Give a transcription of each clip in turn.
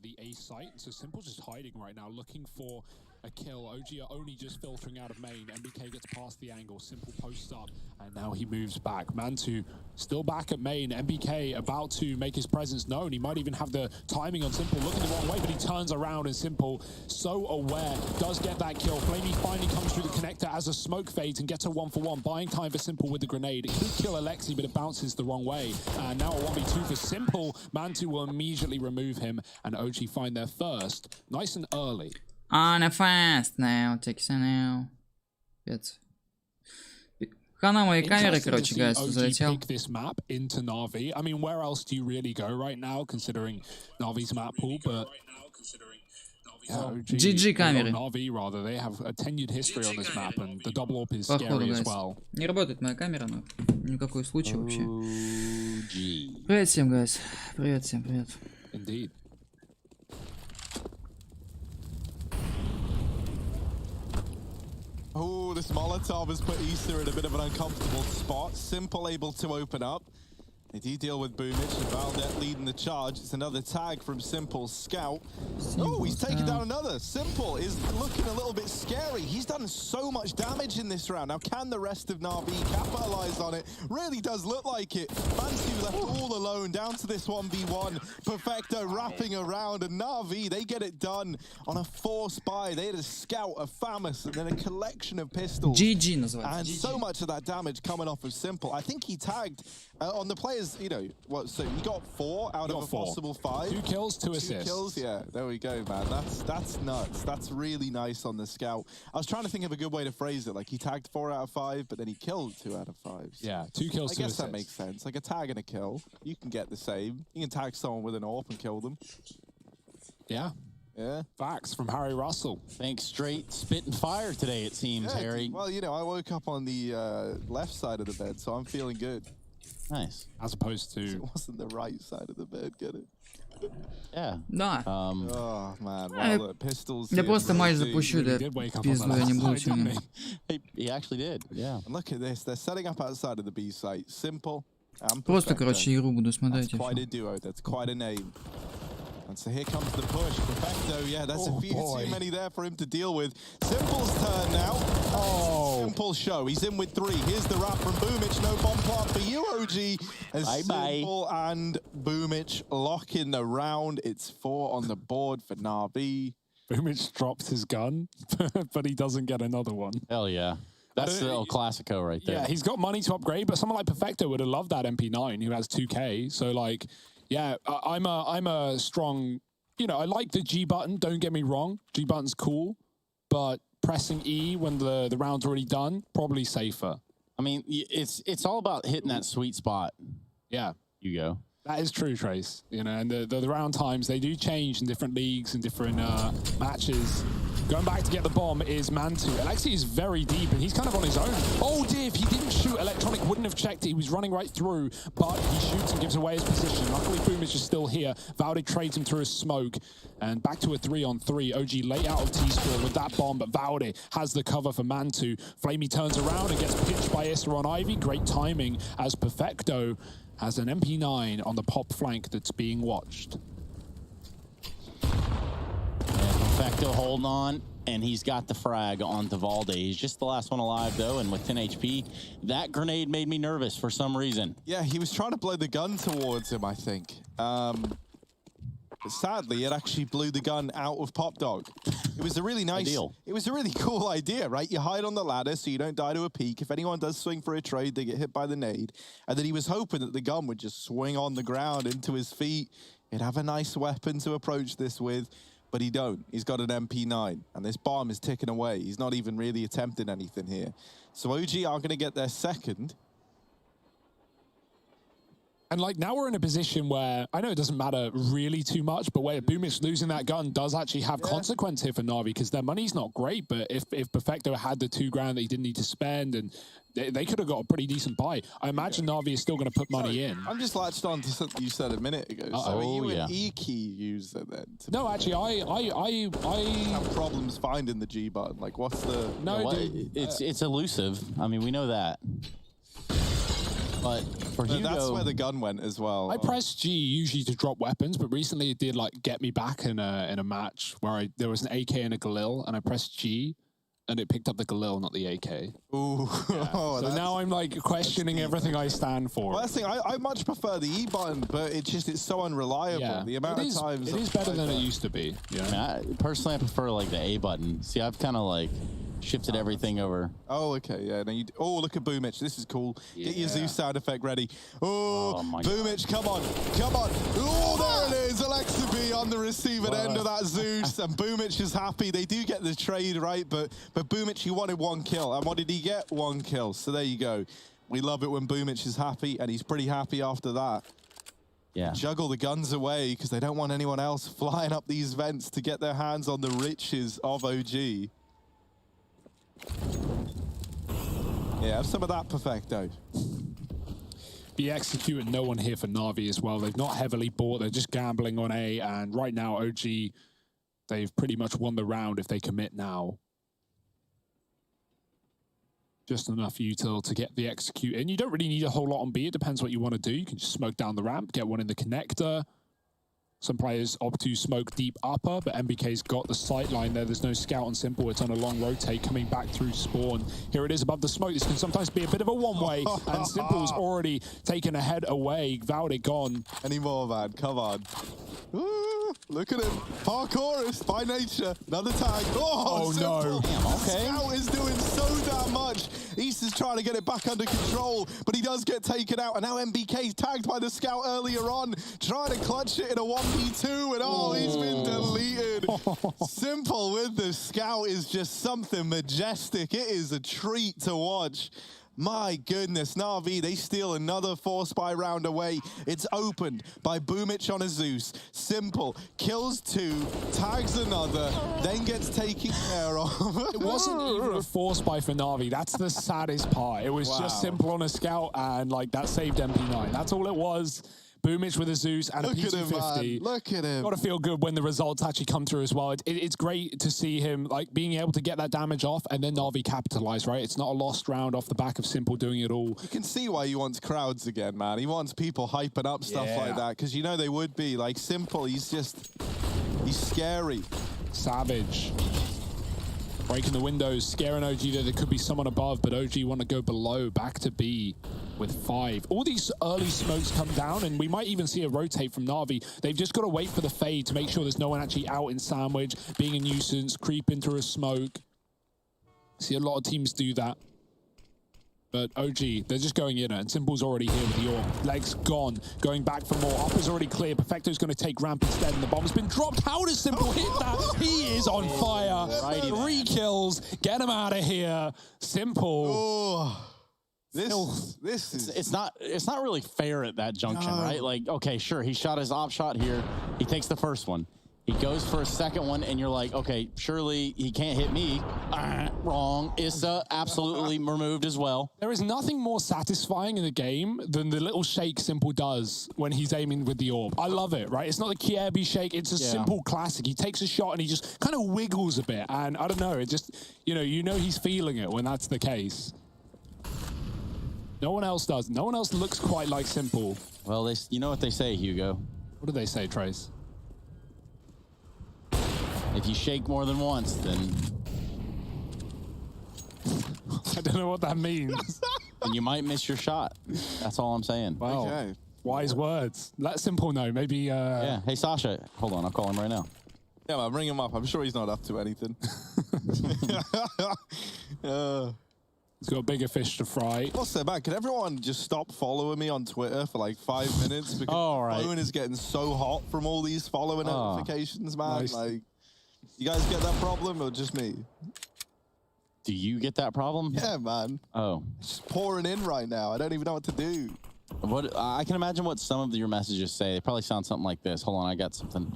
the A site. So Simple just hiding right now, looking for a kill. OG are only just filtering out of main. MBK gets past the angle. Simple posts up, and now he moves back. Mantu still back at main. MBK about to make his presence known. He might even have the timing on Simple looking the wrong way, but he turns around, and Simple, so aware, does get that kill. Flamey finally comes through the connector as a smoke fades and gets a 1-for-1. Buying time for Simple with the grenade. It could kill Alexi, but it bounces the wrong way. And now a 1v2 for Simple. Mantu will immediately remove him, and OG find their first nice and early. On a fast now, takes a now. Пец. Канал моей камеры, короче, guys, залетел. Pick this map into Na'Vi. I mean, where else do you really go right now, considering Na'Vi's map pool? But GG камеры. Na'Vi, rather, they have a tenured history on this map, and the double up is scary as well. Не работает моя камера, но никакой случай вообще. Привет всем, guys. Привет всем, привет. Indeed. Oh, this Molotov has put Issa in a bit of an uncomfortable spot. Simple able to open up. They do deal with Boomich and Valdet leading the charge. It's another tag from Simple's scout. Oh, he's taken down another. Simple is looking a little bit scary. He's done so much damage in this round. Now, can the rest of Na'Vi capitalize on it? Really does look like it. Mansu left all alone down to this 1v1. Perfecto wrapping around, and Na'Vi, they get it done on a force buy. They had a scout, a Famus, and then a collection of pistols. GG называется. And so much of that damage coming off of Simple. I think he tagged on the players. You know what? So you got 4 out of a possible 5. 2 kills, 2 assists. 2 kills, yeah. There we go, man. That's nuts. That's really nice on the scout. I was trying to think of a good way to phrase it. Like he tagged 4 out of 5, but then he killed 2 out of 5. Yeah, 2 kills, 2 assists. I guess that makes sense. Like a tag and a kill, you can get the same. You can tag someone with an AWP and kill them. Yeah. Yeah. Facts from Harry Russell. Thanks, straight spit and fire today, it seems, Yeah, Harry. well, you know, I woke up on the left side of the bed, so I'm feeling good. Nice. As opposed to... It wasn't the right side of the bed, get it? Yeah. Да. Oh, man. Well, the pistols... Я просто матч запущу, да. Пизду, я не буду сегодня. He actually did, yeah. And look at this. They're setting up outside of the B site. Simple and Просто, короче, игру буду смотреть. That's quite a duo. That's quite a name. And so here comes the push. Perfecto, yeah, that's a few too many there for him to deal with. Simple's turn now. Oh, Simple show. He's in with 3. Here's the wrap from Boomich. No bomb plant for you, OG. As Simple and Boomich lock in the round. It's 4 on the board for Na'Vi. Boomich drops his gun, but he doesn't get another one. Hell yeah. That's the El Clasico right there. Yeah, he's got money to upgrade, but someone like Perfecto would have loved that MP9 who has 2K. So, like... Yeah, I'm a strong, you know, I like the G button, don't get me wrong. G button's cool, but pressing E when the round's already done, probably safer. I mean, it's all about hitting that sweet spot. Yeah. You go. That is true, Trace. You know, and the round times, they do change in different leagues and different matches. Going back to get the bomb is Mantu. Alexi is very deep, and he's kind of on his own. Oh, dear, if he didn't shoot, Electronic wouldn't have checked it. He was running right through, but he shoots and gives away his position. Luckily, Boomich is still here. Valde trades him through his smoke, and back to a 3-on-3. OG late out of T-Score with that bomb, but Valde has the cover for Mantu. Flamey turns around and gets pitched by Issa on Ivy. Great timing as Perfecto has an MP9 on the pop flank that's being watched. Perfecto holding on, and he's got the frag on Valde. He's just the last one alive, though, and with 10 HP, that grenade made me nervous for some reason. Yeah, he was trying to blow the gun towards him, I think. But sadly, it actually blew the gun out of Pop Dog. It was a really nice... Ideal. It was a really cool idea, right? You hide on the ladder so you don't die to a peak. If anyone does swing for a trade, they get hit by the nade. And then he was hoping that the gun would just swing on the ground into his feet. He'd have a nice weapon to approach this with. But he don't. He's got an MP9. And this bomb is ticking away. He's not even really attempting anything here. So OG are going to get their second. And like now we're in a position where I know it doesn't matter really too much, but where Boomich losing that gun does actually have consequence here for Na'Vi, because their money's not great. But if Perfecto had the $2,000 that he didn't need to spend, and they could have got a pretty decent buy. I imagine Na'Vi is still going to put money in. I'm just latched on to something you said a minute ago. So are you an E-key user then? No, actually, I have problems finding the G button. Like, what's the... No, it's elusive. I mean, we know that. But for Hugo, that's where the gun went as well. I press G usually to drop weapons, but recently it did like get me back in a match where there was an AK and a Galil, and I pressed G, and it picked up the Galil, not the AK. Ooh. Yeah. So now I'm like questioning everything I stand for. Well, that's the thing. I much prefer the E button, but it's so unreliable. Yeah. The amount of times it is better than it used to be. Yeah. I mean, personally, I prefer like the A button. See, I've kind of like shifted everything over. Oh, okay, yeah. Now oh, look at Boomich. This is cool. Get your Zeus sound effect ready. Oh, my Boomich, come on. Oh, there it is. Alexa B on the receiving end of that Zeus, and Boomich is happy. They do get the trade, right? But Boomich, he wanted 1 kill. And what did he get? 1 kill. So there you go. We love it when Boomich is happy, and he's pretty happy after that. Yeah. Juggle the guns away because they don't want anyone else flying up these vents to get their hands on the riches of OG. Yeah, have some of that perfecto. Be executing no one here for Na'Vi as well. They've not heavily bought. They're just gambling on A. And right now, OG, they've pretty much won the round if they commit now. Just enough util to get the execute in. You don't really need a whole lot on B. It depends what you want to do. You can just smoke down the ramp, get one in the connector. Some players opt to smoke deep upper, but MBK's got the sight line there. There's no scout on Simple. It's on a long rotate coming back through spawn. Here it is above the smoke. This can sometimes be a bit of a one-way, and Simple's already taken a head away. Valde gone. Any more, man? Come on. Ooh, look at him. Parkourist by nature. Another tag. Oh no. Damn, okay. Scout is doing so damn much. East is trying to get it back under control, but he does get taken out. And now MBK's tagged by the scout earlier on, trying to clutch it in a 1v2, and he's been deleted. Simple with the scout is just something majestic. It is a treat to watch. My goodness, Na'Vi, they steal another 4-spy round away. It's opened by Boomich on a Zeus. Simple kills 2, tags another, then gets taken care of. It wasn't even a 4-spy for Na'Vi. That's the saddest part. It was just Simple on a scout, and like that saved MP9. That's all it was. Boomich with a Zeus and Look a P250. Look at him. Got to feel good when the results actually come through as well. It's great to see him like being able to get that damage off and then Na'Vi capitalize, right? It's not a lost round off the back of Simple doing it all. You can see why he wants crowds again, man. He wants people hyping up stuff like that because you know they would be. Like Simple, he's scary. Savage. Breaking the windows, scaring OG there. There could be someone above, but OG want to go below, back to B with 5. All these early smokes come down, and we might even see a rotate from Na'Vi. They've just got to wait for the fade to make sure there's no one actually out in sandwich, being a nuisance, creeping through a smoke. See a lot of teams do that. But OG, they're just going in, and Simple's already here with the AWP. Legs gone, going back for more. Upper's already clear. Perfecto's going to take ramp instead, and the bomb's been dropped. How does Simple hit that? He is on fire. 3 kills. Get him out of here. Simple. Oh. This is it's not really fair at that junction, right? Like, okay, sure, he shot his op shot here. He takes the first one. He goes for a second one, and you're like, okay, surely he can't hit me. Wrong. Issa absolutely removed as well. There is nothing more satisfying in the game than the little shake Simple does when he's aiming with the AWP. I love it, right? It's not the Kiebi shake. It's a Simple classic. He takes a shot, and he just kind of wiggles a bit. And I don't know, it just, you know he's feeling it when that's the case. No one else does. No one else looks quite like Simple. Well, you know what they say, Hugo. What do they say, Trace? If you shake more than once, then... I don't know what that means. And you might miss your shot. That's all I'm saying. Wow. Okay. Wise words. Let Simple know. Maybe... Yeah. Hey, Sasha. Hold on. I'll call him right now. Yeah, man, bring him up. I'm sure he's not up to anything. He's got bigger fish to fry. Also, man, can everyone just stop following me on Twitter for like 5 minutes? Because my phone is getting so hot from all these following notifications, man. Nice. Like, you guys get that problem or just me? Do you get that problem? Yeah, man. Oh. It's just pouring in right now. I don't even know what to do. What I can imagine what some of your messages say. They probably sound something like this. Hold on, I got something.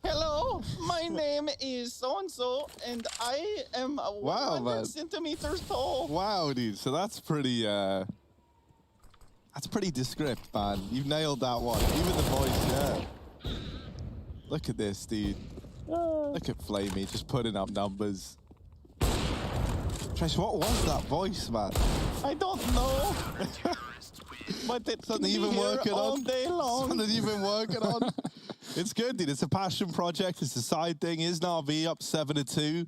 Hello, my name is so-and-so, and I am 100 centimeters tall. Wow, dude. So that's pretty descript, man. You've nailed that one. Even the voice, yeah. Look at this, dude. Look at Flamey just putting up numbers. Trace, what was that voice, man? I don't know. But it's Something you've been working all on. day long. Something you've been working on. It's good, dude. It's a passion project. It's a side thing. Is Na'Vi up 7-2?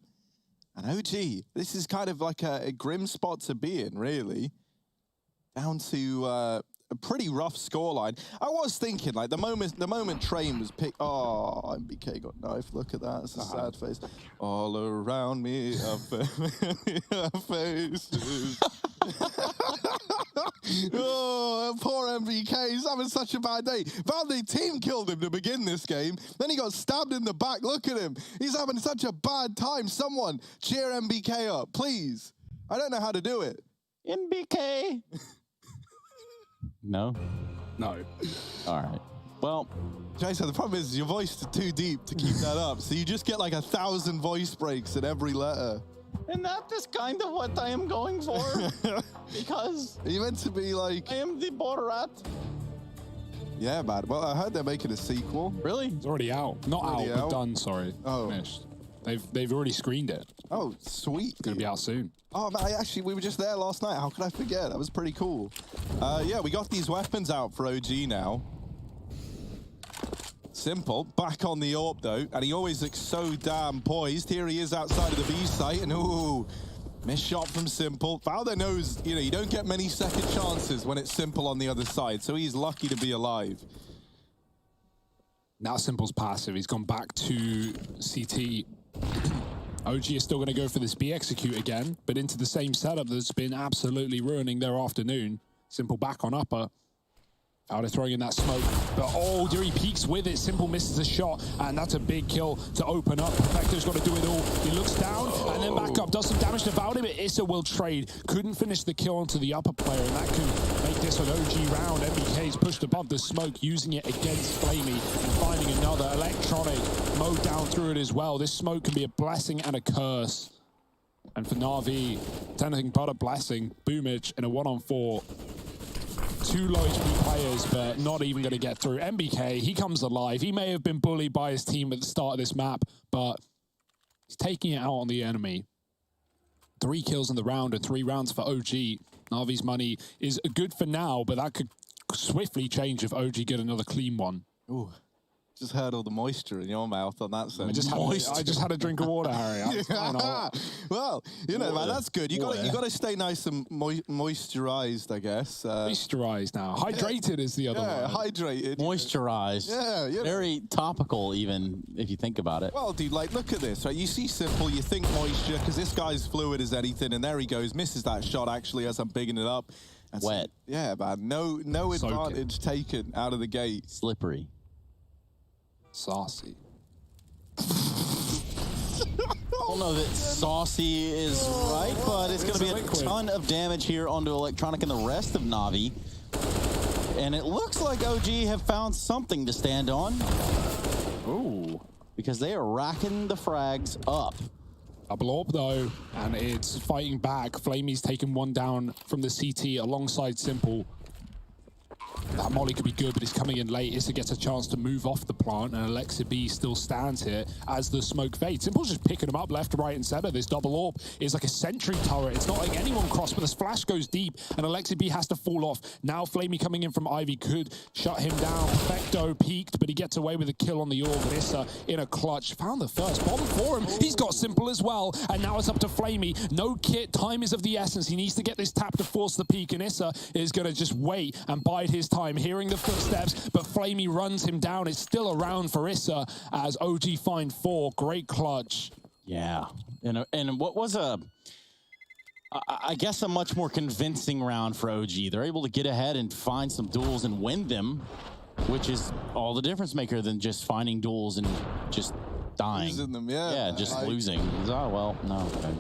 And OG, this is kind of like a grim spot to be in, really. Down to a pretty rough scoreline. I was thinking, like, the moment Train was picked. Oh, MBK got knifed. Look at that. It's a sad face. All around me are faces. Oh, poor MBK. He's having such a bad day. Valde team killed him to begin this game. Then he got stabbed in the back. Look at him. He's having such a bad time. Someone cheer MBK up, please. I don't know how to do it. NBK. No? No. All right. Well, Jason, the problem is your voice is too deep to keep that up. So you just get like 1,000 voice breaks in every letter. And that is kind of what I am going for. Because Are you meant to be like... I am the Borat. Yeah, man. Well, I heard they're making a sequel. really? It's already out. Not Already out, out? but done, sorry. Oh. Finished. They've already screened it. Oh, sweet. It's going to be out soon. Oh, man, we were just there last night. How could I forget? That was pretty cool. Yeah, we got these weapons out for OG now. Simple. Back on the AWP, though. And he always looks so damn poised. Here he is outside of the B site. And, ooh, missed shot from Simple. Valde knows, you know, you don't get many second chances when it's Simple on the other side. So he's lucky to be alive. Now Simple's passive. He's gone back to CT. OG is still going to go for this B execute again, but into the same setup that's been absolutely ruining their afternoon. Simple back on upper. Valde throwing in that smoke, but oh, dear, he peeks with it. Simple misses a shot, and that's a big kill to open up. Perfecto's got to do it all. He looks down, and then back up, does some damage to Valde, but Issa will trade. Couldn't finish the kill onto the upper player, and that could make this an OG round. MBK's pushed above the smoke, using it against Flamey, and finding another electronic mowed down through it as well. This smoke can be a blessing and a curse. And for Na'Vi, it's anything but a blessing. Boomage in a 1-on-4. 2 low HP players, but not even going to get through. MBK, he comes alive. He may have been bullied by his team at the start of this map, but he's taking it out on the enemy. 3 kills in the round and 3 rounds for OG. Na'Vi's money is good for now, but that could swiftly change if OG get another clean one. Ooh. Just heard all the moisture in your mouth on that sentence. I just had a drink of water, Harry. Well, you know, man, that's good. You got to stay nice and moisturized, I guess. Moisturized now. Hydrated is the other one. Hydrated. Moisturized. Yeah, you know. Very topical, even if you think about it. Well, dude, like, look at this, right? You see Simple, you think moisture, because this guy's fluid as anything, and there he goes, misses that shot, actually, as I'm bigging it up. That's Wet. Yeah, man, no advantage taken out of the gate. Slippery. Saucy. I don't know that saucy is right, but it's going to be a ton of damage here onto Electronic and the rest of Na'Vi. And it looks like OG have found something to stand on. Ooh. Because they are racking the frags up. Double AWP though, and it's fighting back. Flamey's taken one down from the CT alongside Simple. That molly could be good, but it's coming in late. Issa gets a chance to move off the plant, and Alexa B still stands here as the smoke fades. Simple's just picking them up left, right, and center. This double AWP is like a sentry turret. It's not like anyone crossed, but this flash goes deep, and Alexa B has to fall off. Now Flamey coming in from Ivy could shut him down. Perfecto peeked, but he gets away with a kill on the AWP. And Issa in a clutch. Found the first bomb for him. He's got Simple as well, and now it's up to Flamey. No kit. Time is of the essence. He needs to get this tap to force the peak, and Issa is going to just wait and bide his time, hearing the footsteps, but Flamey runs him down. It's still around for Issa as OG find 4. Great clutch. Yeah. And what was I guess a much more convincing round for OG. They're able to get ahead and find some duels and win them, which is all the difference maker than just finding duels and just dying. Losing them, yeah. Yeah, just losing. Oh, well, no. Okay.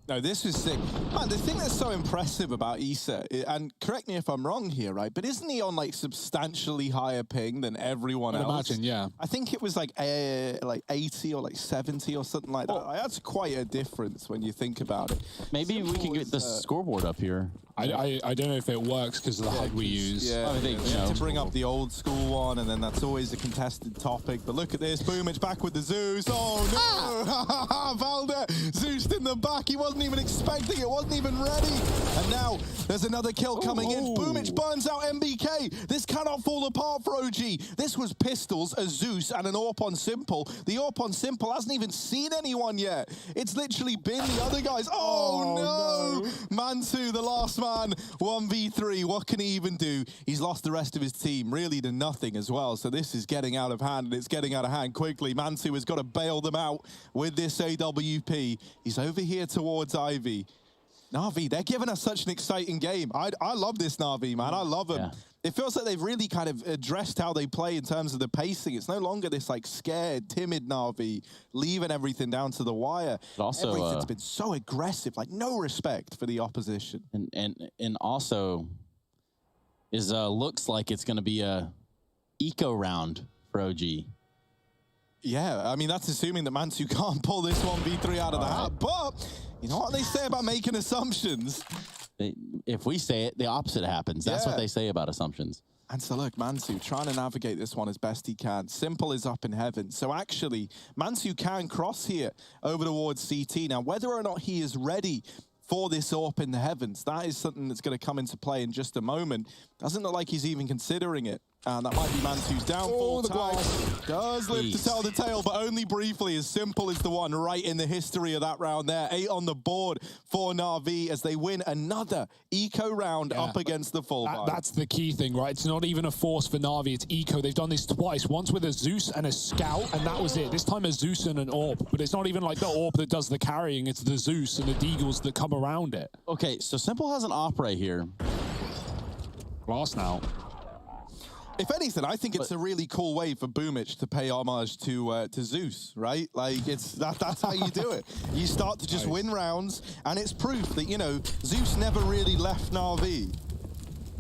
No, this is sick. Man, the thing that's so impressive about Issa, and correct me if I'm wrong here, right? But isn't he on like substantially higher ping than everyone else? Imagine, yeah. I think it was like 80 or like 70 or something like that. That's quite a difference when you think about it. Maybe we can get the scoreboard up here. I don't know if it works because of the HUD we use. Yeah, I think, they have to bring up the old school one, and then that's always a contested topic. But look at this, Boomich back with the Zeus. Oh no! Valda Zeus in the back. He wasn't even expecting it, wasn't even ready. And now there's another kill coming in. Boomich burns out MBK. This cannot fall apart for OG. This was pistols, a Zeus, and an AWP on Simple. The AWP on Simple hasn't even seen anyone yet. It's literally been the other guys. Oh no! Mansu, the last man, 1v3. What can he even do? He's lost the rest of his team, really to nothing as well. So this is getting out of hand, and it's getting out of hand quickly. Mansu has got to bail them out with this AWP. He's over here towards Ivy. Na'Vi, they're giving us such an exciting game. I love this Na'Vi, man. I love them. Yeah. It feels like they've really kind of addressed how they play in terms of the pacing. It's no longer this like scared, timid Na'Vi, leaving everything down to the wire. But also, everything's been so aggressive, like no respect for the opposition. And also, is looks like it's going to be a eco round for OG. Yeah, I mean, that's assuming that Mansu can't pull this 1v3 out of the hat. But you know what they say about making assumptions? If we say it, the opposite happens. That's what they say about assumptions. And so look, Mansu trying to navigate this one as best he can. Simple is up in heaven. So actually, Mansu can cross here over towards CT. Now, whether or not he is ready for this AWP in the heavens, that is something that's going to come into play in just a moment. Doesn't look like he's even considering it. And that might be Mansu's downfall. Tag does live to tell the tale, but only briefly, as Simple is the one right in the history of that round there. 8 on the board for Na'Vi as they win another eco round up against the full buy. That's the key thing, right? It's not even a force for Na'Vi, it's eco. They've done this twice, once with a Zeus and a Scout, and that was it. This time a Zeus and an AWP, but it's not even like the AWP that does the carrying, it's the Zeus and the Deagles that come around it. Okay, so Simple has an AWP right here. Glass now. If anything, I think it's a really cool way for Boomich to pay homage to Zeus, right? Like, that's how you do it. You start to just win rounds, and it's proof that, you know, Zeus never really left Na'Vi.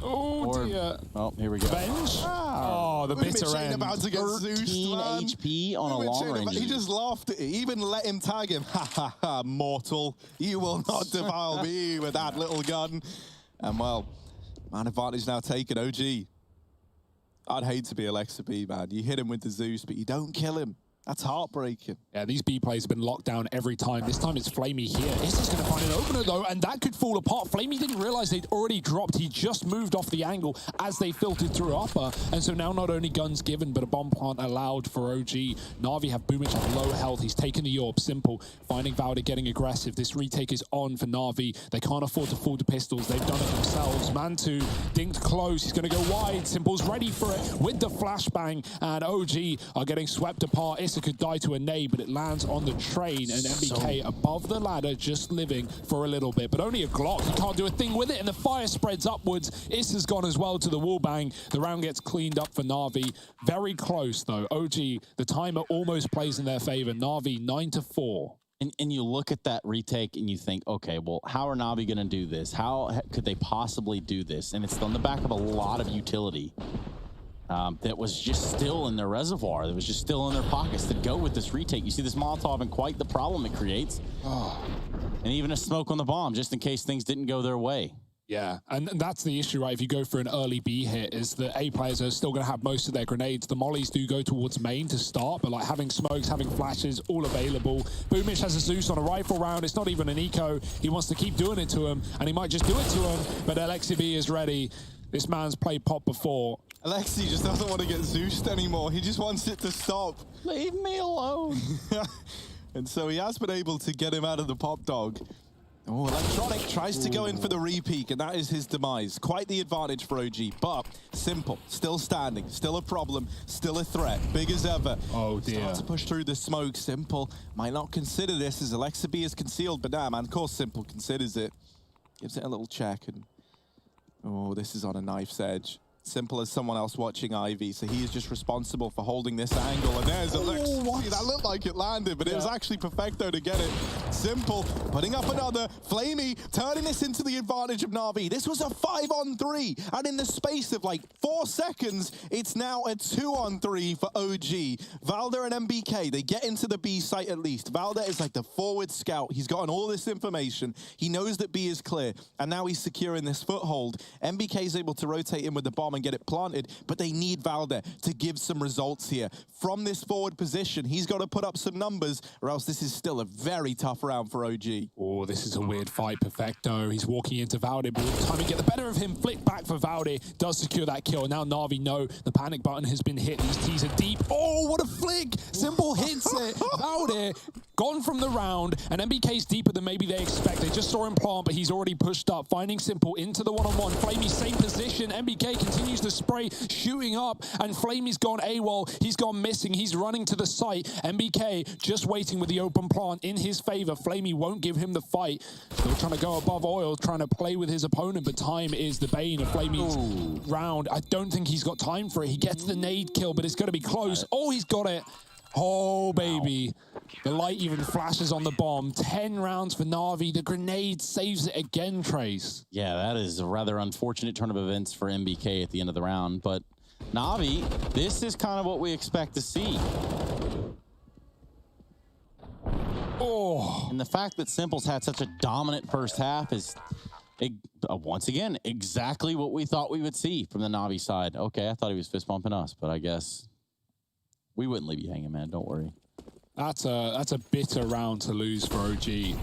Oh, dear. Oh, here we go. Bench? Oh, the bitter end. About to get 13 Zeus, man. HP on a long range. He just laughed at it. He even let him tag him. Ha, ha, ha, mortal. You will not defile me with that little gun. And, well, man advantage now taken, OG. I'd hate to be Alexa B, man. You hit him with the Zeus, but you don't kill him. That's heartbreaking. Yeah, these B plays have been locked down every time. This time it's Flamey here. Issa's going to find an opener, though, and that could fall apart. Flamey didn't realize they'd already dropped. He just moved off the angle as they filtered through upper. And so now not only guns given, but a bomb plant allowed for OG. Na'Vi have Boomich at low health. He's taken the AWP. Simple. Finding Valda getting aggressive. This retake is on for Na'Vi. They can't afford to fall to pistols. They've done it themselves. Mantu dinked close. He's going to go wide. Simple's ready for it with the flashbang. And OG are getting swept apart. Issa could die to a nade, but it lands on the train, and MBK above the ladder, just living for a little bit. But only a Glock. He can't do a thing with it, and the fire spreads upwards. Issa's gone as well to the wall bang. The round gets cleaned up for Na'Vi. Very close, though. OG, the timer almost plays in their favor. Na'Vi 9-4. And you look at that retake and you think, okay, well, how are Na'Vi going to do this? How could they possibly do this? And it's on the back of a lot of utility. That was just still in their reservoir. That was just still in their pockets to go with this retake. You see this Molotov and quite the problem it creates. And even a smoke on the bomb, just in case things didn't go their way. Yeah, and that's the issue, right? If you go for an early B hit, is the A players are still going to have most of their grenades. The mollies do go towards main to start, but like having smokes, having flashes, all available. Boomich has a Zeus on a rifle round. It's not even an eco. He wants to keep doing it to him, and he might just do it to him, but Alexi B is ready. This man's played pop before. Alexi just doesn't want to get Zeused anymore. He just wants it to stop. Leave me alone. And so he has been able to get him out of the pop dog. Oh, Electronic tries to go in for the re-peek, and that is his demise. Quite the advantage for OG, but Simple, still standing, still a problem, still a threat, big as ever. Oh, dear. Start to push through the smoke. Simple might not consider this as Alexa B is concealed, but nah, man, of course Simple considers it. Gives it a little check, and oh, this is on a knife's edge. Simple as someone else watching Ivy, so he is just responsible for holding this angle. And there's a look. That looked like it landed, but it was actually Perfecto to get it. Simple putting up another. Flamey turning this into the advantage of Na'Vi. This was a 5-on-3, and in the space of like 4 seconds, it's now a 2-on-3 for OG. Valder and MBK, they get into the B site at least. Valder is like the forward scout. He's gotten all this information. He knows that B is clear, and now he's securing this foothold. MBK is able to rotate in with the bomb and get it planted, but they need Valder to give some results here. From this forward position, he's got to put up some numbers, or else this is still a very tough round for OG. Oh, this is a weird fight. Perfecto, he's walking into Valde, but time to get the better of him. Flick back for Valde, does secure that kill. Now Na'Vi know the panic button has been hit. These tees are deep. Oh, what a flick! Simple hits it. Valde gone from the round, and MBK's deeper than maybe they expect. They just saw him plant, but he's already pushed up, finding Simple into the one-on-one. Flamey, same position. MBK continues to spray, shooting up, and Flamey's gone AWOL. He's gone missing. He's running to the site. MBK just waiting with the open plant in his favor. Flamey won't give him the fight. Still trying to go above oil, trying to play with his opponent, but time is the bane of Flamey's round. I don't think he's got time for it. He gets the nade kill, but it's going to be close. Oh, he's got it. Oh, baby. The light even flashes on the bomb. 10 rounds for Na'Vi. The grenade saves it again, Trace. Yeah, that is a rather unfortunate turn of events for MBK at the end of the round. But Na'Vi, this is kind of what we expect to see. Oh. And the fact that Simple's had such a dominant first half is, once again, exactly what we thought we would see from the Na'Vi side. Okay, I thought he was fist bumping us, but I guess we wouldn't leave you hanging, man. Don't worry. That's a bitter round to lose for OG.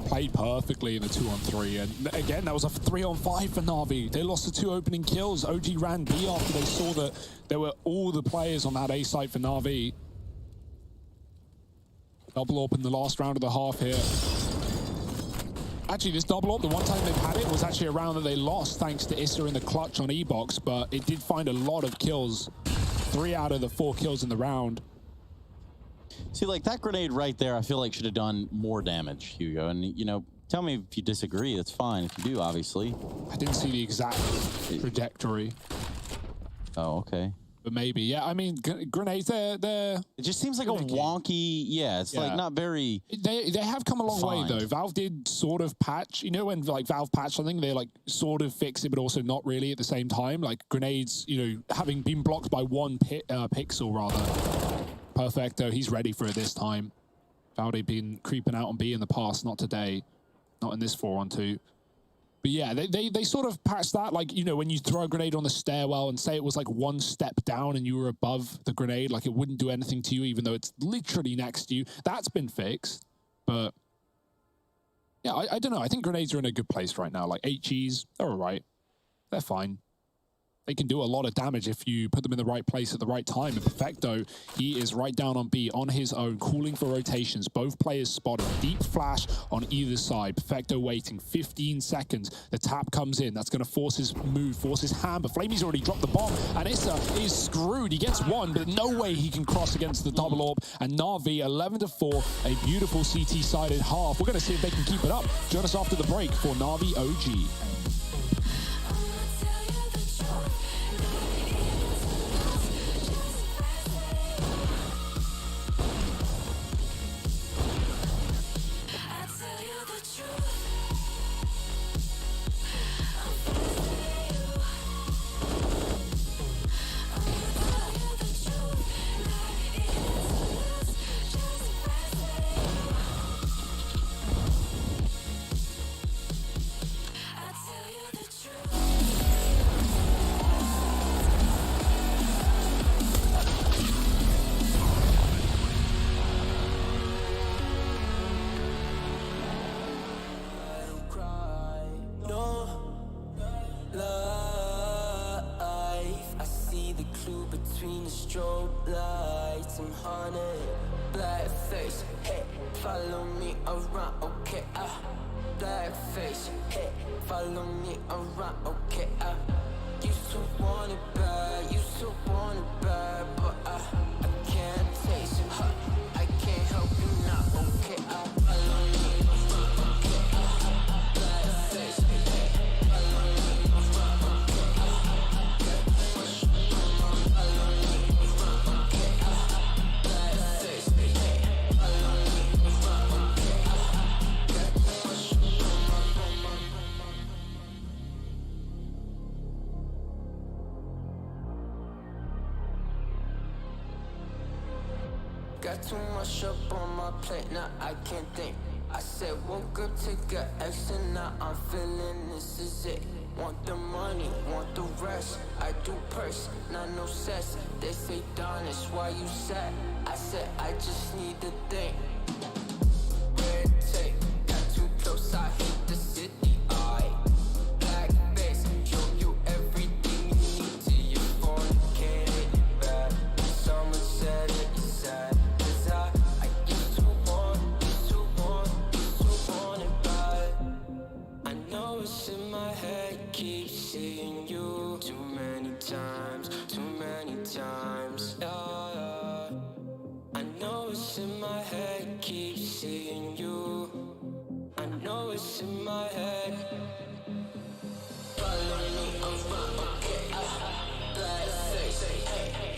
Played perfectly in the 2-on-3, and again that was a 3-on-5 for Na'Vi. They lost the 2 opening kills. OG ran B after they saw that there were all the players on that A site for Na'Vi. Double up in the last round of the half here. Actually, this double up, the one time they've had it was actually a round that they lost thanks to Issa in the clutch on E-Box, but it did find a lot of kills. 3 out of the 4 kills in the round. See, like that grenade right there, I feel like should have done more damage, Hugo. And, you know, tell me if you disagree. That's fine if you do, obviously. I didn't see the exact trajectory. Oh, okay. But maybe, yeah. I mean, grenades, they're... It just seems like a wonky... Yeah, it's like not very... They have come a long way, though. Valve did sort of patch... You know when, like, Valve patched something, they, like, sort of fix it, but also not really at the same time. Like, grenades, you know, having been blocked by 1 pixel, rather. Perfecto, he's ready for it this time. Valde been creeping out on B in the past, not today. Not in this 4-on-2. But yeah, they sort of patched that, like, you know, when you throw a grenade on the stairwell and say it was like 1 step down and you were above the grenade, like it wouldn't do anything to you even though it's literally next to you. That's been fixed. But yeah, I don't know. I think grenades are in a good place right now. Like HEs, they're all right. They're fine. They can do a lot of damage if you put them in the right place at the right time. And Perfecto, he is right down on B on his own, calling for rotations. Both players spotted. Deep flash on either side. Perfecto waiting 15 seconds. The tap comes in. That's going to force his move, force his hand. But Flamey's already dropped the bomb. And Issa is screwed. He gets 1, but no way he can cross against the double orb. And Na'Vi, 11-4, a beautiful CT-sided half. We're going to see if they can keep it up. Join us after the break for Na'Vi OG. Got too much up on my plate, now I can't think. I said woke up, take a X, and now I'm feeling this is it. Want the money, want the rest. I do purse, not no sex. They say, Donis, why you sad? I said, I just need to think. Red tape, got too close, I hate the city. Black face, show you everything you need till you fornicate it bad. Someone said it's sad, 'cause I used to want it bad. I know it's in my head, keep seeing you too many times, yeah. I know it's in my head, keep seeing you. I know it's in my head. Follow me around, okay, black face,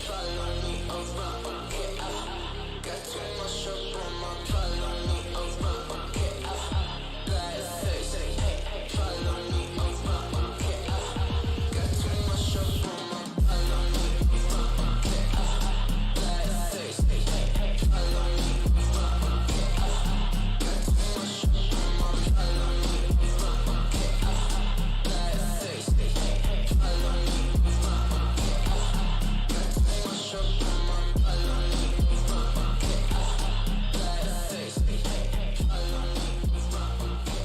follow me around, okay, got too much up on my, follow me around, okay, black face, follow me around, okay, got too much up on my, follow me around, okay, black face, follow me around, okay, got too much up on my, follow me around, okay, black face, follow me around, okay, got too much up on my, follow me around, okay, black face, follow me around, okay,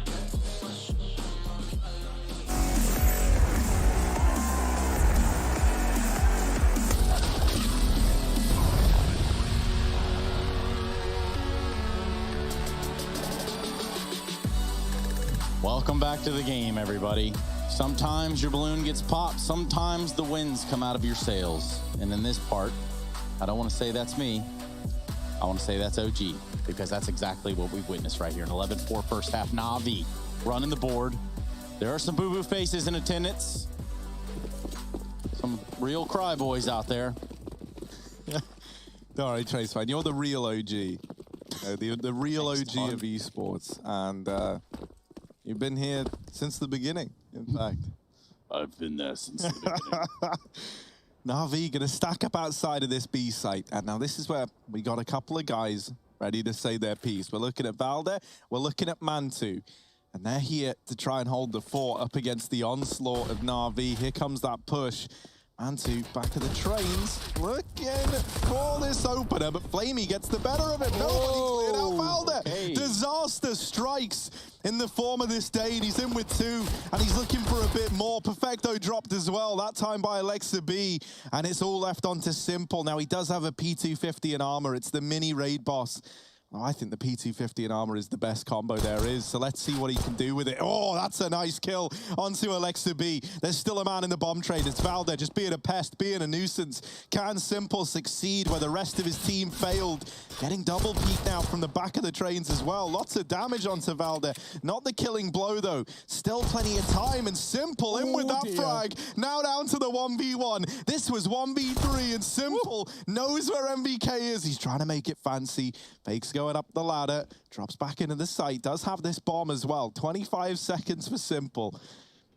got too much up on my, follow me. Welcome back to the game, everybody. Sometimes your balloon gets popped, sometimes the winds come out of your sails. And in this part, I don't want to say that's me. I want to say that's OG, because that's exactly what we've witnessed right here. An 11-4 first half. Na'Vi running the board. There are some boo-boo faces in attendance. Some real cry boys out there. All right, Trace, man, you're the real OG. The real Thanks, OG Todd. of esports. And you've been here since the beginning, in fact. I've been there since the beginning. Na'Vi going to stack up outside of this B site. And now this is where we got a couple of guys ready to say their piece. We're looking at Valde, we're looking at Mantu. And they're here to try and hold the fort up against the onslaught of Na'Vi. Here comes that push. Mantu back of the trains, looking for this opener, but Flamey gets the better of it. Nobody cleared out Valde. Hey. Disaster strikes in the form of this day, and he's in with two, and he's looking for a bit more. Perfecto dropped as well, that time by Alexa B, and it's all left onto Simple. Now, he does have a P250 in armor. It's the mini raid boss. Oh, I think the P250 in armor is the best combo there is, so let's see what he can do with it. Oh, that's a nice kill onto Alexa B. There's still a man in the bomb trade. It's Valde just being a pest, being a nuisance. Can Simple succeed where the rest of his team failed? Getting double peek now from the back of the trains as well. Lots of damage onto Valde. Not the killing blow, though. Still plenty of time, and Simple in with that frag. Now down to the 1v1. This was 1v3, and Simple knows where MVK is. He's trying to make it fancy. Fakes going up the ladder, drops back into the site, does have this bomb as well. 25 seconds for Simple.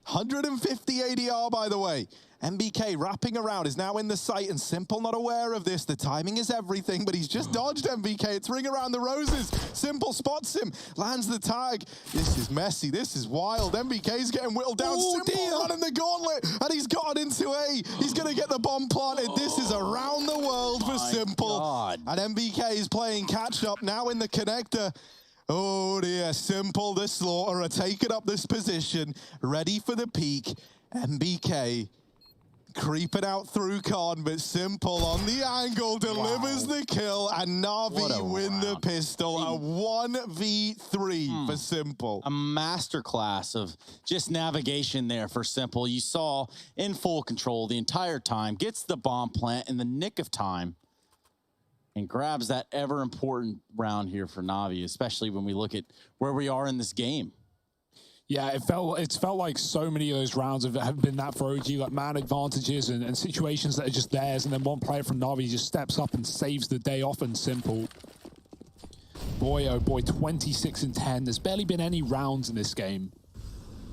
150 ADR, by the way. MBK wrapping around, is now in the site, and Simple not aware of this. The timing is everything, but he's just dodged MBK. It's ring around the roses. Simple spots him, lands the tag. This is messy, this is wild. MBK's getting whittled down. Simple running the gauntlet, and he's got into A. He's going to get the bomb planted. This is around the world for Simple. God. And MBK is playing catch-up now in the connector. Oh dear, Simple the Slaughterer taking up this position, ready for the peak. MBK creeping out through Con, but Simple on the angle delivers the kill, and Na'Vi win the pistol. A 1v3 for Simple. A masterclass of just navigation there for Simple. You saw in full control the entire time, gets the bomb plant in the nick of time, and grabs that ever important round here for Na'Vi, especially when we look at where we are in this game. Yeah, it's felt like so many of those rounds have been that for OG, like man advantages and situations that are just theirs, and then one player from Na'Vi just steps up and saves the day off, and Simple. Boy, oh boy, 26 and 10. There's barely been any rounds in this game.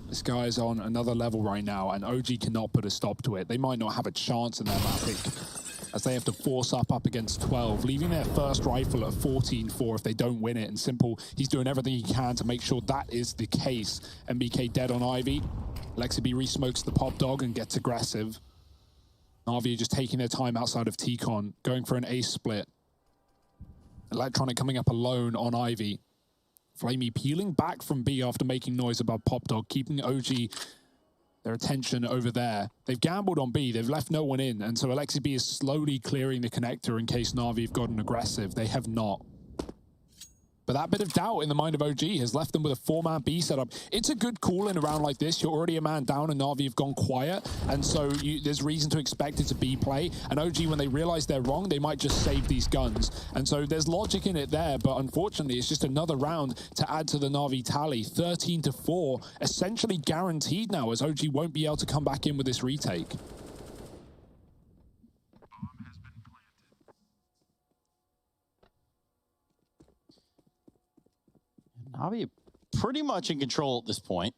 This guy is on another level right now, and OG cannot put a stop to it. They might not have a chance in their map pick. as they have to force up against 12, leaving their first rifle at 14-4 if they don't win it. And Simple, he's doing everything he can to make sure that is the case. MBK dead on Ivy. Lexi re-smokes the pop dog and gets aggressive. Na'Vi just taking their time outside of T-Con, going for an ace split. Electronic coming up alone on Ivy. Flamey peeling back from B after making noise above pop dog, keeping OG their attention over there. They've gambled on B, they've left no one in, and so Alexi B is slowly clearing the connector in case Na'Vi have gotten aggressive. They have not. But that bit of doubt in the mind of OG has left them with a 4-man B setup. It's a good call in a round like this. You're already a man down and Na'Vi have gone quiet, and so there's reason to expect it to be play. And OG, when they realize they're wrong, they might just save these guns. And so there's logic in it there, but unfortunately, it's just another round to add to the Na'Vi tally. 13-4, essentially guaranteed now, as OG won't be able to come back in with this retake. Na'Vi pretty much in control at this point.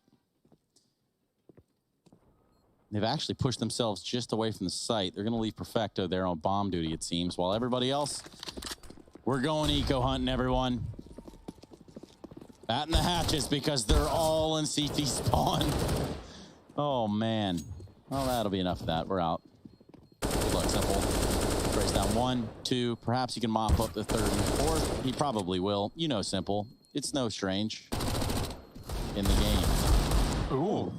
They've actually pushed themselves just away from the site. They're going to leave Perfecto there on bomb duty, it seems, while everybody else, we're going eco hunting, everyone. Batting the hatches because they're all in CT spawn. Oh, man. Well, that'll be enough of that. We're out. Good luck, Simple. Race down 1, 2. Perhaps he can mop up the third and fourth. He probably will. You know, Simple. It's no strange in the game. Ooh.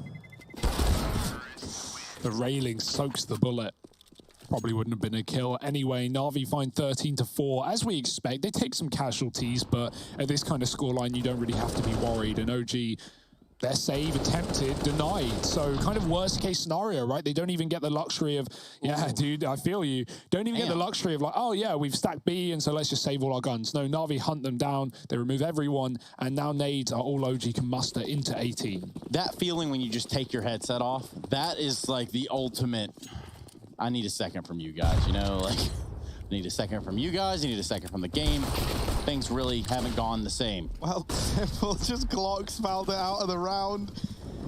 The railing soaks the bullet. Probably wouldn't have been a kill anyway. Na'Vi find 13-4. As we expect, they take some casualties, but at this kind of scoreline, you don't really have to be worried. And OG, their save attempted, denied. So kind of worst case scenario, right? They don't even get the luxury of, yeah, dude, I feel you. Don't even get the luxury of like, oh yeah, we've stacked B, and so let's just save all our guns. No, Na'Vi hunt them down. They remove everyone, and now nades are all OG can muster into 18. That feeling when you just take your headset off, that is like the ultimate, I need a second from you guys, you know? Like, I need a second from you guys. I need a second from the game. Things really haven't gone the same. Well, Simple just Glocks fouled it out of the round.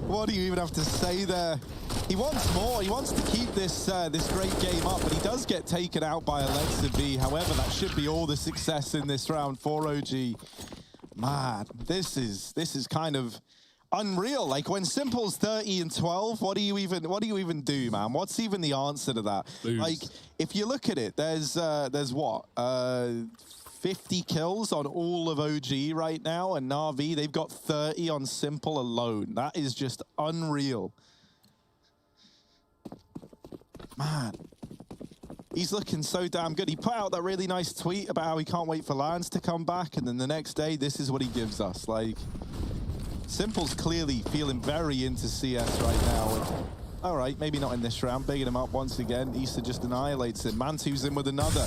What do you even have to say there? He wants more. He wants to keep this this great game up, but he does get taken out by Alexa B. However, that should be all the success in this round for OG. Man, this is kind of unreal. Like when Simple's 30-12, what do you even do, man? What's even the answer to that? Lose. Like if you look at it, there's what 50 kills on all of OG right now, and Na'Vi, they've got 30 on Simple alone. That is just unreal. Man, he's looking so damn good. He put out that really nice tweet about how he can't wait for Lions to come back, and then the next day, this is what he gives us. Like, Simple's clearly feeling very into CS right now. All right, maybe not in this round. Bigging him up once again. Issa just annihilates him. Mantu's in with another.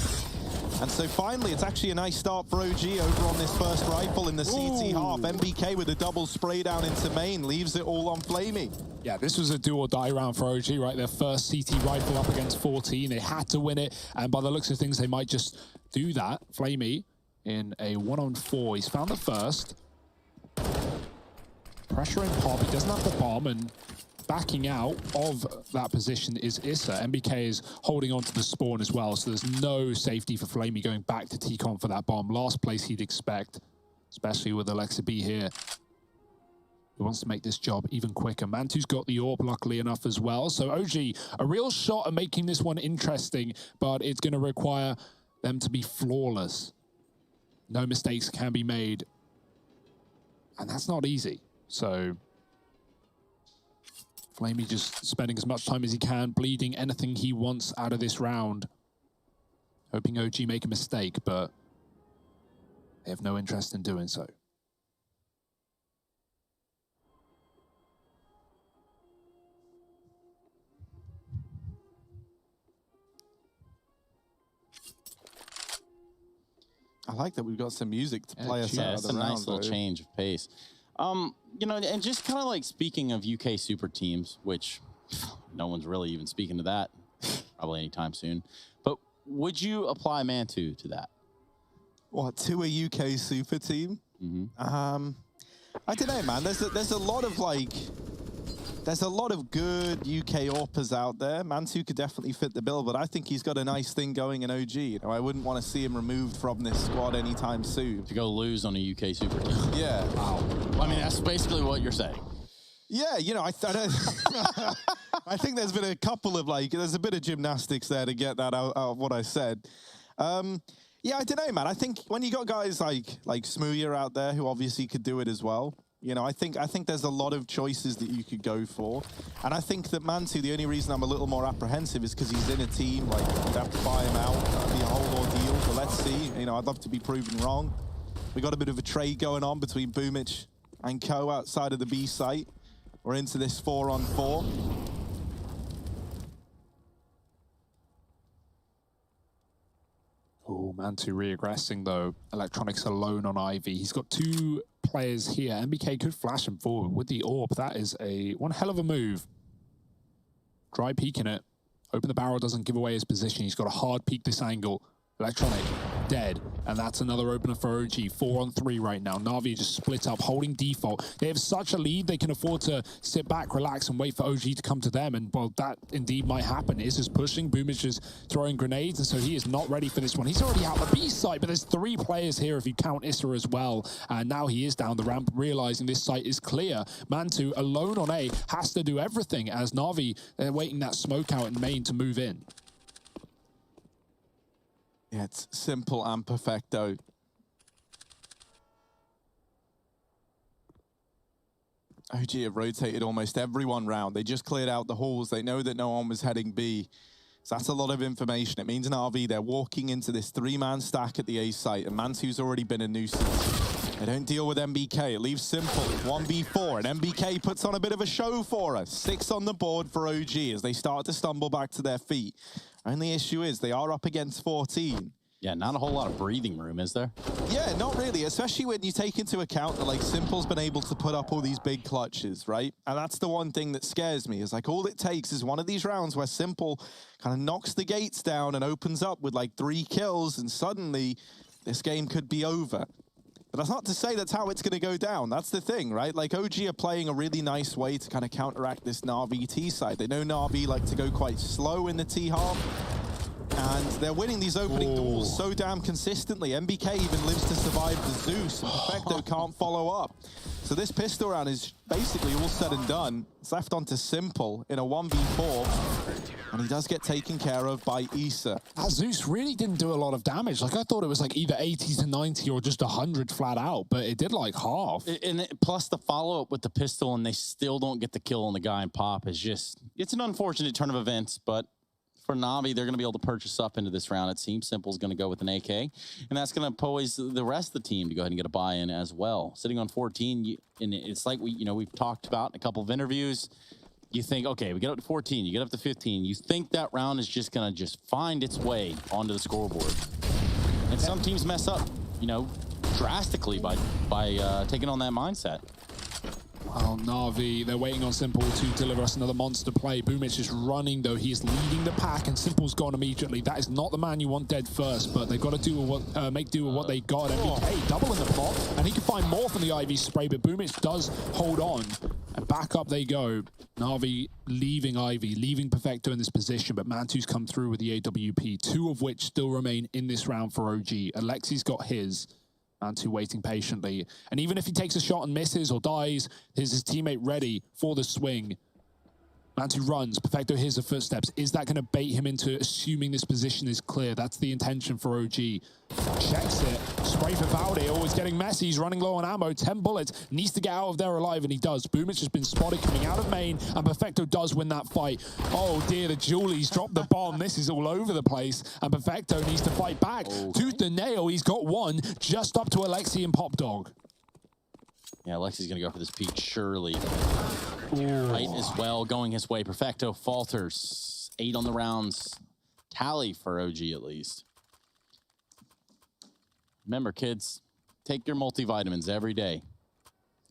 And so finally, it's actually a nice start for OG over on this first rifle in the CT half. MBK with a double spray down into main, leaves it all on Flamey. Yeah, this was a do or die round for OG, right? Their first CT rifle up against 14. They had to win it, and by the looks of things, they might just do that. Flamey in a 1-on-4. He's found the first. Pressuring Pop. He doesn't have the bomb, and backing out of that position is Issa. MBK is holding on to the spawn as well, so there's no safety for Flamey going back to T-Con for that bomb. Last place he'd expect, especially with Alexa B here. He wants to make this job even quicker. Mantu's got the AWP, luckily enough, as well. So OG, a real shot at making this one interesting, but it's going to require them to be flawless. No mistakes can be made, and that's not easy. So Flamey just spending as much time as he can, bleeding anything he wants out of this round. Hoping OG make a mistake, but they have no interest in doing so. I like that we've got some music to play us out of the round. It's a nice little change of pace. You know, and just kind of like speaking of UK super teams, which no one's really even speaking to that probably anytime soon. But would you apply Mantu to that? What, to a UK super team? Mm-hmm. I don't know, man. There's a lot of like There's a lot of good UK AWPers out there. Mantu could definitely fit the bill, but I think he's got a nice thing going in OG. You know, I wouldn't want to see him removed from this squad anytime soon. To go lose on a UK super team. Yeah. Wow. I mean, that's basically what you're saying. Yeah, you know, I think there's been a couple of, like, there's a bit of gymnastics there to get that out of what I said. Yeah, I don't know, man. I think when you got guys like Smooya out there who obviously could do it as well, you know, I think there's a lot of choices that you could go for. And I think that Mantu, the only reason I'm a little more apprehensive is because he's in a team, like, you'd have to buy him out. That'd be a whole ordeal, but let's see. You know, I'd love to be proven wrong. We got a bit of a trade going on between Boomich and Co outside of the B site. We're into this 4-on-4. Oh, Mantu re-aggressing though. Electronics alone on Ivy. He's got two players here. MBK could flash him forward with the AWP. That is one hell of a move. Dry peeking it. Open the barrel, doesn't give away his position. He's got a hard peek this angle. Electronic, dead. And that's another opener for OG. 4-on-3 right now. Na'Vi just split up, holding default. They have such a lead, they can afford to sit back, relax, and wait for OG to come to them. And, well, that indeed might happen. Is is pushing. Boomich is throwing grenades, and so he is not ready for this one. He's already out the B site, but there's 3 players here if you count Issa as well. And now he is down the ramp, realizing this site is clear. Mantu, alone on A, has to do everything, as Na'Vi, they're waiting that smoke out in main to move in. Yeah, it's simple and perfecto. OG have rotated almost everyone round. They just cleared out the halls. They know that no one was heading B. So that's a lot of information. It means in RV, they're walking into this 3-man stack at the A site, and Mantu's already been a nuisance. They don't deal with MBK. It leaves simple. 1v4, and MBK puts on a bit of a show for us. 6 on the board for OG as they start to stumble back to their feet. Only issue is they are up against 14. Yeah, not a whole lot of breathing room, is there? Yeah, not really, especially when you take into account that, like, Simple's been able to put up all these big clutches, right? And that's the one thing that scares me, is, like, all it takes is one of these rounds where Simple kind of knocks the gates down and opens up with, like, 3 kills, and suddenly this game could be over. But that's not to say that's how it's going to go down. That's the thing, right? Like, OG are playing a really nice way to kind of counteract this Na'Vi T side. They know Na'Vi like to go quite slow in the T half. And they're winning these opening duels so damn consistently. MBK even lives to survive the Zeus, and Perfecto can't follow up. So this pistol round is basically all said and done. It's left onto Simple in a 1v4. And he does get taken care of by Issa. Zeus really didn't do a lot of damage. Like, I thought it was like either 80 to 90 or just 100 flat out, but it did like half. And plus the follow-up with the pistol, and they still don't get the kill on the guy in Pop is just, it's an unfortunate turn of events, but for Na'Vi, they're going to be able to purchase up into this round. It seems Simple's going to go with an AK, and that's going to poise the rest of the team to go ahead and get a buy-in as well. Sitting on 14, and it's like we've talked about in a couple of interviews. You think, okay, we get up to 14, you get up to 15. You think that round is just going to just find its way onto the scoreboard. And some teams mess up, drastically by taking on that mindset. Well, Na'Vi, they're waiting on Simple to deliver us another monster play. Boomich is running, though. He's leading the pack, and Simple's gone immediately. That is not the man you want dead first, but they've got to do make do with what they got. MBK double in the pot, and he can find more from the Ivy spray, but Boomich does hold on. And back up they go. Na'Vi leaving Ivy, leaving Perfecto in this position, but Mantu's come through with the AWP, 2 of which still remain in this round for OG. Alexi's got his. Mantu waiting patiently. And even if he takes a shot and misses or dies, is his teammate ready for the swing? Mantu runs. Perfecto hears the footsteps. Is that going to bait him into assuming this position is clear? That's the intention for OG. Checks it. Spray for Valde. Always getting messy. He's running low on ammo. 10 bullets. Needs to get out of there alive, and he does. Boomich has been spotted coming out of main, and Perfecto does win that fight. Oh, dear. The Julies dropped the bomb. This is all over the place, and Perfecto needs to fight back. Tooth and nail. He's got one just up to Alexi and Pop Dog. Yeah, Alexi's going to go for this peak, surely. Right as well, going his way. Perfecto falters. 8 on the rounds. Tally for OG, at least. Remember, kids, take your multivitamins every day.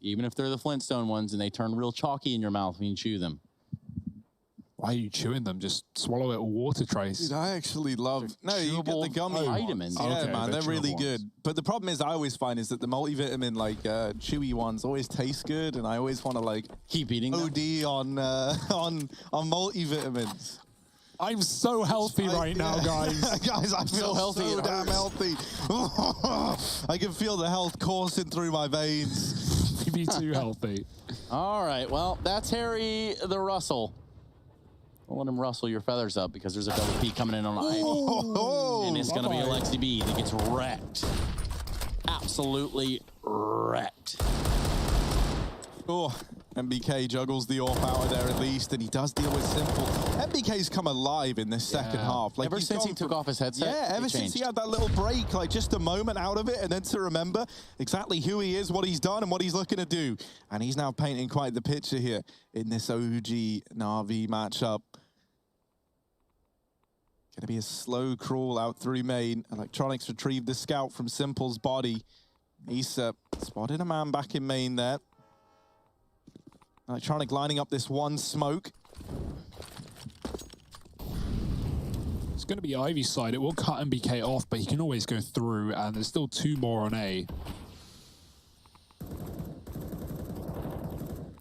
Even if they're the Flintstone ones and they turn real chalky in your mouth when you chew them. Why are you chewing them? Just swallow it or water, Trace. Dude, I actually love... No, you get the gummy vitamins. Yeah, Okay, man, they're really ones. good. But the problem is I always find is that the multivitamin, like, chewy ones always taste good, and I always want to, like... Keep eating them. OD on multivitamins. I'm so healthy right now, guys. Guys, I feel so damn healthy. I can feel the health coursing through my veins. Maybe too healthy. All right, well, that's Harry the Russell. Don't let him rustle your feathers up because there's a double P coming in on Ivy. And it's going to be Alexi B that gets wrecked. Absolutely wrecked. Oh, MBK juggles the AWP out of there at least, and he does deal with Simple. MBK's come alive in this second half. Like, ever since he took off his headset, yeah, ever since he had that little break, like just a moment out of it, and then to remember exactly who he is, what he's done, and what he's looking to do. And he's now painting quite the picture here in this OG Na'Vi matchup. Gonna be a slow crawl out through main. Electronics retrieved the scout from Simple's body. Issa spotted a man back in main there. Electronic lining up this one smoke. It's going to be Ivy's side. It will cut MBK off, but he can always go through, and there's still 2 more on A.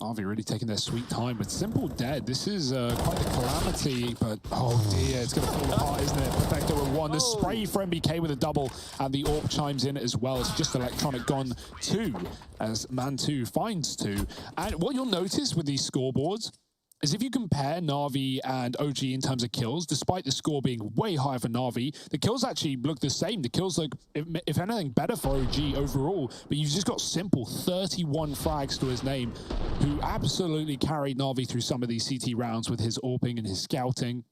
Ivy really taking their sweet time, but Simple dead. This is quite the calamity, but oh dear, it's going to fall apart, isn't it? Perfecto with 1. The spray for MBK with a double, and the AWP chimes in as well. It's just Electronic gone 2, as Man2 finds 2. And what you'll notice with these scoreboards is if you compare Na'Vi and OG in terms of kills, despite the score being way higher for Na'Vi, the kills actually look the same. The kills look, if anything, better for OG overall. But you've just got Simple, 31 frags to his name, who absolutely carried Na'Vi through some of these CT rounds with his AWPing and his scouting.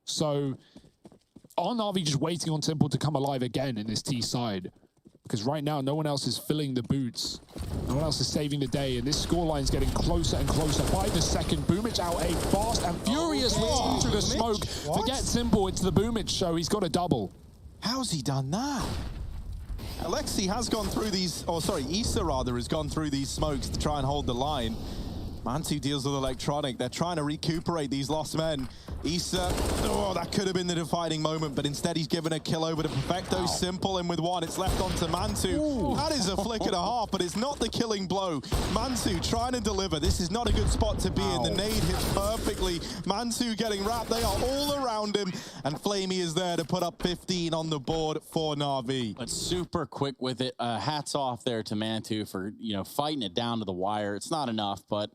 So, are Na'Vi just waiting on Simple to come alive again in this T side? Because right now, no one else is filling the boots. No one else is saving the day, and this scoreline's getting closer and closer by the second. Boomich out A fast and furious with into the smoke. Forget Simple, it's the Boomich show. He's got a double. How's he done that? Alexi has gone through these, or sorry, Issa rather has gone through these smokes to try and hold the line. Man2 deals with Electronic. They're trying to recuperate these lost men. Issa, oh, that could have been the defining moment, but instead he's given a kill over to Perfecto. Simple in with 1. It's left on to Man2. Ooh. That is a flick and a half, but it's not the killing blow. Man2 trying to deliver. This is not a good spot to be in. The nade hits perfectly. Man2 getting wrapped. They are all around him, and Flamey is there to put up 15 on the board for Na'Vi. But super quick with it. Hats off there to Man2 for, you know, fighting it down to the wire. It's not enough, but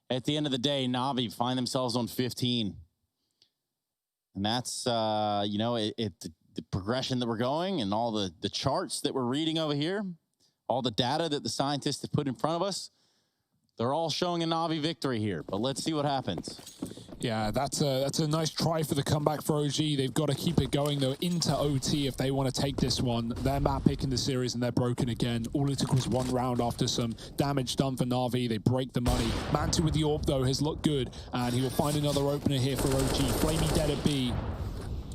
at the end of the day, Na'Vi find themselves on 15. And that's, you know, the progression that we're going and all the charts that we're reading over here, all the data that the scientists have put in front of us, they're all showing a Na'Vi victory here. But let's see what happens. Yeah, that's a nice try for the comeback for OG. They've got to keep it going, though, into OT if they want to take this one. They're map picking the series, and they're broken again. All it took was 1 round after some damage done for Na'Vi. They break the money. Man2 with the AWP, though, has looked good, and he will find another opener here for OG. Flamey dead at B.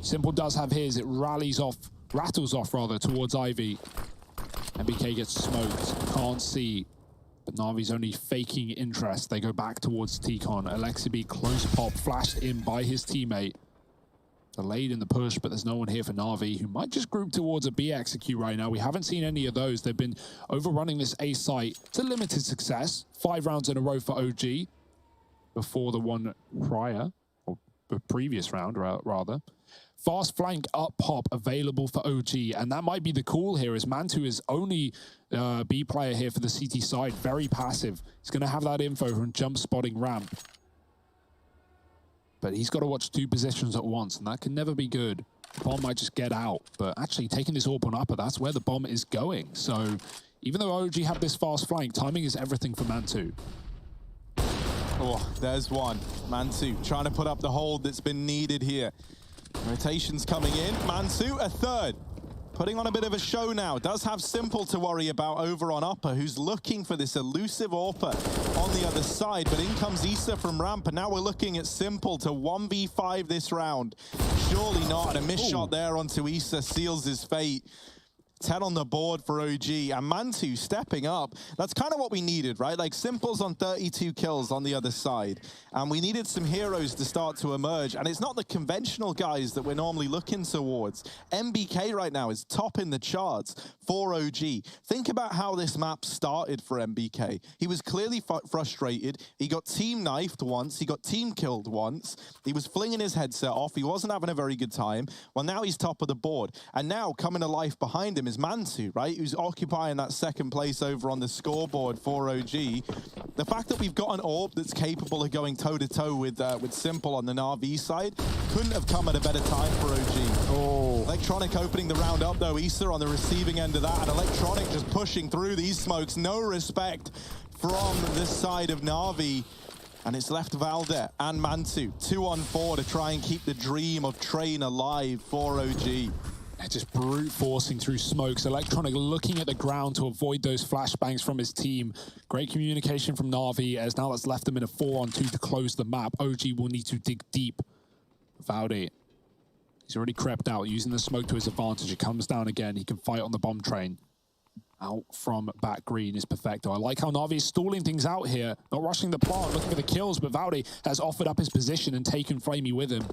Simple does have his. It rattles off towards Ivy. MBK gets smoked. Can't see. But Na'Vi's only faking interest. They go back towards T-Con. Alexibi close pop, flashed in by his teammate. Delayed in the push, but there's no one here for Na'Vi, who might just group towards a B execute right now. We haven't seen any of those. They've been overrunning this A site to limited success. 5 rounds in a row for OG before the one prior, or the previous round, rather. Fast flank up pop available for OG, and that might be the call here, as Man2 is only B player here for the CT side, very passive. He's going to have that info from jump spotting ramp. But he's got to watch 2 positions at once, and that can never be good. The bomb might just get out, but actually taking this AWP on upper, that's where the bomb is going. So even though OG have this fast flank, timing is everything for Man2. Oh, there's one. Man2 trying to put up the hold that's been needed here. Rotations coming in. Man2 a 3rd. Putting on a bit of a show now. Does have Simple to worry about over on upper, who's looking for this elusive AWPer on the other side. But in comes Issa from ramp, and now we're looking at Simple to 1v5 this round. Surely not. And a missed shot there onto Issa seals his fate. 10 on the board for OG, and Mantu stepping up. That's kind of what we needed, right? Like, Simple's on 32 kills on the other side, and we needed some heroes to start to emerge, and it's not the conventional guys that we're normally looking towards. MBK right now is top in the charts for OG. Think about how this map started for MBK. He was clearly frustrated. He got team knifed once. He got team killed once. He was flinging his headset off. He wasn't having a very good time. Well, now he's top of the board, and now coming to life behind him is Mantu, right? Who's occupying that second place over on the scoreboard for OG. The fact that we've got an AWP that's capable of going toe-to-toe with Simple on the Na'Vi side couldn't have come at a better time for OG. Oh. Electronic opening the round up, though. Issa on the receiving end of that, and Electronic just pushing through these smokes. No respect from this side of Na'Vi. And it's left Valde and Mantu 2-on-4 to try and keep the dream of Train alive for OG. They're just brute forcing through smokes. Electronic looking at the ground to avoid those flashbangs from his team. Great communication from Na'Vi, as now that's left them in a 4-on-2 to close the map. OG will need to dig deep. Valde, he's already crept out, using the smoke to his advantage. It comes down again. He can fight on the bomb train. Out from back green is Perfecto. I like how Na'Vi is stalling things out here. Not rushing the plant, looking for the kills, but Valde has offered up his position and taken Flamey with him.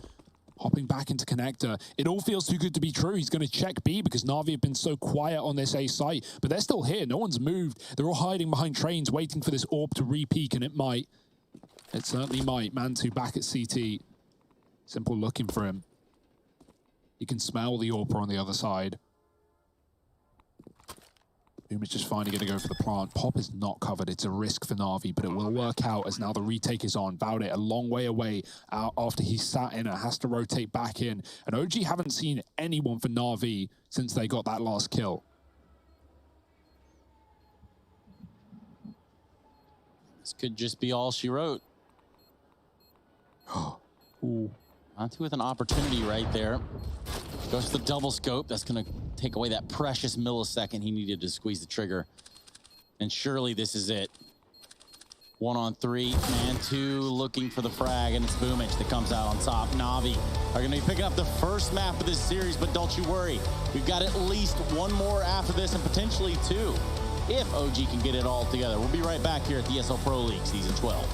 Hopping back into connector. It all feels too good to be true. He's going to check B because Na'Vi have been so quiet on this A site, but they're still here. No one's moved. They're all hiding behind trains, waiting for this AWP to re-peak, and it might. It certainly might. Mantu back at CT. Simple looking for him. You can smell the AWP on the other side. Boom is just finally going to go for the plant. Pop is not covered. It's a risk for Na'Vi, but it will work out as now the retake is on. Valde a long way away after he sat in it, has to rotate back in. And OG haven't seen anyone for Na'Vi since they got that last kill. This could just be all she wrote. Ooh. Mantu with an opportunity right there. Goes to the double scope. That's going to take away that precious millisecond he needed to squeeze the trigger. And surely this is it. 1-on-3. Mantu looking for the frag, and it's Boomich that comes out on top. Na'Vi are going to be picking up the first map of this series, but don't you worry. We've got at least one more after this, and potentially two, if OG can get it all together. We'll be right back here at the ESL Pro League Season 12.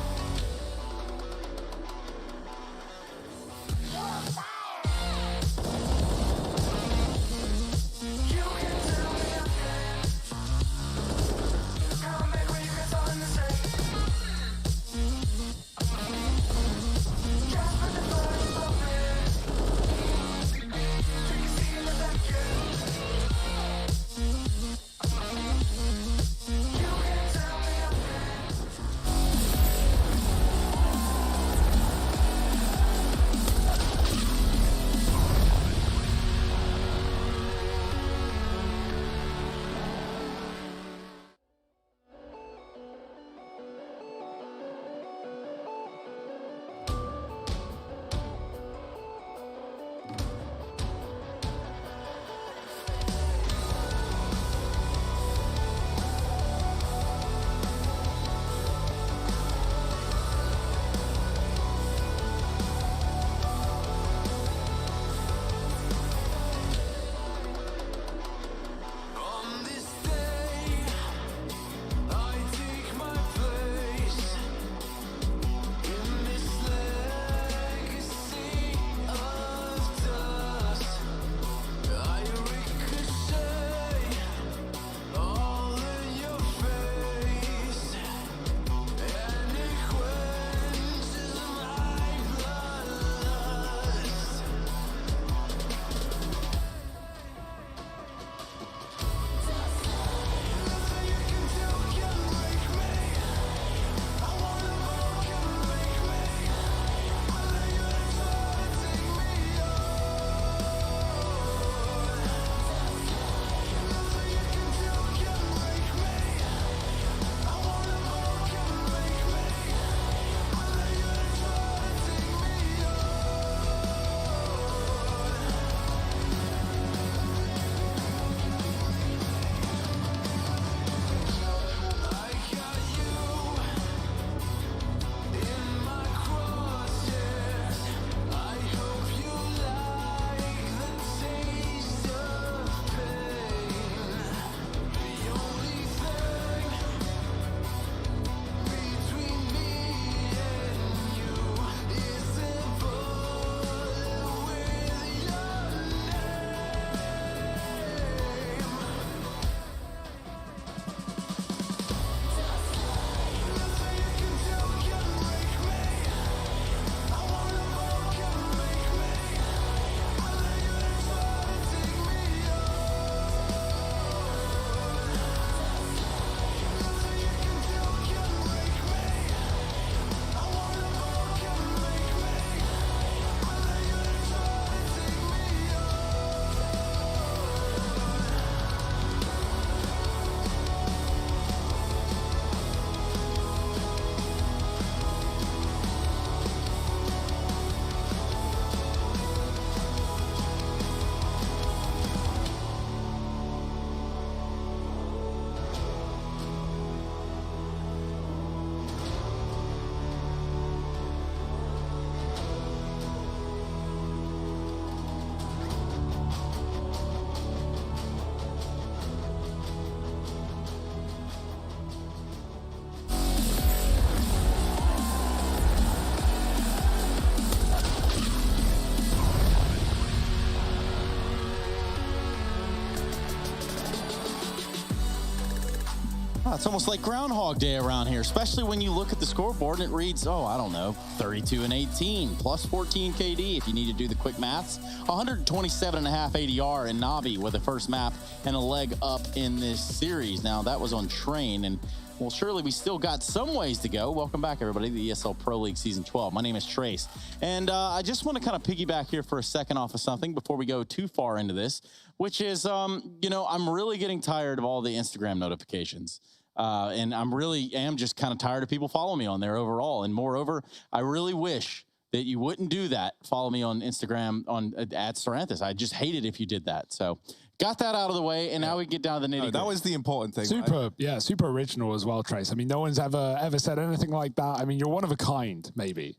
It's almost like Groundhog Day around here, especially when you look at the scoreboard and it reads, oh, I don't know, 32 and 18, plus 14 KD if you need to do the quick maths. 127.5 ADR and Navi with the first map and a leg up in this series. Now, that was on Train, and well, surely we still got some ways to go. Welcome back, everybody, to the ESL Pro League Season 12. My name is Trace, and I just want to kind of piggyback here for a second off of something before we go too far into this, which is, you know, I'm really getting tired of all the Instagram notifications. And I'm really am just kind of tired of people following me on there overall. And moreover, I really wish that you wouldn't do that. Follow me on Instagram on @Steranthus. I just hate it if you did that. So got that out of the way, and now we get down to the nitty-gritty. That was the important thing. Super, right? yeah, super original as well, Trace. I mean, no one's ever said anything like that. I mean, you're one of a kind, maybe.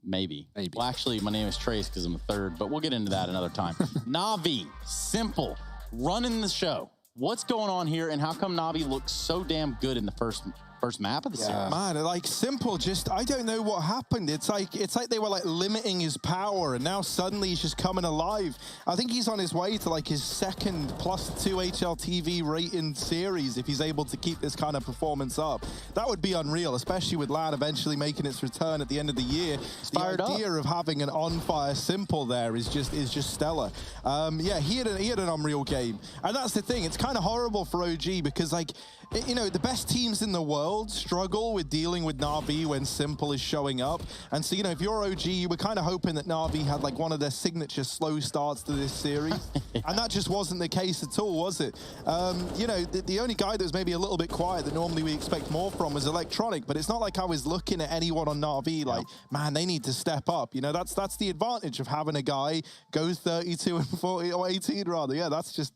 Maybe. Well, actually, my name is Trace because I'm a third, but we'll get into that another time. Navi, simple, running the show. What's going on here, and how come Navi looks so damn good in the first map of the series? Man, like simple, just I don't know what happened. It's like they were like limiting his power, and now suddenly he's just coming alive. I think he's on his way to like his second +2 HLTV rating series if he's able to keep this kind of performance up. That would be unreal, especially with LAN eventually making its return at the end of the year. The idea of having an on-fire simple there is just stellar. Yeah, he had an unreal game, and that's the thing. It's kind of horrible for OG because, like, you know, the best teams in the world struggle with dealing with Na'Vi when simple is showing up. And so, you know, if you're OG, you were kind of hoping that Na'Vi had like one of their signature slow starts to this series. And that just wasn't the case at all, was it? You know, the only guy that was maybe a little bit quiet that normally we expect more from was Electronic, but it's not like I was looking at anyone on Na'Vi like, man, they need to step up. You know, that's the advantage of having a guy go 32 and 40, or 18 rather. Yeah, that's just,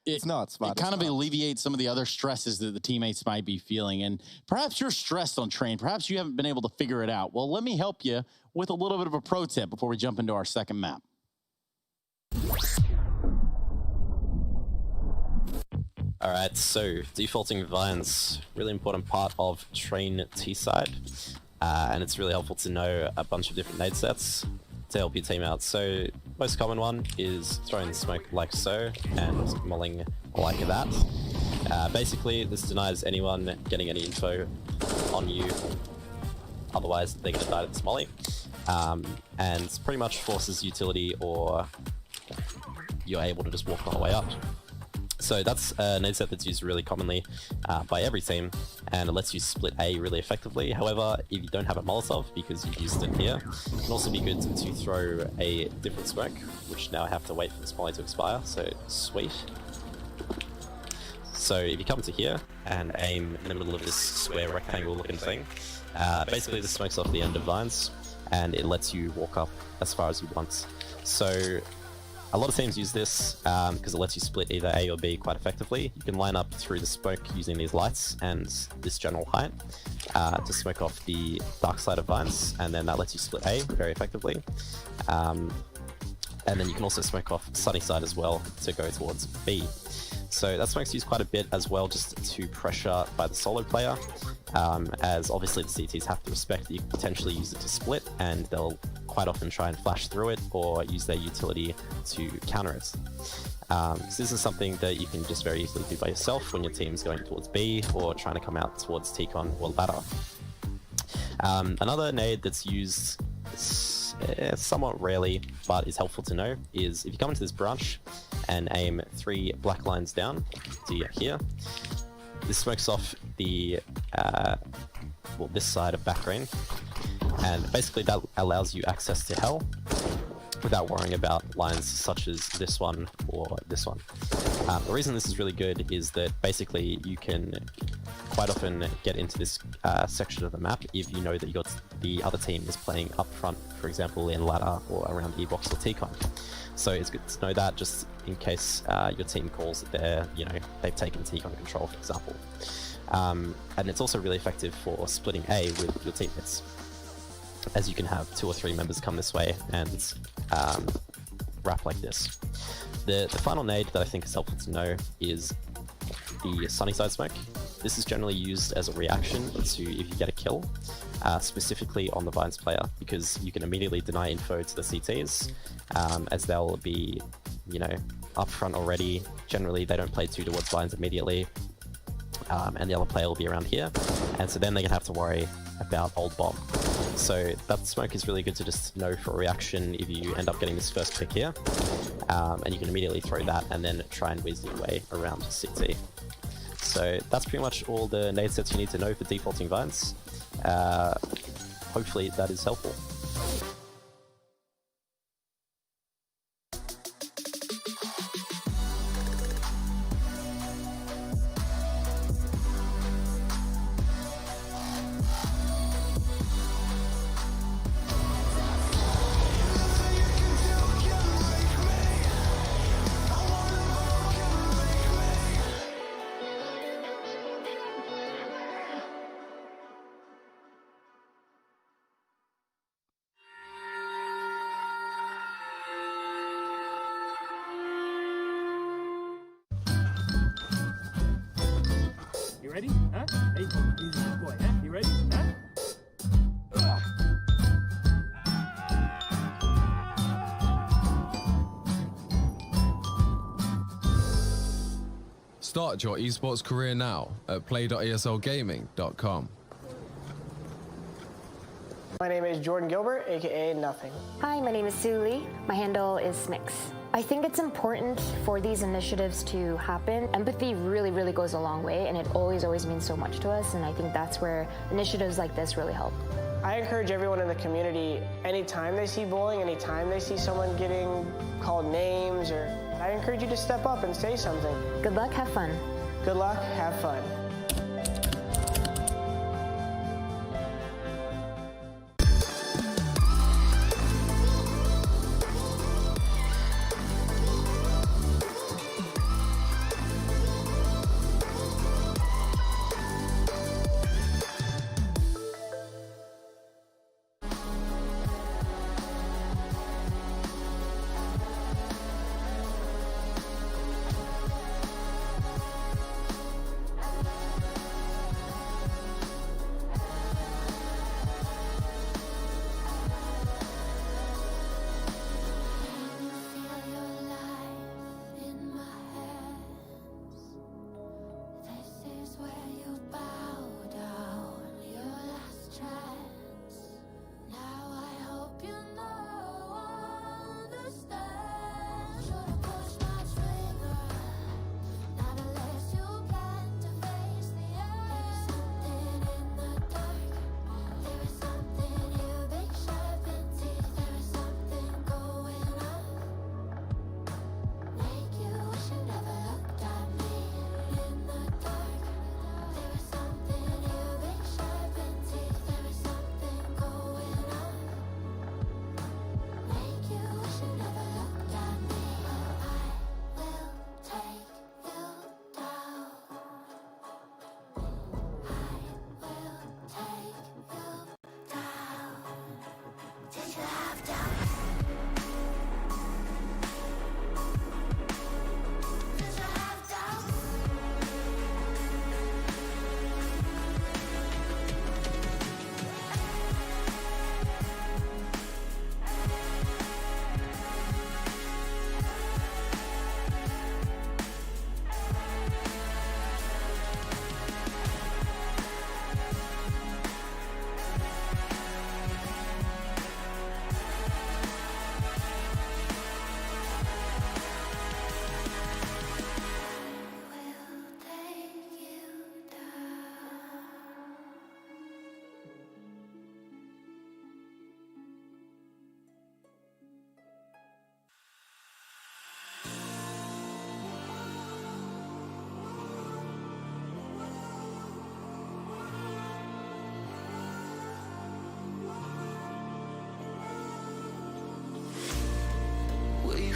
it's nuts, man. It kind of alleviates some of the other stresses that the teammates might be feeling. And perhaps you're stressed on Train. Perhaps you haven't been able to figure it out. Well, let me help you with a little bit of a pro tip before we jump into our second map. All right, so defaulting vines, really important part of Train T-side. And it's really helpful to know a bunch of different nade sets to help your team out. So most common one is throwing smoke like so and molling like that. Basically, this denies anyone getting any info on you. Otherwise, they're going to die to this molly. And pretty much forces utility, or you're able to just walk on the way up. So that's a nade set that's used really commonly by every team, and it lets you split A really effectively. However, if you don't have a Molotov because you've used it here, it can also be good to throw a different smoke, which now I have to wait for this molly to expire, so sweet. So if you come to here and aim in the middle of this square rectangle looking thing, basically this smokes off the end of vines, and it lets you walk up as far as you want. So a lot of teams use this because it lets you split either A or B quite effectively. You can line up through the smoke using these lights and this general height to smoke off the dark side of vines, and then that lets you split A very effectively. And then you can also smoke off sunny side as well to go towards B. So that smoke's used quite a bit as well, just to pressure by the solo player, as obviously the CTs have to respect that you can potentially use it to split, and they'll quite often try and flash through it or use their utility to counter it. So this is something that you can just very easily do by yourself when your team's going towards B or trying to come out towards T-Con or ladder. Another nade that's used somewhat rarely, but is helpful to know, is if you come into this branch and aim 3 black lines down to here, this smokes off the this side of back green, and basically that allows you access to hell without worrying about lines such as this one or this one. The reason this is really good is that basically you can quite often get into this section of the map if you know that the other team is playing up front, for example in ladder or around E-box or T-Con. So it's good to know that, just in case your team calls that they've taken T-Con control, for example. And it's also really effective for splitting A with your teammates, as you can have 2 or 3 members come this way and wrap like this. The final nade that I think is helpful to know is the sunny side smoke. This is generally used as a reaction to if you get a kill, specifically on the Vines player, because you can immediately deny info to the CTs, as they'll be, up front already. Generally, they don't play 2 towards Vines immediately. and the other player will be around here, and so then they're gonna have to worry about old bomb. So that smoke is really good to just know for a reaction if you end up getting this first pick here, and you can immediately throw that and then try and whiz your way around CT. So that's pretty much all the nade sets you need to know for defaulting vines. Hopefully that is helpful. You ready? Huh? Hey, he's a good boy, huh? You ready? Huh? Start your esports career now at play.eslgaming.com. My name is Jordan Gilbert, aka Nothing. Hi, my name is Sue Lee. My handle is Smix. I think it's important for these initiatives to happen. Empathy really goes a long way, and it always means so much to us, and I think that's where initiatives like this really help. I encourage everyone in the community, anytime they see bullying, anytime they see someone getting called names, I encourage you to step up and say something. Good luck, have fun. Good luck, have fun.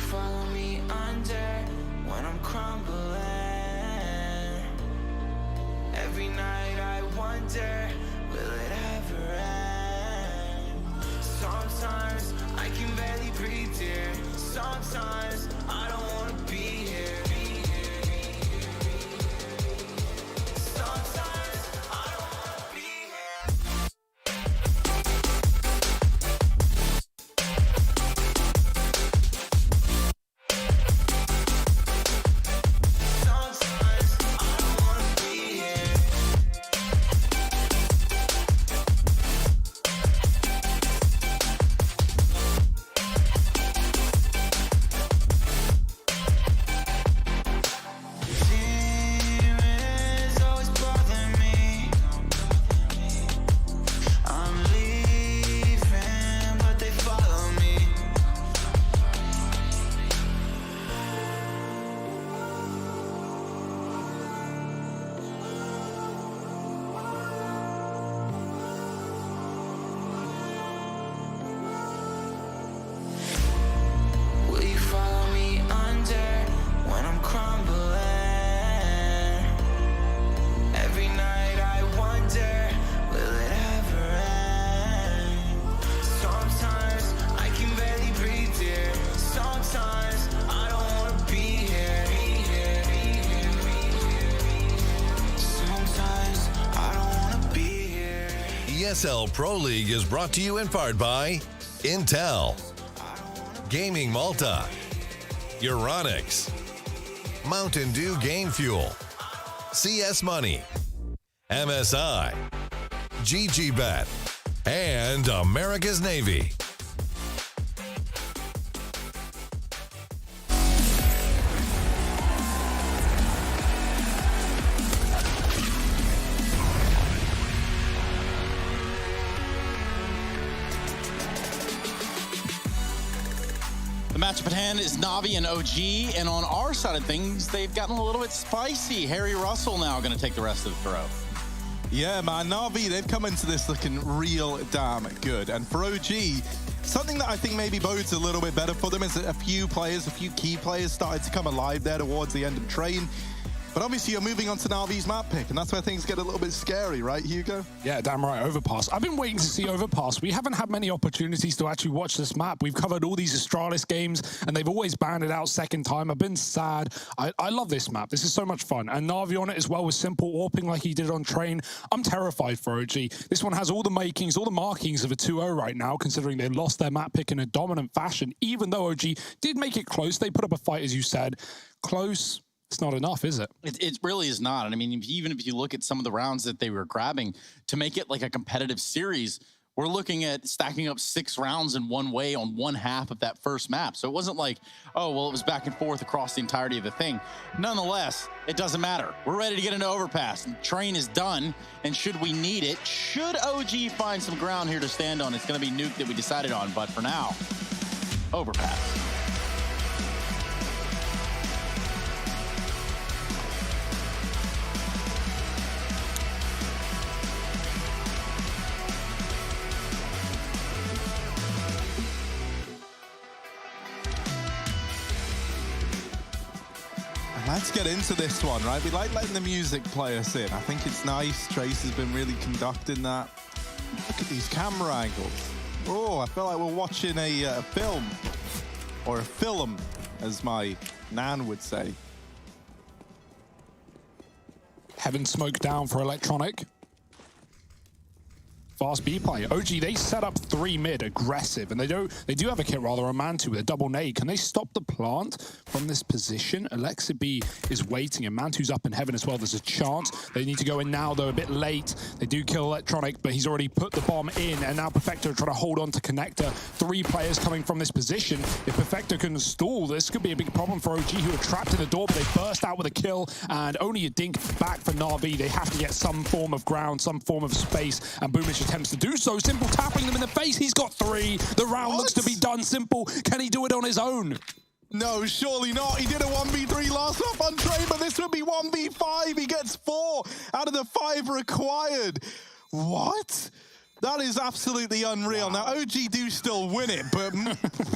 Follow me under when I'm crumbling. Every night I wonder, will it ever end? Sometimes I can barely breathe, dear. Sometimes I don't wanna be here. Sometimes I don't wanna be here. Sometimes I don't wanna be here. ESL Pro League is brought to you in part by Intel, Gaming Malta, Euronics, Mountain Dew Game Fuel, CS Money, MSI, GGBet, and America's Navy. The matchup at hand is Navi and OG, and on our side of things, they've gotten a little bit spicy. Harry Russell now going to take the rest of the throw. Yeah, man, Navi, they've come into this looking real damn good. And for OG, something that I think maybe bodes a little bit better for them is that a few key players started to come alive there towards the end of train. But obviously, you're moving on to Navi's map pick, and that's where things get a little bit scary, right, Hugo? Yeah, damn right, Overpass. I've been waiting to see Overpass. We haven't had many opportunities to actually watch this map. We've covered all these Astralis games, and they've always banned it out second time. I've been sad. I love this map. This is so much fun. And Navi on it as well with simple warping like he did on Train. I'm terrified for OG. This one has all the makings, all the markings of a 2-0 right now, considering they lost their map pick in a dominant fashion. Even though OG did make it close, they put up a fight, as you said. Close. It's not enough, is it? It really is not. And I mean, even if you look at some of the rounds that they were grabbing to make it like a competitive series, we're looking at stacking up 6 rounds in one way on one half of that first map. So it wasn't like, oh, well, it was back and forth across the entirety of the thing. Nonetheless, it doesn't matter. We're ready to get into Overpass. And Train is done. And should we need it, should OG find some ground here to stand on, it's going to be Nuke that we decided on. But for now, Overpass. Let's get into this one, right? We like letting the music play us in. I think it's nice. Trace has been really conducting that. Look at these camera angles. Oh, I feel like we're watching a film. Or a film, as my nan would say. Heaven smoke down for Electronic. Fast B play. OG, they set up 3 mid, aggressive, and they do have a kit rather, a Mantu with a double nade. Can they stop the plant from this position? Alexa B is waiting, and Mantu's up in heaven as well. There's a chance. They need to go in now, though, a bit late. They do kill Electronic, but he's already put the bomb in, and now Perfecto trying to hold on to Connector. 3 players coming from this position. If Perfecto can stall, this could be a big problem for OG, who are trapped in the door, but they burst out with a kill, and only a dink back for Na'Vi. They have to get some form of ground, some form of space, and Boomich attempts to do so. Simple tapping them in the face. He's got 3. The round looks to be done. Simple. Can he do it on his own? No, surely not. He did a 1v3 last up on Train, but this would be 1v5. He gets 4 out of the 5 required. What? That is absolutely unreal. Wow. Now, OG do still win it, but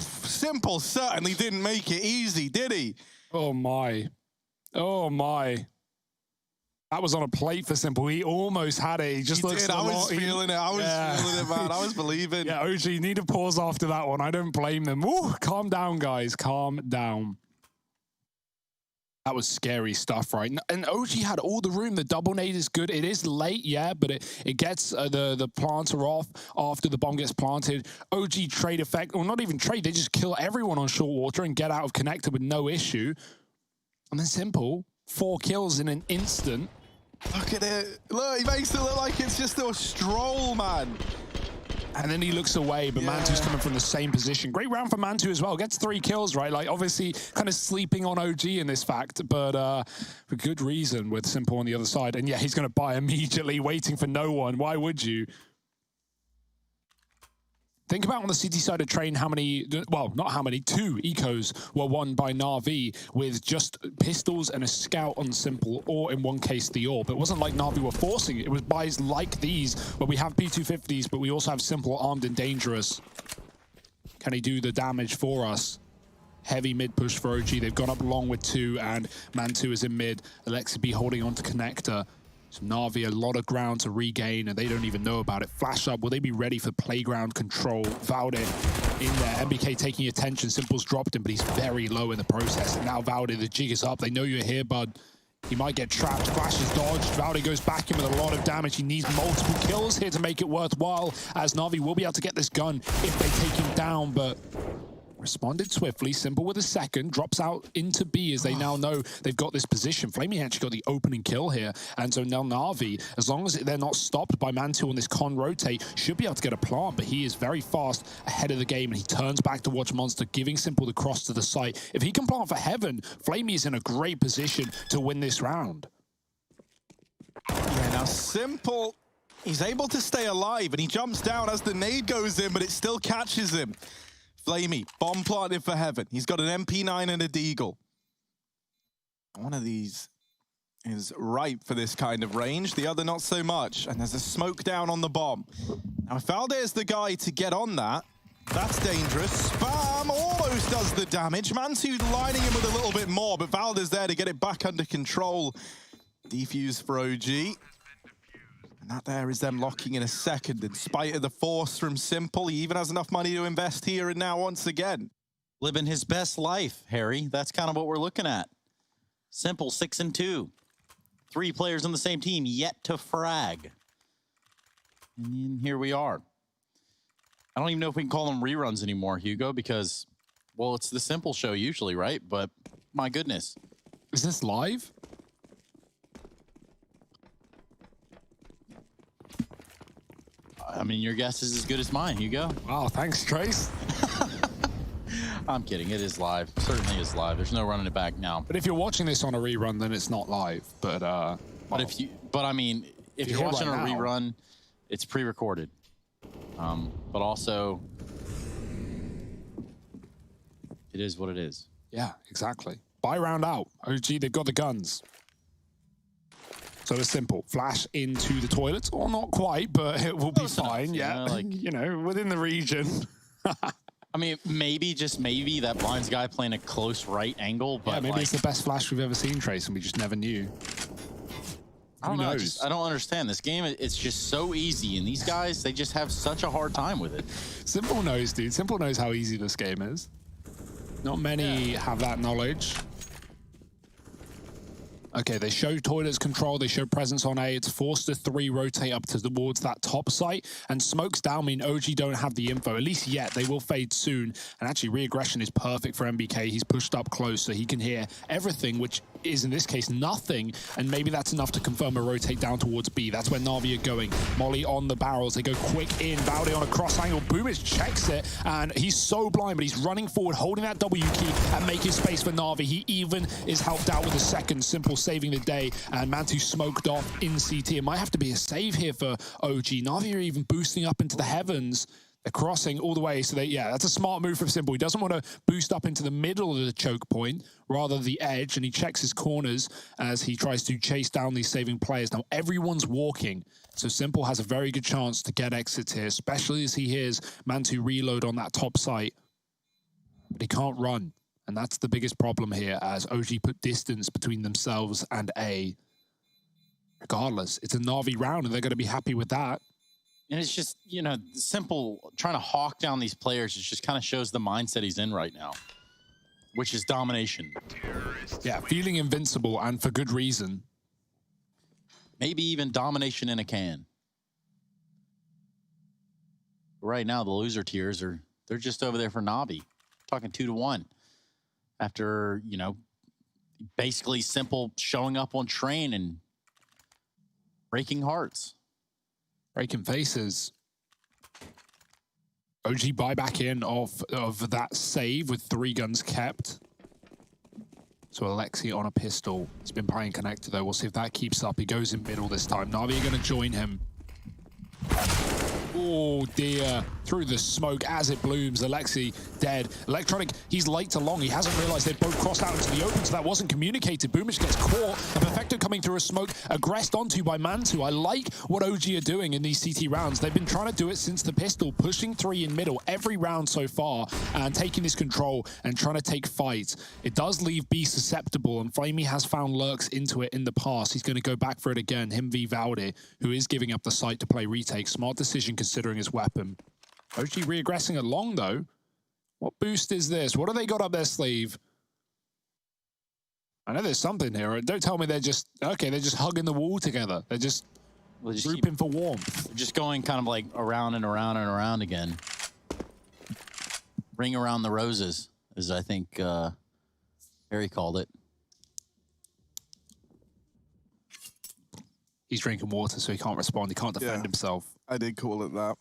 Simple certainly didn't make it easy, did he? Oh, my. Oh, my. That was on a plate for Simple. He almost had it. He just looks. I was feeling it. I was feeling it, man. I was believing. Yeah, OG, need a pause after that one. I don't blame them. Woo, calm down, guys. Calm down. That was scary stuff, right? And OG had all the room. The double nade is good. It is late, yeah, but it gets the planter off after the bomb gets planted. OG trade effect, or not even trade. They just kill everyone on short water and get out of connector with no issue. And then Simple, 4 kills in an instant. Look at it. Look, he makes it look like it's just a stroll, man. And then he looks away, but Mantu's coming from the same position. Great round for Mantu as well. Gets 3 kills, right? Like, obviously, kind of sleeping on OG in this fact, but for good reason with Simple on the other side. And yeah, he's going to buy immediately, waiting for no one. Why would you? Think about on the city side of Train how many, well, not how many, 2 ecos were won by Na'Vi with just pistols and a scout on Simple, or in one case the AWP. It wasn't like Na'Vi were forcing it. It was buys like these where we have P250s, but we also have Simple armed and dangerous. Can he do the damage for us? Heavy mid push for OG. They've gone up long with 2, and Mantu is in mid. Alexa B holding on to Connector. So Na'Vi, a lot of ground to regain, and they don't even know about it. Flash up, will they be ready for playground control? Valde in there, MBK taking attention. Simple's dropped him, but he's very low in the process. And now Valde, the jig is up. They know you're here, bud. He might get trapped. Flash is dodged. Valde goes back in with a lot of damage. He needs multiple kills here to make it worthwhile, as Na'Vi will be able to get this gun if they take him down, but responded swiftly. Simple with a second, drops out into B as they now know they've got this position. Flamey actually got the opening kill here, and so now Na'Vi, as long as they're not stopped by Mantu on this con rotate, should be able to get a plant, but he is very fast ahead of the game, and he turns back to watch Monster, giving Simple the cross to the site. If he can plant for heaven, Flamey is in a great position to win this round. Yeah, now Simple, he's able to stay alive, and he jumps down as the nade goes in, but it still catches him. Flamey, bomb planted for heaven. He's got an MP9 and a Deagle. One of these is ripe for this kind of range, the other not so much. And there's a smoke down on the bomb. Now, if Valde is the guy to get on that, that's dangerous. Spam almost does the damage. Mantu lining him with a little bit more, but Valde's there to get it back under control. Defuse for OG. And that there is them locking in a second. In spite of the force from Simple, he even has enough money to invest here and now once again. Living his best life, Harry. That's kind of what we're looking at. Simple 6-2. 3 players on the same team yet to frag. And here we are. I don't even know if we can call them reruns anymore, Hugo, because, well, it's the Simple show usually, right? But my goodness. Is this live? I mean, your guess is as good as mine, Hugo. Wow, thanks, Trace. I'm kidding. It is live. Certainly is live. There's no running it back now. But if you're watching this on a rerun, then it's not live. But I mean, if you're watching a rerun, it's pre-recorded. But also, it is what it is. Yeah, exactly. Buy round out. OG, they've got the guns. So it's simple. Flash into the toilet, or not quite, but it will be fine. Yeah, enough, like, you know, within the region. I mean, maybe, just maybe, that blinds guy playing a close right angle, but yeah, maybe like, it's the best flash we've ever seen, Trace, and we just never knew. Who knows? I don't understand. This game, it's just so easy, and these guys, they just have such a hard time with it. Simple knows, dude. Simple knows how easy this game is. Not many have that knowledge. Okay, they show toilets control, they show presence on A, it's forced to 3 rotate up towards that top site, and smokes down mean OG don't have the info, at least yet. They will fade soon, and actually re-aggression is perfect for MBK. He's pushed up close so he can hear everything, which is in this case nothing, and maybe that's enough to confirm a rotate down towards B. That's where Na'Vi are going. Molly on the barrels, they go quick in, Valde on a cross angle, Boomich checks it, and he's so blind, but he's running forward, holding that W key, and making space for Na'Vi. He even is helped out with a second. Simple saving the day, and Mantu smoked off in CT. It might have to be a save here for OG. Na'Vi are even boosting up into the heavens. They're crossing all the way, so yeah, that's a smart move from Simple. He doesn't want to boost up into the middle of the choke point, rather the edge, and he checks his corners as he tries to chase down these saving players. Now, everyone's walking, so Simple has a very good chance to get exits here, especially as he hears Mantu reload on that top site. But he can't run. And that's the biggest problem here, as OG put distance between themselves and A. Regardless, it's a Na'Vi round, and they're going to be happy with that. And it's just, you know, Simple trying to hawk down these players. It just kind of shows the mindset he's in right now, which is domination. Yeah, feeling invincible, and for good reason. Maybe even domination in a can. Right now, the loser tiers they're just over there for Na'Vi. Talking 2-1. After, you know, basically Simple showing up on train and breaking hearts. Breaking faces. OG buy back in of that save with 3 guns kept. So Alexi on a pistol. He's been playing connector though. We'll see if that keeps up. He goes in middle this time. Na'Vi are going to join him. Oh dear, through the smoke as it blooms. Alexi dead. Electronic, he's late to long. He hasn't realized they've both crossed out into the open, so that wasn't communicated. Boomich gets caught. A Perfecto coming through a smoke, aggressed onto by Mantu. I like what OG are doing in these CT rounds. They've been trying to do it since the pistol, pushing 3 in middle every round so far, and taking this control and trying to take fights. It does leave B susceptible, and Flamey has found lurks into it in the past. He's going to go back for it again. Him v Valde, who is giving up the site to play retake. Smart decision considering his weapon. OG re-aggressing it long though. What boost is this? What do they got up their sleeve? I know there's something here. Don't tell me they're just hugging the wall together. They're just grouping for warmth. Just going kind of like around and around and around again. Ring around the roses, as I think Harry called it. He's drinking water, so he can't respond. He can't defend himself. I did call it that.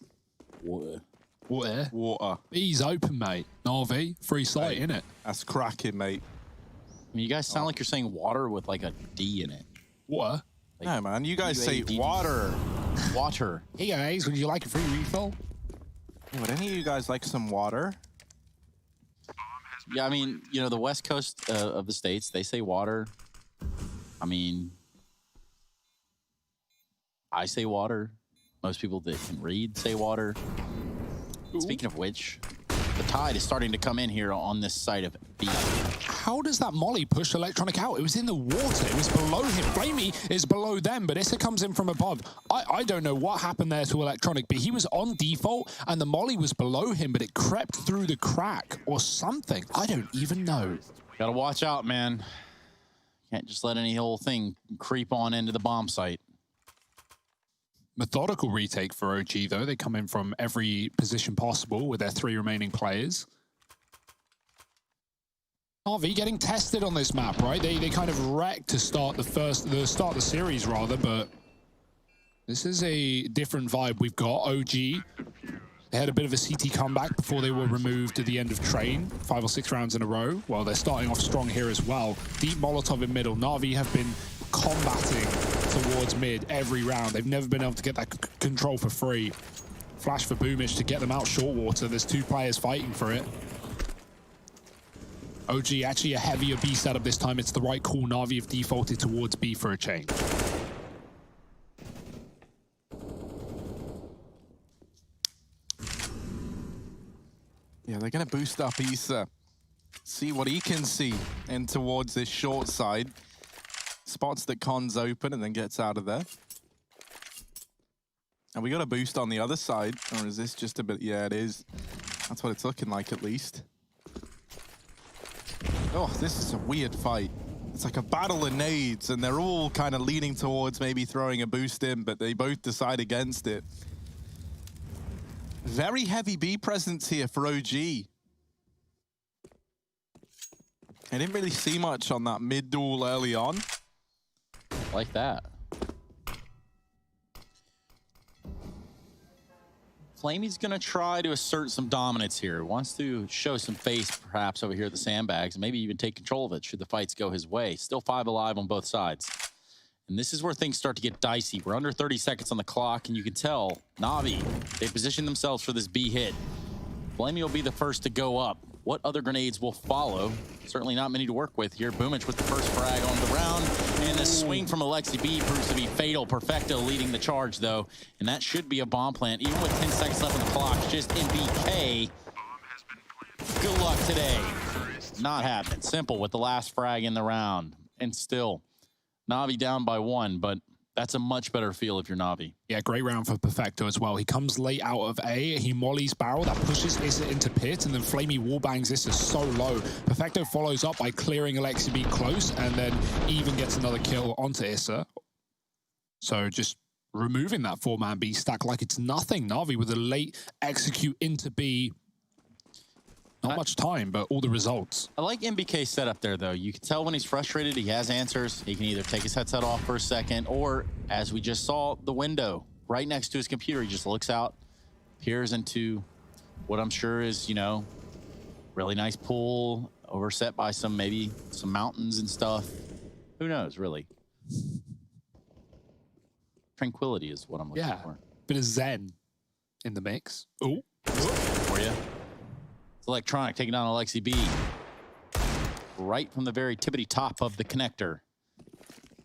Water? Water. He's open, mate. Narvi, free sight, innit? That's cracking, mate. I mean, you guys sound like you're saying water with like a D in it. Water? Like, no, man. You guys say water. Water. Hey, guys. Would you like a free refill? Hey, would any of you guys like some water? Yeah, I mean, you know, the west coast of the States, they say water. I mean... I say water. Most people that can read say water. Speaking of which, the tide is starting to come in here on this side of B. How does that molly push Electronic out? It was in the water. It was below him. Flamey is below them, but Issa comes in from above. I don't know what happened there to Electronic, but he was on default, and the molly was below him, but it crept through the crack or something. I don't even know. Gotta watch out, man. Can't just let any whole thing creep on into the bomb site. Methodical retake for OG, though. They come in from every position possible with their 3 remaining players. RV getting tested on this map, right? They kind of wrecked to start the series rather, but this is a different vibe we've got. OG, they had a bit of a CT comeback before they were removed at the end of Train, 5 or 6 rounds in a row. Well, they're starting off strong here as well. Deep Molotov in middle. Na'Vi have been combating towards mid every round. They've never been able to get that control for free. Flash for Boomich to get them out short water. There's 2 players fighting for it. OG actually a heavier B setup this time. It's the right call. Na'Vi have defaulted towards B for a change. Yeah, they're going to boost up Issa. See what he can see in towards this short side. Spots that Con's open and then gets out of there. And we got a boost on the other side. Or is this just a bit? Yeah, it is. That's what it's looking like, at least. Oh, this is a weird fight. It's like a battle of nades, and they're all kind of leaning towards maybe throwing a boost in, but they both decide against it. Very heavy B presence here for OG. I didn't really see much on that mid duel early on. Like that. Flamey's gonna try to assert some dominance here. Wants to show some face, perhaps, over here at the sandbags, and maybe even take control of it should the fights go his way. Still 5 alive on both sides. And this is where things start to get dicey. We're under 30 seconds on the clock, and you can tell Na'Vi, they position themselves for this B hit. Flamey will be the first to go up. What other grenades will follow? Certainly not many to work with here. Boomich with the first frag on the round. And the swing from Alexi B proves to be fatal. Perfecto leading the charge, though. And that should be a bomb plant. Even with 10 seconds left on the clock, just MBK. Good luck today. Not happening. Simple with the last frag in the round. And still, Na'Vi down by 1, but that's a much better feel if you're Na'Vi. Yeah, great round for Perfecto as well. He comes late out of A. He mollies barrel. That pushes Issa into pit, and then Flamey wallbangs Issa so low. Perfecto follows up by clearing Alexi B close, and then even gets another kill onto Issa. So just removing that 4-man B stack like it's nothing. Na'Vi with a late execute into B. Not much time, but all the results. I like MBK's setup there, though. You can tell when he's frustrated, he has answers. He can either take his headset off for a second, or, as we just saw, the window right next to his computer, he just looks out, peers into what I'm sure is, you know, really nice pool, overset by maybe some mountains and stuff. Who knows, really? Tranquility is what I'm looking for. Bit of zen in the mix. Oh. For you. It's Electronic taking down Alexi B. Right from the very tippity top of the connector.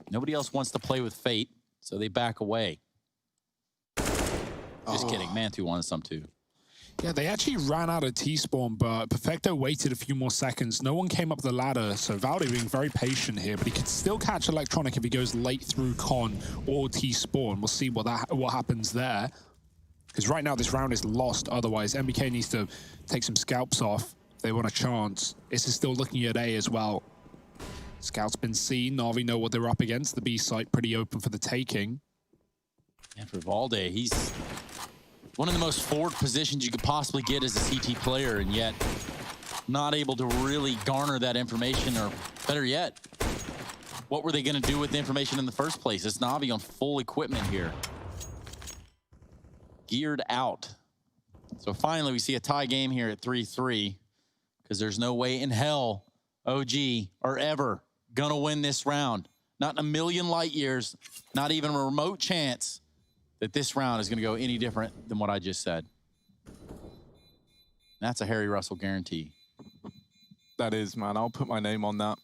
Nobody else wants to play with fate, so they back away. Just kidding. Mantu wanted some too. Yeah, they actually ran out of T-spawn, but Perfecto waited a few more seconds. No one came up the ladder, so Valde being very patient here, but he could still catch Electronic if he goes late through Con or T-spawn. We'll see what happens there. Because right now this round is lost otherwise. MBK needs to take some scalps off. They want a chance. This is still looking at A as well. Scout's been seen. Na'Vi know what they're up against. The B site pretty open for the taking. And for Valde, he's one of the most forward positions you could possibly get as a CT player, and yet not able to really garner that information, or better yet, what were they going to do with the information in the first place? It's Na'Vi on full equipment here. Geared out. So finally, we see a tie game here at 3-3, because there's no way in hell OG are ever going to win this round. Not in a million light years, not even a remote chance that this round is going to go any different than what I just said. That's a Harry Russell guarantee. That is, man. I'll put my name on that.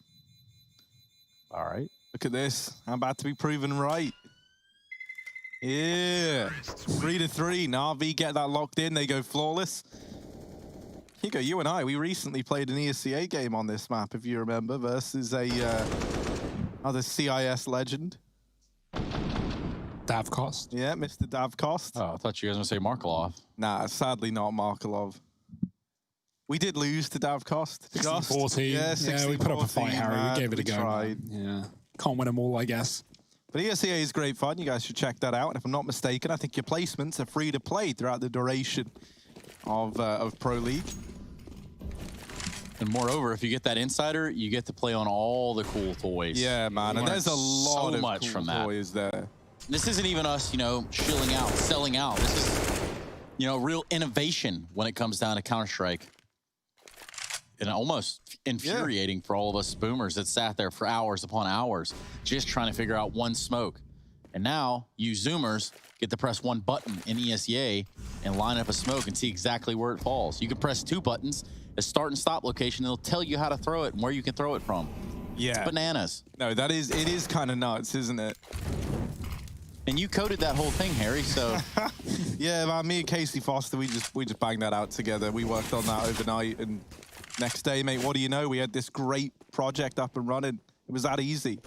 All right. Look at this. I'm about to be proven right. Yeah. 3-3. Na'Vi get that locked in. They go flawless. Hugo, you and I, we recently played an ESCA game on this map, if you remember, versus a other CIS legend. Davkost. Yeah, Mr. Davkost. Oh, I thought you guys were going to say Markelov. Nah, sadly not Markelov. We did lose to Davkost. 16-14. Yeah, we put up a fight, Harry. We gave it a go. Tried. Yeah. Can't win them all, I guess. But ESCA is great fun. You guys should check that out. And if I'm not mistaken, I think your placements are free to play throughout the duration of Pro League. And moreover, if you get that insider, you get to play on all the cool toys. Yeah, man. And there's a lot of much cool from that. toys there. This isn't even us, you know, shilling out, selling out. This is, you know, real innovation when it comes down to Counter-Strike. And almost infuriating for all of us boomers that sat there for hours upon hours just trying to figure out one smoke. And now you Zoomers get to press one button in ESEA and line up a smoke and see exactly where it falls. You can press two buttons, a start and stop location, and it'll tell you how to throw it and where you can throw it from. Yeah. It's bananas. No, it is kind of nuts, isn't it? And you coded that whole thing, Harry, so... Yeah, man, me and Casey Foster, we just banged that out together. We worked on that overnight, and next day, mate, what do you know? We had this great project up and running. It was that easy.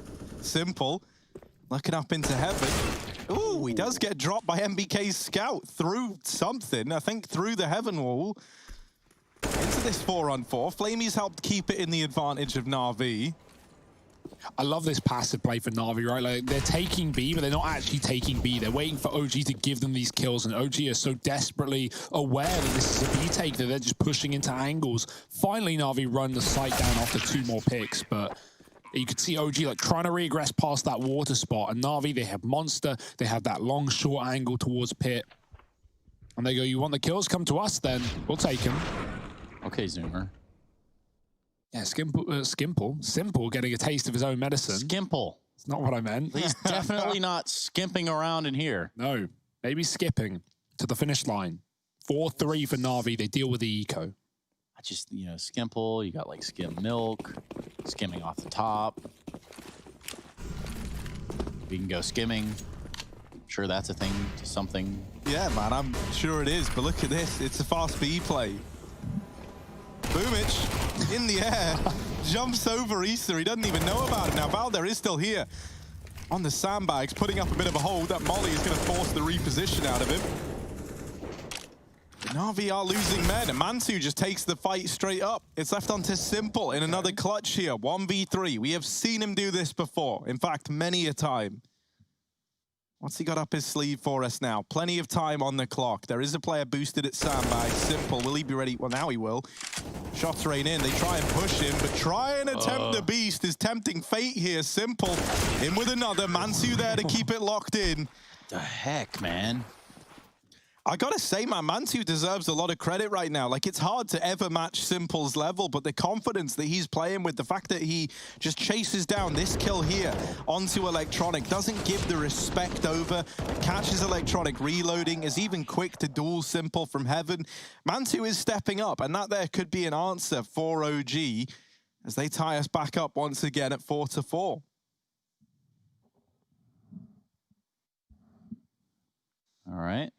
Simple. Looking up into heaven. Ooh, he does get dropped by MBK's scout through something. I think through the heaven wall. Into this 4-on-4. Flamey's helped keep it in the advantage of Na'Vi. I love this passive play for Na'Vi, right? Like, they're taking B, but they're not actually taking B. They're waiting for OG to give them these kills, and OG are so desperately aware that this is a B take that they're just pushing into angles. Finally, Na'Vi run the site down after 2 more picks, but you could see OG like trying to regress past that water spot, and Na'Vi, they have Monster, they have that long, short angle towards Pit, and they go, you want the kills? Come to us then. We'll take them. Okay, Zoomer. Yeah, Simple getting a taste of his own medicine. Skimple. It's not what I meant. He's definitely not skimping around in here. No, maybe skipping to the finish line. 4-3 for Na'Vi. They deal with the eco. I just, you know, Skimple, you got like skim milk, skimming off the top. We can go skimming. I'm sure that's a thing, something. Yeah, man, I'm sure it is. But look at this. It's a fast B play. Boomich in the air, jumps over Easter. He doesn't even know about it. Now, Valder is still here on the sandbags, putting up a bit of a hold. That Molly is going to force the reposition out of him. But Na'Vi are losing men, and Mansu just takes the fight straight up. It's left onto Simple in another clutch here, 1v3. We have seen him do this before. In fact, many a time. What's he got up his sleeve for us now? Plenty of time on the clock. There is a player boosted at sandbag. Simple, will he be ready? Well, now he will. Shots rain in. They try and push him, but try and attempt the beast is tempting fate here. Simple in with another. Mansu there to keep it locked in. The heck, man? I gotta say, man, Mansu deserves a lot of credit right now. Like, it's hard to ever match Simple's level, but the confidence that he's playing with, the fact that he just chases down this kill here onto Electronic, doesn't give the respect over, catches Electronic reloading, is even quick to duel Simple from heaven. Mansu is stepping up, and that there could be an answer for OG as they tie us back up once again at 4-4. All right.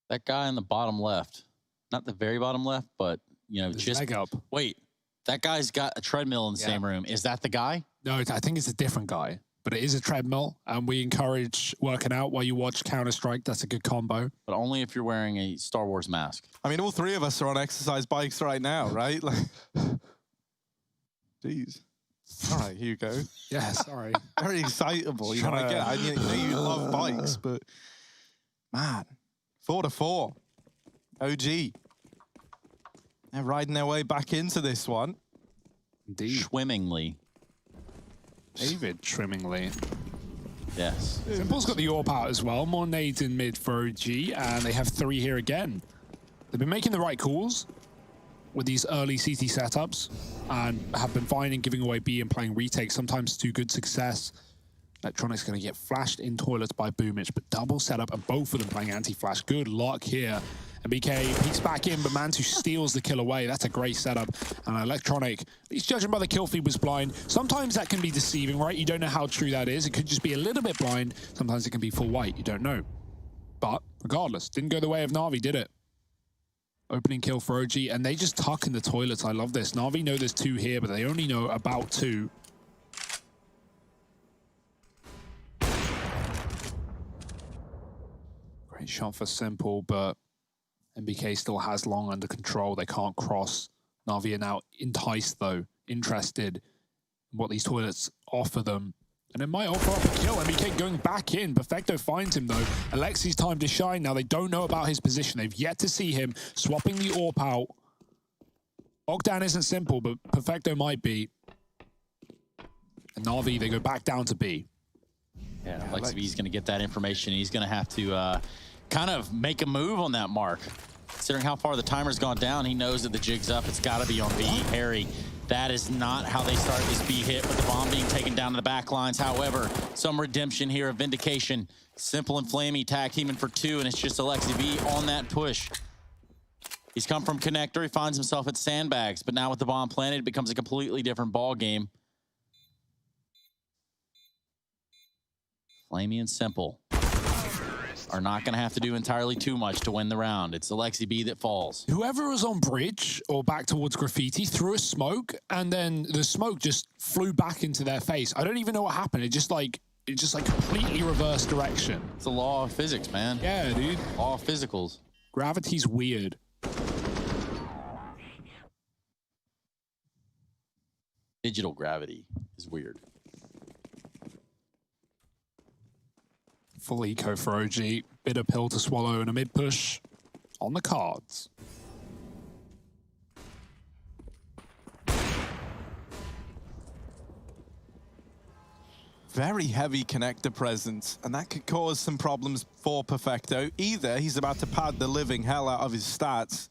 That guy in the bottom left, not the very bottom left, but, you know, just leg up. Wait, that guy's got a treadmill in the same room. Is that the guy? No, I think it's a different guy. but it is a treadmill, and we encourage working out while you watch Counter-Strike. That's a good combo. But only if you're wearing a Star Wars mask. I mean, all three of us are on exercise bikes right now, right? Like, jeez. All right, here you go. Yeah, sorry. Very excitable. You know, I know you love bikes, but man, 4-4. OG. They're riding their way back into this one. Indeed. Swimmingly. David Trimmingly. Yes. Simple's got the AWP out as well. More nades in mid for OG, and they have 3 here again. They've been making the right calls with these early CT setups and have been finding giving away B and playing retakes, sometimes to good success. Electronic's going to get flashed in toilets by Boomich, but double setup and both of them playing anti-flash. Good luck here. And BK peeks back in, but Mantu steals the kill away. That's a great setup. And Electronic, at least judging by the kill feed, was blind. Sometimes that can be deceiving, right? You don't know how true that is. It could just be a little bit blind. Sometimes it can be full white. You don't know. But regardless, didn't go the way of Na'Vi, did it? Opening kill for OG, and they just tuck in the toilets. I love this. Na'Vi know there's 2 here, but they only know about 2. Great shot for Simple, but MBK still has long under control. They can't cross. Na'Vi are now enticed, though, interested in what these toilets offer them. And it might offer up a kill. MBK going back in. Perfecto finds him, though. Alexi's time to shine. Now, they don't know about his position. They've yet to see him swapping the AWP out. Bogdan isn't Simple, but Perfecto might be. And Na'Vi, they go back down to B. Yeah, Alexi's going to get that information. He's going to have to kind of make a move on that mark. Considering how far the timer's gone down, he knows that the jig's up. It's got to be on B. Harry, that is not how they start this B hit, with the bomb being taken down to the back lines. However, some redemption here, a vindication. Simple and Flamey tag teaming for 2, and it's just Alexi B on that push. He's come from connector. He finds himself at sandbags, but now with the bomb planted, it becomes a completely different ball game. Flamey and Simple are not going to have to do entirely too much to win the round. It's Alexi B that falls. Whoever was on bridge or back towards graffiti threw a smoke, and then the smoke just flew back into their face. I don't even know what happened. It just like completely reversed direction. It's the law of physics, man. Yeah, dude. Law of physicals. Gravity's weird. Digital gravity is weird. Full eco for OG. Bitter pill to swallow and a mid push on the cards. Very heavy connector presence, and that could cause some problems for Perfecto. Either he's about to pad the living hell out of his stats,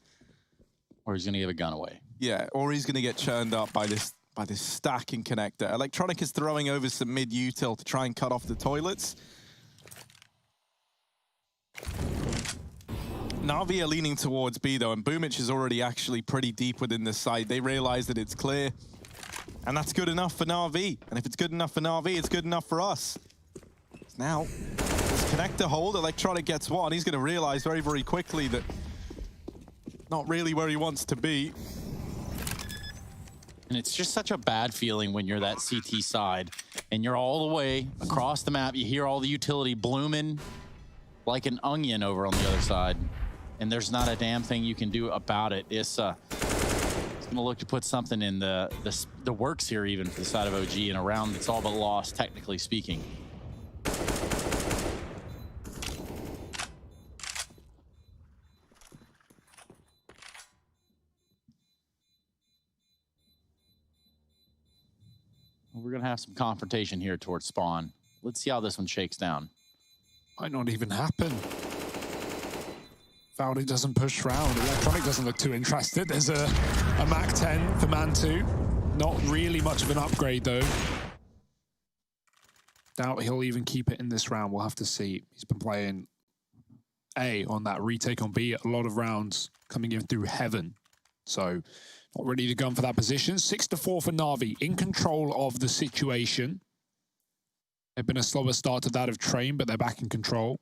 or he's going to give a gun away. Yeah, or he's going to get churned up by this stacking connector. Electronic is throwing over some mid-util to try and cut off the toilets. Na'Vi are leaning towards B, though, and Boomich is already actually pretty deep within the site. They realize that it's clear, and that's good enough for Na'Vi. And if it's good enough for Na'Vi, it's good enough for us. Now, this connector hold, Electronic gets 1. He's going to realize very, very quickly that not really where he wants to be. And it's just such a bad feeling when you're that CT side, and you're all the way across the map. You hear all the utility blooming like an onion over on the other side, and there's not a damn thing you can do about it. It's gonna look to put something in the works here, even for the side of OG, in a round that's all but lost, technically speaking. We're gonna have some confrontation here towards spawn. Let's see how this one shakes down. Might not even happen. Valdi doesn't push round. Electronic doesn't look too interested. There's a Mac 10 for Man 2. Not really much of an upgrade, though. Doubt he'll even keep it in this round. We'll have to see. He's been playing A on that retake on B. A lot of rounds coming in through heaven. So, not really the gun for that position. 6-4 for Na'Vi. In control of the situation. They've been a slower start to that of Train, but they're back in control.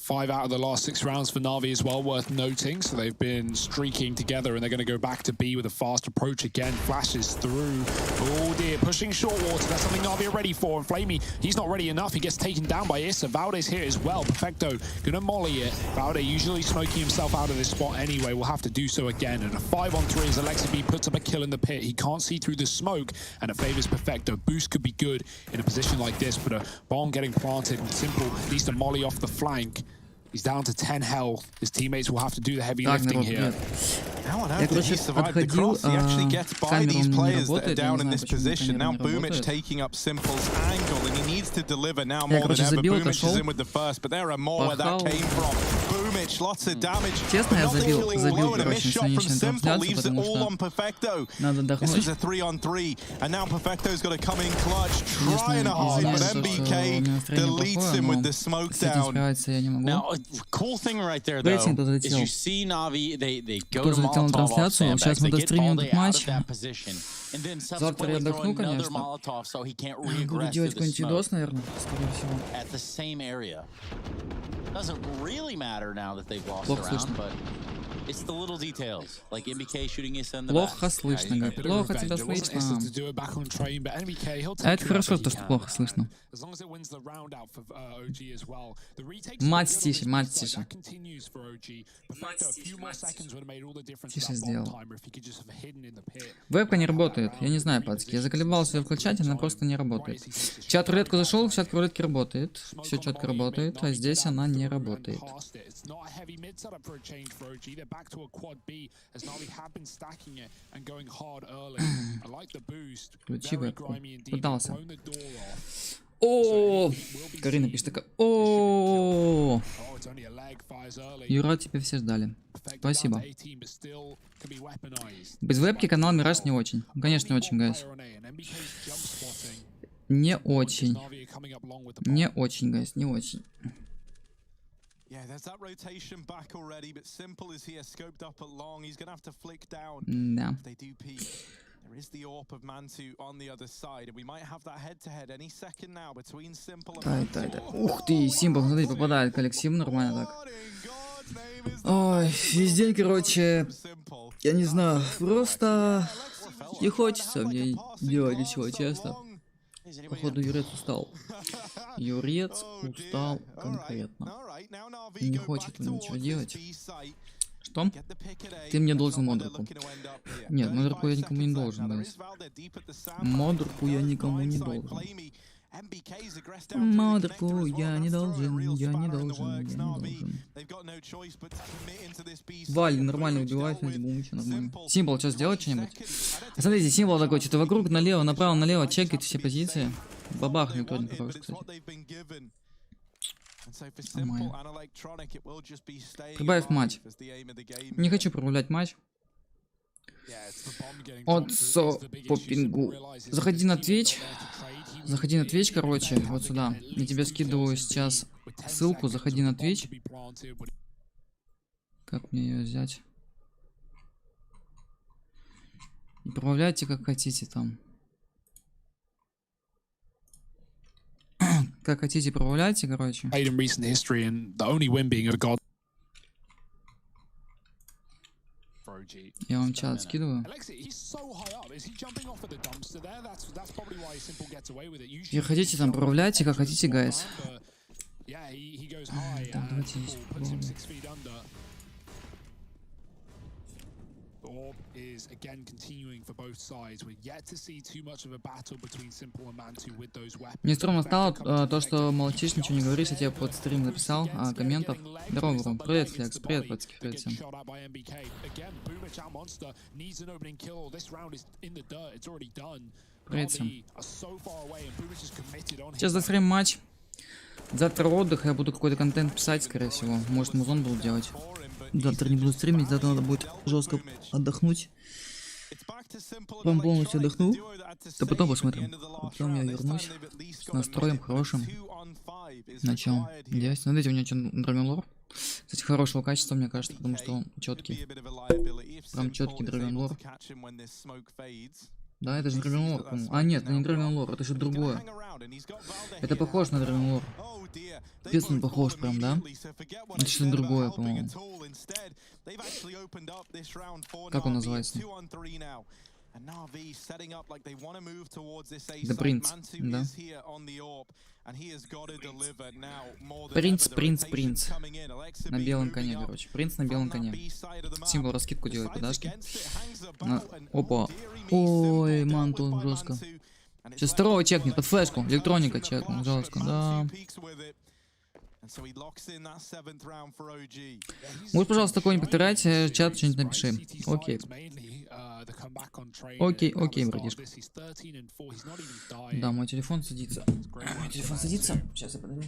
5 out of the last 6 rounds for Na'Vi as well, worth noting. So they've been streaking together, and they're going to go back to B with a fast approach again. Flashes through. Oh dear, pushing short water. That's something Na'Vi are ready for. And Flamey, he's not ready enough. He gets taken down by Issa. Valde's here as well. Perfecto going to molly it. Valde usually smoking himself out of this spot anyway. Will have to do so again. And a 5-on-3 as Alexi B puts up a kill in the pit. He can't see through the smoke, and it favors Perfecto. Boost could be good in a position like this, but a bomb getting planted and Simple needs to molly off the flank. He's down to 10 health. His teammates will have to do the heavy lifting here. How on earth did he survive the cross? He actually gets by these players that are down in this position. Now Boomich taking up Simple's angle, and he needs to deliver now more than ever. Boomich is in with the first, but there are more where that came from. Boomich, lots of damage. Честно, я забил, короче, сегодняшнюю трансляцию, потому что надо отдохнуть. This is a 3-on-3, and now Perfecto's got to come in clutch, trying hard, but MBK deletes him with the smoke down. Now, cool thing right there, though, is you see Na'Vi, they go to Molotov off sandbags, they get Balde out of that position, and then subsequently throw another Molotov so he can't regress to the smoke at the same area. Doesn't really matter now that they've lost the round, but it's the little details, like MBK shooting Issa in the back. Плохо слышно, говорит. Плохо тебя слышно. А это хорошо, то, что плохо слышно. Мать тише, мать тише. Тише сделал. Вебка не работает. Я не знаю, пацки. Я заколебался ее включать, она просто не работает. В чат-рулетку зашел, в чат-рулетке работает. Все четко работает, а здесь она не работает. Back to a quad B as Na'Vi have been stacking it and going hard early. I like the boost. Very grimy indeed. Blown the door off. О, Карина пишет такая. О, Юра, тебя все ждали. Спасибо. Без вебки канал Мираж не очень. Конечно, не очень, гайс. Не очень. Не очень, гайс, не очень. Yeah, there's that rotation back already, but Simple is here, scoped up at long. He's going to have to flick down. Да. They do peek. There is the AWP of Mantu on the other side, and we might have that head-to-head any second now between Simple and Mantu. Ух ты, Симпл, смотри, попадает коллектив, нормально так. Ой, весь день, короче, я не знаю, просто не хочется мне делать ничего, честно. Походу, Юрец устал. Юрец устал конкретно. И не хочет он ничего делать. Что? Ты мне должен модерку. Нет, модерку я никому не должен, гайс. Модерку я никому не должен. Модерку я не должен, я не должен, я не должен. Валь, нормально убивает, Бумыча, нормально. Символ сейчас сделать что-нибудь? Смотрите, символ такой, что-то вокруг, налево, направо, налево, чекает все позиции. Бабах, никто не хорош, кстати. Прибавив матч. Не хочу прибавлять матч. Отцо по пингу. Заходи на Twitch. Заходи на Twitch, короче, вот сюда. Я тебе скидываю сейчас ссылку. Заходи на Twitch. Как мне ее взять? И прибавляйте как хотите там. Как хотите, прибавляйте, короче. Я вам чат скидываю. И хотите там прибавляйте, как хотите, гайс. Так, давайте здесь попробуем. Is again continuing for both sides. We're yet to see too much of a battle between Simple and Mantu with those weapons. Мне стрёмно стало то, что молчишь, ничего не говоришь, я тебе под стрим написал комментов. Здорово, бро. Привет, Флекс, привет, пацки, привет всем. Привет всем. Сейчас застрим матч. Завтра отдых, я буду какой-то контент писать, скорее всего. Может, музон буду делать. Завтра не буду стримить, завтра надо будет жестко отдохнуть. Прям полностью отдохну, то потом посмотрим. Потом я вернусь с настроем хорошим. На чем? Здесь. Смотрите, у меня драгонлор. Кстати, хорошего качества, мне кажется, потому что он четкий. Прям четкий драгонлор. Да, это же Dragon Lore, по-моему. А, нет, это не Dragon Lore, это что-то другое. Это похоже на Dragon Lore. Пец он похож прям, да? Это что-то другое, по-моему. Как он называется? Да, принц, да. Принц. На белом коне, короче. Принц на белом коне. Символ раскидку делает подашки. Опа. Ой, манту жестко. Сейчас второго чекнет, под флешку. Электроника чекнул, жестко, да. Можешь, пожалуйста, такое не повторять, чат что-нибудь напиши. Окей. Окей, братишка. Да, мой телефон садится. Сейчас я подойду.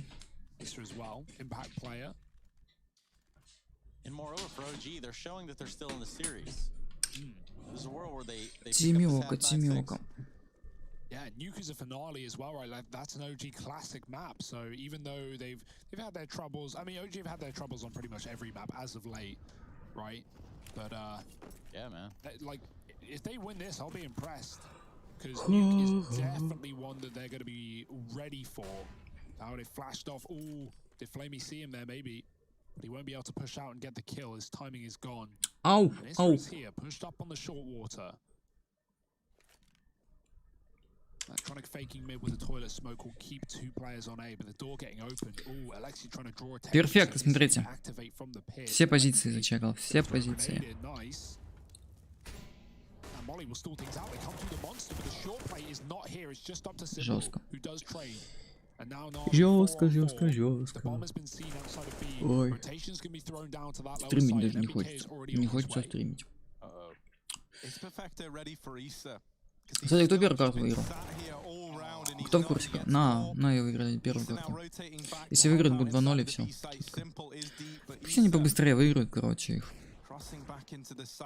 Тимилка. Yeah, Nuke is a finale as well, right? Like, that's an OG classic map. So even though they've had their troubles, I mean, OG have had their troubles on pretty much every map as of late, right? But yeah, man. Like, if they win this, I'll be impressed because Nuke is definitely one that they're going to be ready for. Now they flashed off. Ooh, did Flamey see him there? Maybe, but he won't be able to push out and get the kill. His timing is gone. Ow! Here, pushed up on the short water. Electronic faking mid with a toilet smoke will keep two players on A, but the door getting open. Ooh, Alexi trying to draw attention. Перфектно, смотрите. Все позиции зачекал, все позиции. Жестко. Жестко. Ой. Стримить даже не хочется. Не хочется стримить. Кстати, кто первую карту выиграл? Кто в курсе? На ее выиграли первую карту. Если выиграют, будет 2-0 и все. Пусть они побыстрее выиграют, короче, их.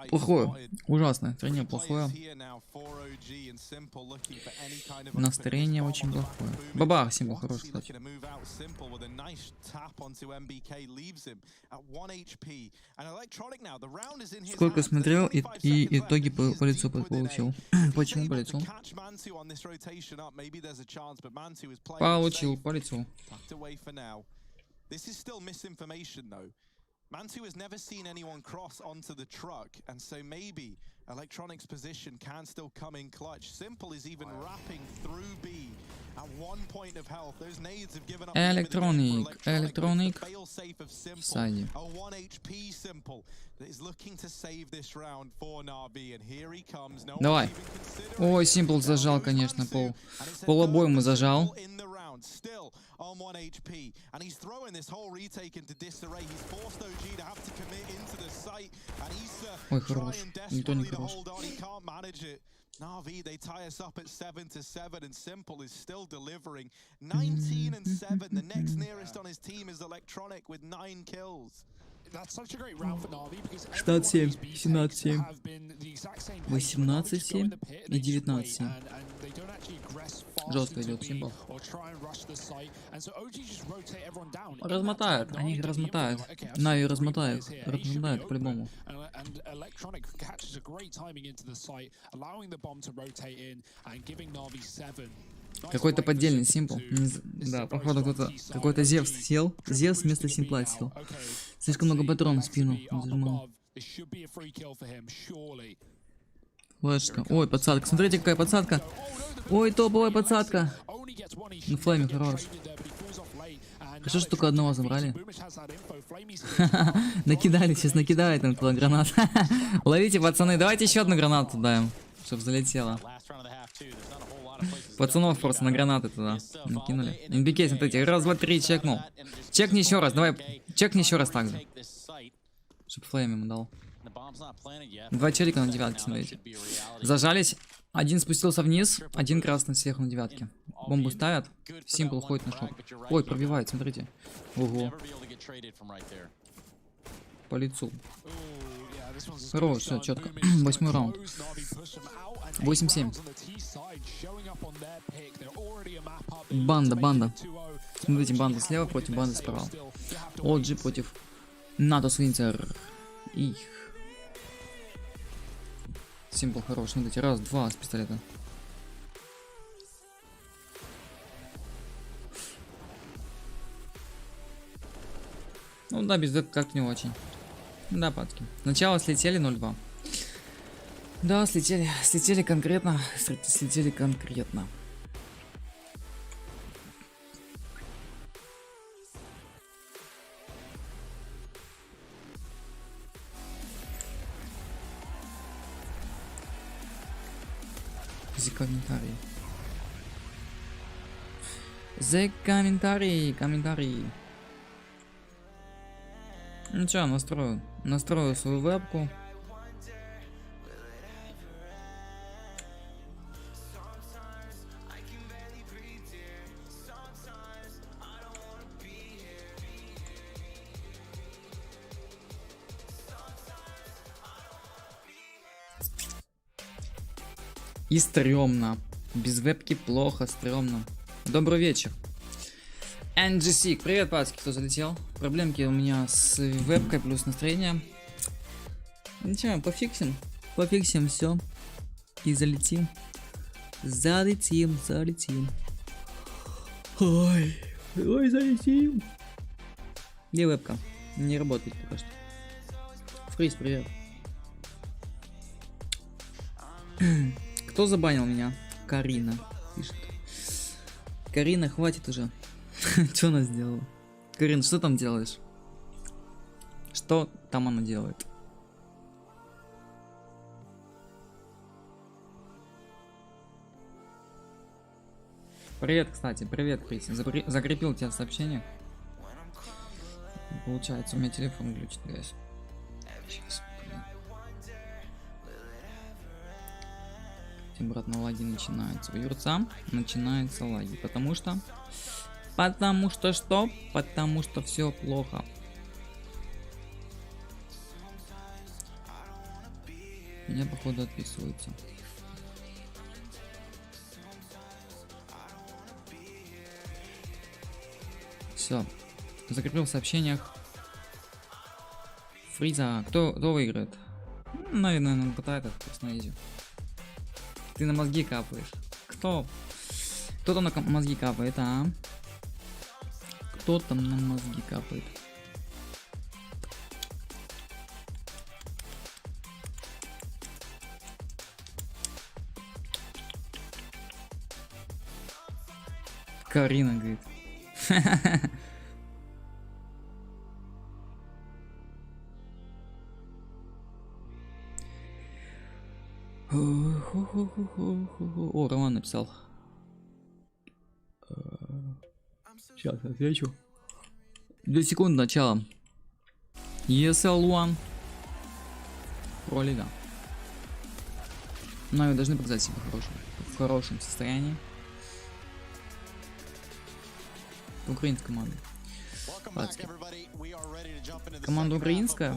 Плохое. Ужасное. Настроение плохое. Настроение очень плохое. Бабах, символ хороший, кстати. Сколько смотрел и итоги по лицу получил. Почему по лицу? Получил по лицу. Mantu has never seen anyone cross onto the truck, and so maybe Electronic's position can still come in clutch. Simple is even wrapping through B at 1 point of health. Those nades have given up. Electronic. Fail safe of Simple. A 1 HP Simple that is looking to save this round for Na'Vi, and here he comes. Давай. Ой, Simple зажал, конечно, полобойму зажал. Still on 1 HP, and he's throwing this whole retake into disarray. He's forced OG to have to commit into the site, and he's trying desperately to hold on. He can't manage it. Na'Vi, they tie us up at 7-7, and Simple is still delivering 19-7. The next nearest on his team is Electronic with 9 kills. That's such a great round for Na'Vi because 17, 17, 18-7 и 19-7. Жестко идет символ. Размотают, они их размотают. На ее размотают по-любому. Какой-то поддельный символ. Да, походу кто-то, какой-то Зевс сел. Зевс вместо симпла сел. Слишком много патронов в спину зажимал. Флешка. Ой, подсадка. Смотрите, какая подсадка. Ой, топовая подсадка. Ну, Флейми хорош. Хорошо, что только одного забрали. Накидали, сейчас накидает им туда гранат. Ловите, пацаны, давайте еще одну гранату даем, чтобы залетело. Пацанов просто на гранаты туда накинули. НБК, смотрите, раз, два, три, чекнул. Чекни еще раз, давай, чекни еще раз так же. Чтоб флейм ему дал. 2 челика на 9, смотрите. Зажались. Один спустился вниз, один красный сверху на 9. Бомбу ставят. Симпл ходит на шоп. Ой, пробивает, смотрите. Ого. По лицу. Хорош, все, четко. 8-й раунд. 8-7. Банда. Смотрите, банда слева против банды справа. OG против НАТО Свинцер. Их. Симпл хорош. Смотрите, раз, два с пистолета. Ну да, без этого как-то не очень. Да, падки. Сначала слетели 0-2. Да, слетели конкретно. Слетели конкретно. Комментарий. Ну чё, настрою свою вебку. И стрёмно. Без вебки плохо, стрёмно. Добрый вечер. NGC, привет, пацки, кто залетел? Проблемки у меня с вебкой плюс настроение. Ничего, пофиксим все. И залетим. Залетим. Ой, залетим. Где вебка? Не работает пока что. Фриз, привет. Кто забанил меня? Карина пишет. Карина, хватит уже. Что она сделала? Карин, что там делаешь? Что там она делает? Привет, кстати, привет, Крис. Закрепил тебя в сообщениях. Получается, у меня телефон глючит, гайс. Сейчас. Обратно лаги начинаются. У юрца начинаются лаги. Потому что что? Потому что все плохо. Меня походу отписываются. Все. Закрепил в сообщениях. Фриза. Кто выиграет? Наверное, он пытает это просто на изи. Ты на мозги капаешь. Кто? Кто там на мозги капает, а? Кто там на мозги капает? Карина говорит. О, Роман написал. Сейчас отвечу. 2 секунды начала. ESL1. Пролига. Но вы должны показать себя в хорошем состоянии. Украинская команда. Команда украинская.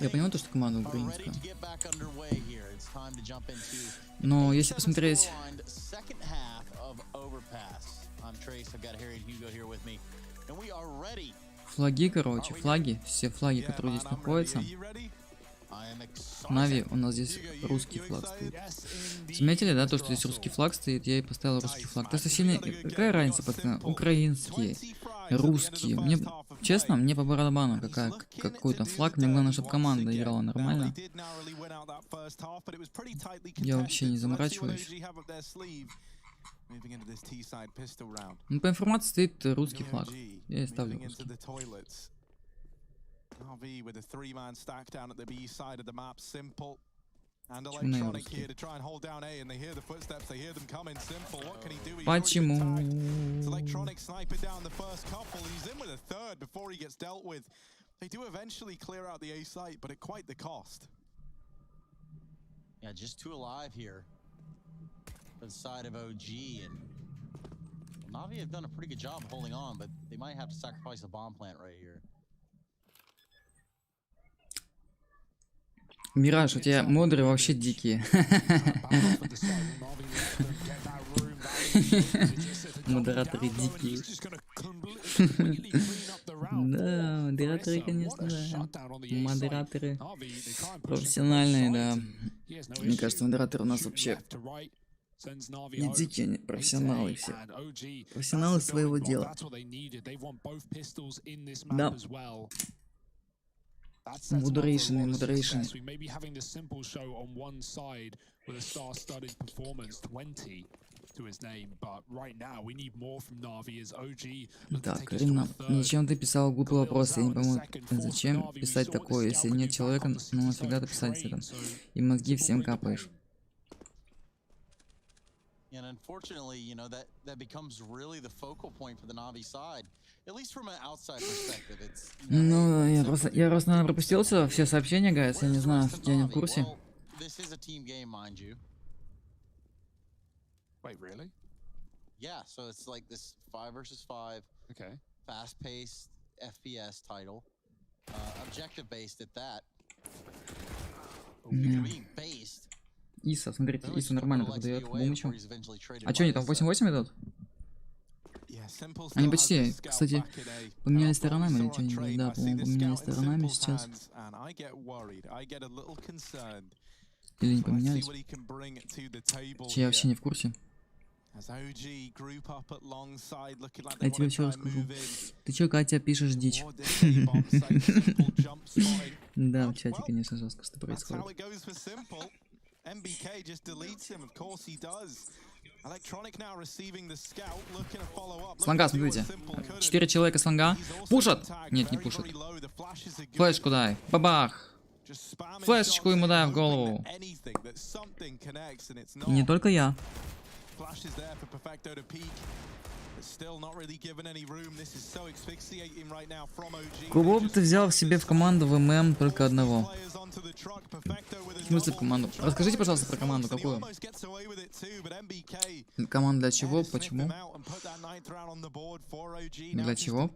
Я понимаю то, что команда украинская. Но если посмотреть... Флаги, короче, флаги, все флаги, которые здесь находятся. Нави, у нас здесь русский флаг стоит. Заметили, да, то, что здесь русский флаг стоит, я и поставил русский флаг. То есть сильно... Какая разница, пацаны? Украинские, русские. Мне, честно, мне по барабану какой-то флаг. Мне главное, чтобы команда играла нормально. Я вообще не заморачиваюсь. Ну, по информации стоит русский флаг. Я и ставлю русский. RV with a 3-man stack down at the B side of the map. Simple and Electronic here to try and hold down A, and they hear the footsteps, they hear them coming. Simple, what can he do? Почему? Electronic sniping down the first couple. He's in with a third before he gets dealt with. They do eventually clear out the A site, but at quite the cost. Yeah, just 2 alive here for the side of OG, and Navi have done a pretty good job holding on, but they might have to sacrifice the bomb plant right here. Мираж, у тебя модеры вообще дикие. Модераторы дикие. Да, модераторы, конечно, да. Модераторы профессиональные, да. Мне кажется, модераторы у нас вообще не дикие, они профессионалы все. Профессионалы своего дела. Да. Модерейшены, модерейшены. Так, Рина, ничем ты писал глупый вопрос, я не пойму, зачем писать такое, если нет человека, ну нафига ты писать это, и мозги всем капаешь. Ну, я просто, наверное, пропустил все сообщения, гайс, я не знаю, я не в курсе. Wait, really? Yeah, so it's like this 5 versus 5. Okay. Fast-paced FPS title. Objective-based at that. Being based. Иса, смотрите, Иса нормально так дает бумычу. А что они там 8-8 идут? Они почти, кстати, поменялись сторонами или что-нибудь? Да, по-моему, поменялись сторонами сейчас. Или не поменялись? Я вообще не в курсе. Я тебе все расскажу. Ты чё, Катя, пишешь дичь? Да, в чате, конечно, жестко что происходит. Слонга, смотрите. 4 человека слонга. Пушат! Нет, не пушат. Флешку дай. Бабах! Флешечку ему дай в голову. И не только я. Кого бы ты взял в себе в команду в ММ только одного? В смысле в команду? Расскажите, пожалуйста, про команду какую? Команда для чего? Почему? Для чего?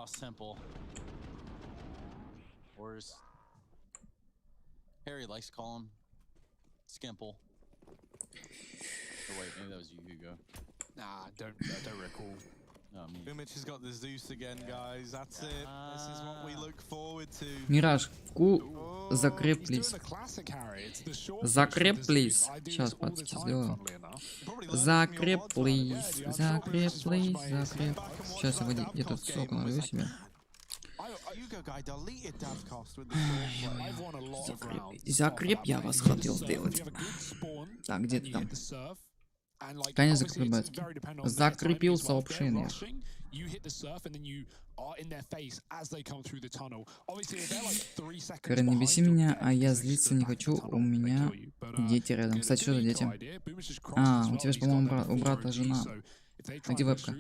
Simple. Or as Harry likes to call him, Skimple. Oh wait, maybe that was you, Hugo. Nah, don't recall. Boomich has got the Zeus again, guys. That's it. This is what we look forward to. Мираж, закреп, плиз. Закреп, плиз. Сейчас, пацаны, сделаю. Закреп, плиз. Закреп, плиз. Закреп. Сейчас я где-то соку налью себе. Закреп я вас хотел сделать. Так, где ты там? Конец закрепляется. Закрепил сообщение. Карен, не беси меня, а я злиться не хочу, у меня дети рядом. Кстати, что за дети? А, у тебя же, по-моему, у брата жена. А где вебка?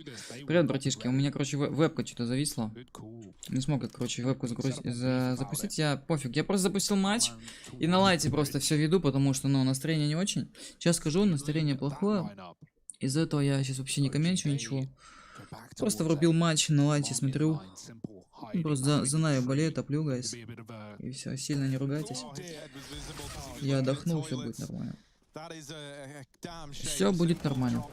Привет, братишки. У меня, короче, вебка что-то зависла. Не смог, короче, вебку запустить. Я пофиг. Я просто запустил матч и на лайте просто все веду, потому что, ну, настроение не очень. Сейчас скажу, настроение плохое. Из-за этого я сейчас вообще не комментирую ничего. Просто врубил матч, на лайте смотрю. Просто за Нави болею, топлю, гайс. И все, сильно не ругайтесь. Я отдохнул, все будет нормально. Все будет нормально.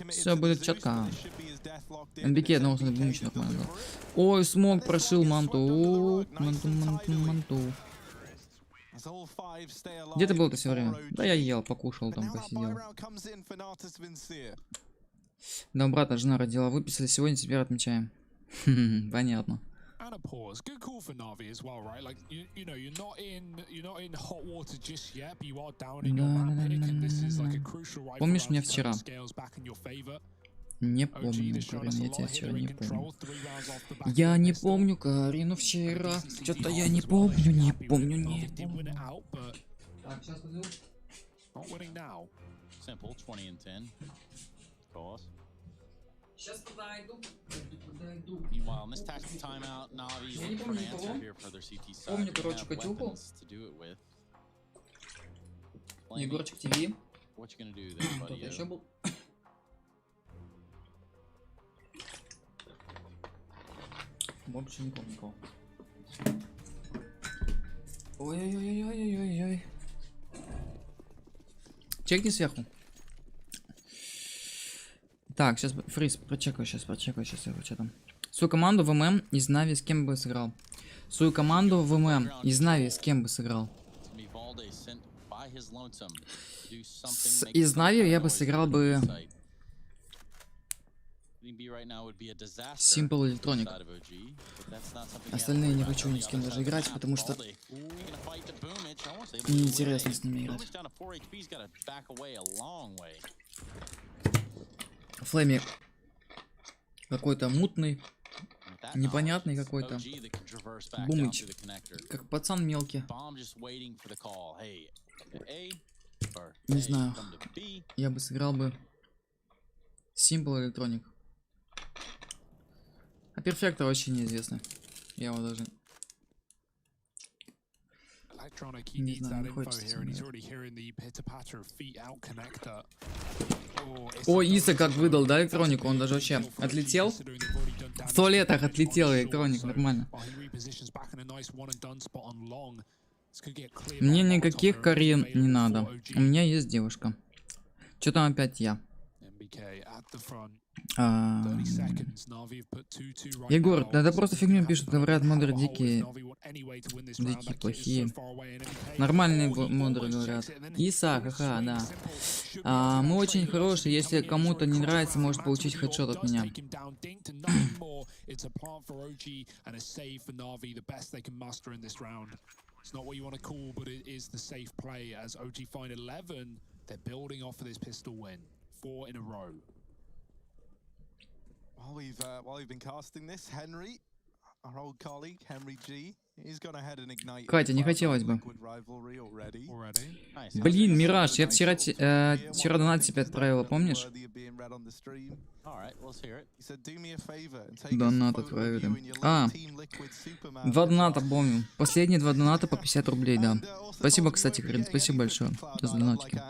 Все будет четко. НБК одного Бумича нормально. Ой, смог прошил манту. Манту. Где ты был-то все время? Да я ел, покушал, там посидел. Да, брата, жена родила, выписали сегодня, теперь отмечаем. Понятно. Помнишь меня вчера? Не помню, Карин, я тебя вчера не помню. Я не помню Карину вчера. Что-то я не помню, не помню. Так, сейчас подойду. Сейчас подойду. Meanwhile, in this tactical timeout, Navi looking for an answer here for their CT side. Помню, короче, Катюху. To do it with. Егорчик ТВ. What you gonna do there, buddy? Еще был. Вообще не помню кого. Ой-ой-ой-ой-ой-ой-ой. Чекни сверху. Так, сейчас фриз, прочекаю сейчас его, что там. Свою команду в ММ из Нави с кем бы сыграл. Свою команду в ММ из Нави с кем бы сыграл. Из Нави я бы сыграл бы Simple Electronic. Остальные не хочу ни с кем даже играть, потому что неинтересно с ними играть. Флэми какой-то мутный, непонятный какой-то. Бумыч, как пацан мелкий. Не знаю, я бы сыграл бы Simple Electronic. А перфектор вообще неизвестно. Я его даже не знаю, не хочется. О, Иса как выдал, да, электронику? Он даже вообще отлетел. В туалетах отлетел электроник, нормально. Мне никаких Карин не надо. У меня есть девушка. Что там опять я? Егор, да это просто фигню пишут, говорят, модеры дикие, плохие. Нормальные модеры говорят. Иса, ха-ха, да. Мы очень хорошие, если кому-то не нравится, может получить хедшот от меня. While we've been casting this, Henry, our old colleague, Henry G, he's gone ahead and ignited. Катя, не хотелось бы. Блин, Мираж, я вчера донат себе отправила, помнишь? Донат отправили. 2 доната помню. Последние 2 доната по 50 рублей, да. Спасибо, кстати, Карин, спасибо большое за донатики.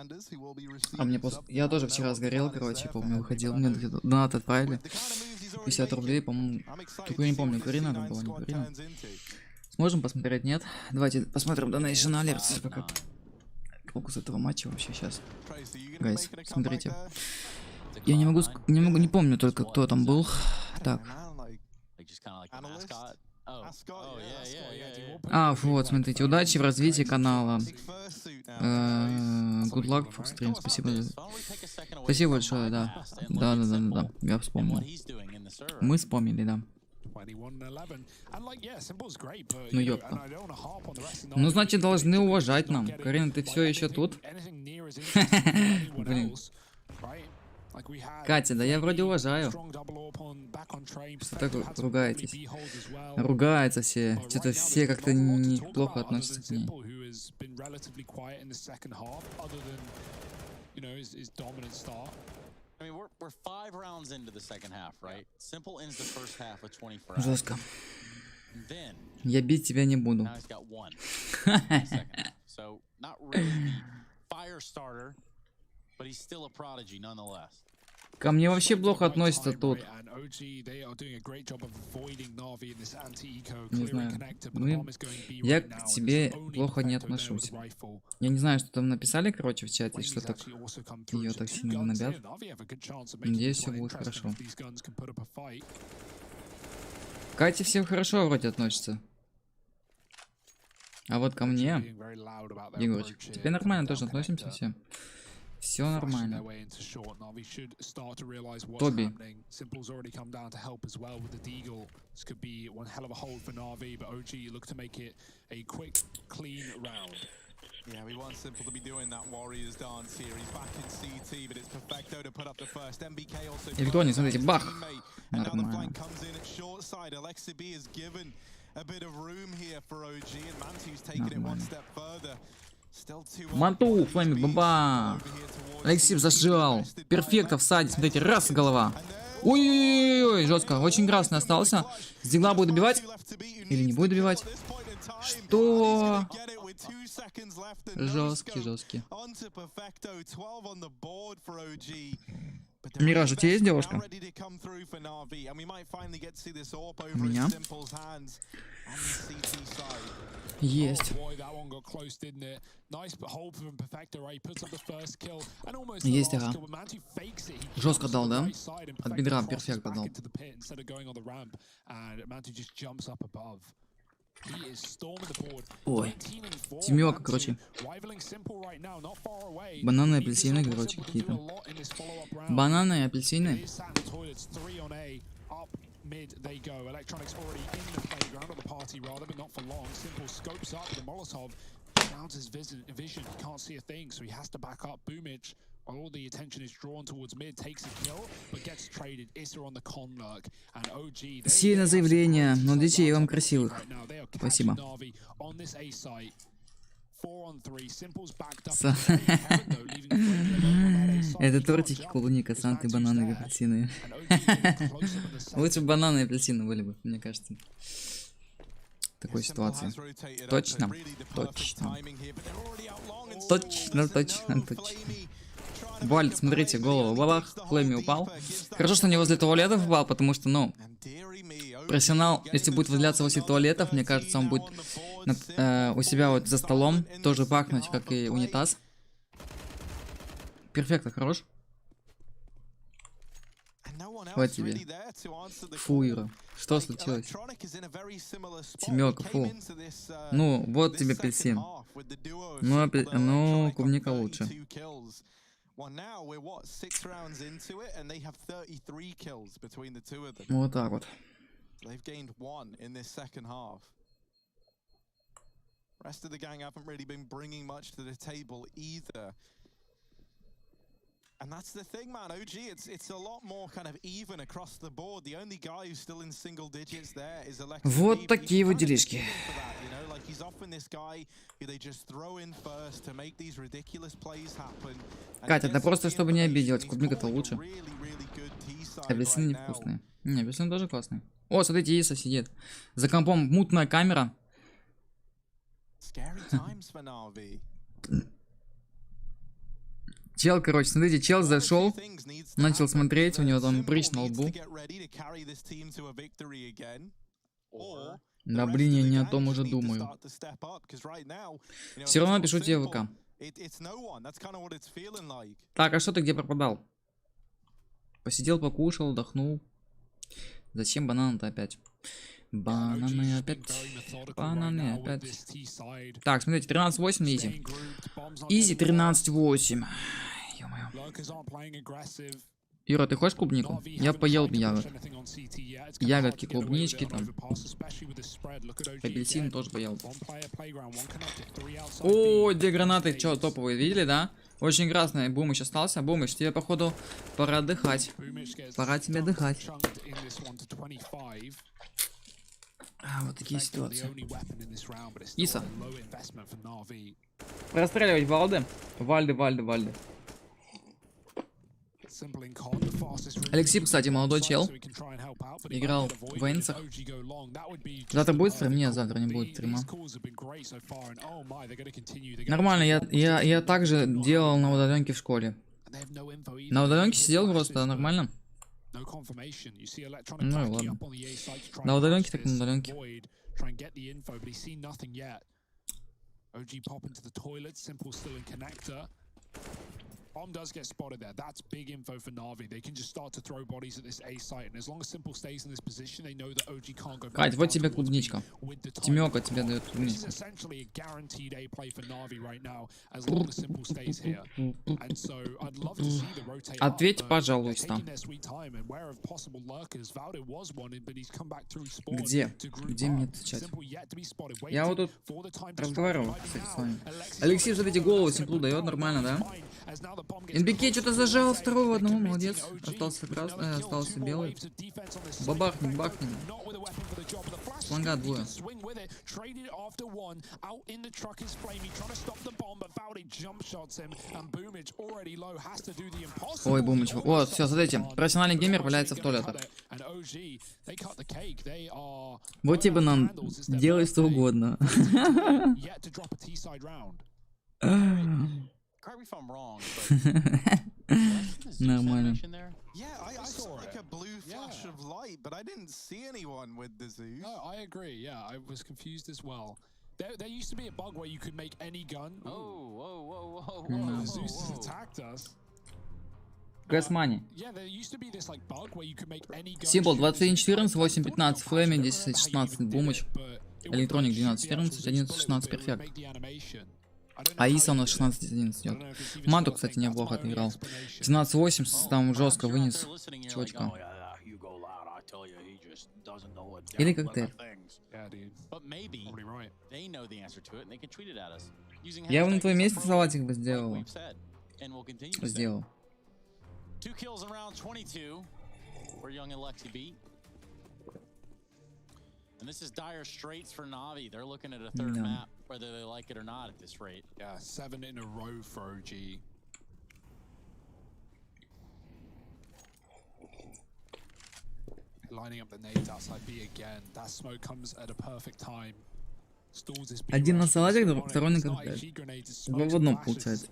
А мне просто... Я тоже вчера сгорел, короче, помню, выходил. Мне донат отправили. 50 рублей, по-моему. Только не помню, Карина это была, не Карина. Сможем посмотреть, нет? Давайте посмотрим Donation Alerts, пока фокус этого матча вообще сейчас. Гайс, смотрите. Я не помню только, кто там был. Так. Вот, смотрите, удачи в развитии канала. Good luck for stream, спасибо. Спасибо большое, да. Да, я вспомнил. Мы вспомнили, да. Ну ёпта. Ну значит должны уважать нам. Карина, ты все еще тут? Блин. Катя, да я вроде уважаю. Что так ругаетесь? Ругаются все. Что-то все как-то неплохо относятся к ней. Жестко. Я бить тебя не буду. Ко мне вообще плохо относятся тут. Не знаю. Я к тебе плохо не отношусь. Я не знаю, что там написали, короче, в чате, что так ее так сильно гнобят. Надеюсь, все будет хорошо. Кате все хорошо вроде относится. А вот ко мне, Егорчик, тебе нормально тоже относимся все. Все нормально. Тоби. Yeah, we want Simple to be doing that Warriors dance here. He's back in CT, but it's perfecto to put up the first. MBK also. Электроник, смотрите, бах. Нормально. Манту, флами, баба. Алексей зажал. Перфекто в саде, смотрите, раз голова. Ой-ой-ой, жестко. Очень красный остался. С дигла будет добивать? Или не будет добивать? Что? Жесткий, жесткий. Мираж, у тебя есть девушка? У меня? Есть. Есть, ага. Жестко дал, да? От бедра перфект дал. Ой. Семёрка, короче. Бананы, апельсины, короче, какие-то. Бананы и апельсины. Mid they go. Electronics already in the playground of the party rather, but not for long. Simple scopes up the Molotov. Clouds his vision. Can't see a thing, so he has to back up. Boomich, while all the attention is drawn towards mid, takes a kill, but gets traded. Issa on the con lurk. And OG. Сильное заявление, но детей вам красивых. Спасибо. Это тортики, клубника, санты, бананы и апельсины. Лучше бананы и апельсины были бы, мне кажется. В такой ситуации. Точно? Точно. Точно, точно, точно. Вальд, смотрите, голову, бабах, Флэми упал. Хорошо, что не возле туалетов упал, потому что, ну, профессионал, если будет выделяться возле туалетов, мне кажется, он будет у себя вот за столом тоже пахнуть, как и унитаз. Перфекто, хорош. Вот тебе. Фу, Ира. Что случилось? Семёрка, фу. Ну, вот тебе апельсин. Ну, клубника лучше. Вот так вот. Rest of the gang haven't really been bringing much to the table either. And that's the thing, man. OG, it's a lot more kind of even across the board. The only guy who's still in single digits there is Electric. Вот такие вот делишки. Like he's often this guy who they just throw in first to make these ridiculous plays happen. Катя, да просто чтобы не обиделась, клубника-то лучше. Апельсины невкусные. Не, апельсины тоже классные. О, смотрите, Иса сидит. За компом мутная камера. Чел, короче, смотрите, чел зашел, начал смотреть, у него там прыщ на лбу. Да блин, я не о том уже думаю. Все равно пишу тебе ВК. Так, а что ты где пропадал? Посидел, покушал, отдохнул. Зачем банан-то опять? Бананы опять. Бананы опять. Так, смотрите, 13-8 изи. Изи 13-8. Ё-моё. Ира, ты хочешь клубнику? Я поел ягод. Ягодки, клубнички там. Апельсин тоже поел. О, где гранаты? Чё, топовые, видели, да? Очень красный. Бумыч остался. Бумыч, тебе, походу, пора отдыхать. Пора тебе отдыхать. Вот такие ситуации. Иса. Простреливать Вальды. Вальды. Алексей, кстати, молодой чел. Играл в Энсах. Завтра будет стрим? Нет, завтра не будет стрима. Нормально, я также делал на удаленке в школе. На удаленке сидел просто, нормально. Ну и ладно. На удаленке так на удаленке. Bomb does get spotted there. That's big info for Na'Vi. They can just start to throw bodies at this A site, and as long as Simple stays in this position, they know that OG can't go back. Кать, вот тебе клубничка. Тимёка тебе дает клубничку. Ответь, пожалуйста. Где? Где мне отвечать? Я вот тут разговариваю, кстати, с вами. Алексей, смотрите, голову Симплу дает, нормально, да? НБК что-то зажал второго одного, молодец. Остался красный, остался белый. Бабахнем, бахнем. Фланга двое. Ой, Бумыч. Вот, все, смотрите. Профессиональный геймер валяется в туалетах. Вот тебе нам делай что угодно. Correct me if I'm wrong, but Нормально. Yeah, I saw like a blue flash of light, but I didn't see anyone with the Zeus. No, I agree. Yeah, I was confused as well. There used to be a bug where you could make any gun. whoa. The Zeus has attacked us. Гасмани. Yeah, there used to be this like bug where you could make any gun. Символ 2114, 815, Флейминг 1016, Бумыч, Электроник 1214, 1116, Перфект. Аиса у нас 16-11 идет. Манту, кстати, неплохо отыграл. 12-8 там жестко вынес чувачка. Или коктейль. Я бы на твоем месте салатик бы сделал. Сделал. 2 kills in round 22, where Young and Lexi beat. And this is dire straits for Navi. They're looking at a third map, whether they like it or not at this rate. Yeah, 7 in a row for OG. Lining up the nades outside B again. That smoke comes at a perfect time. Один на салатик, второй на коктейль. Два в одном получается.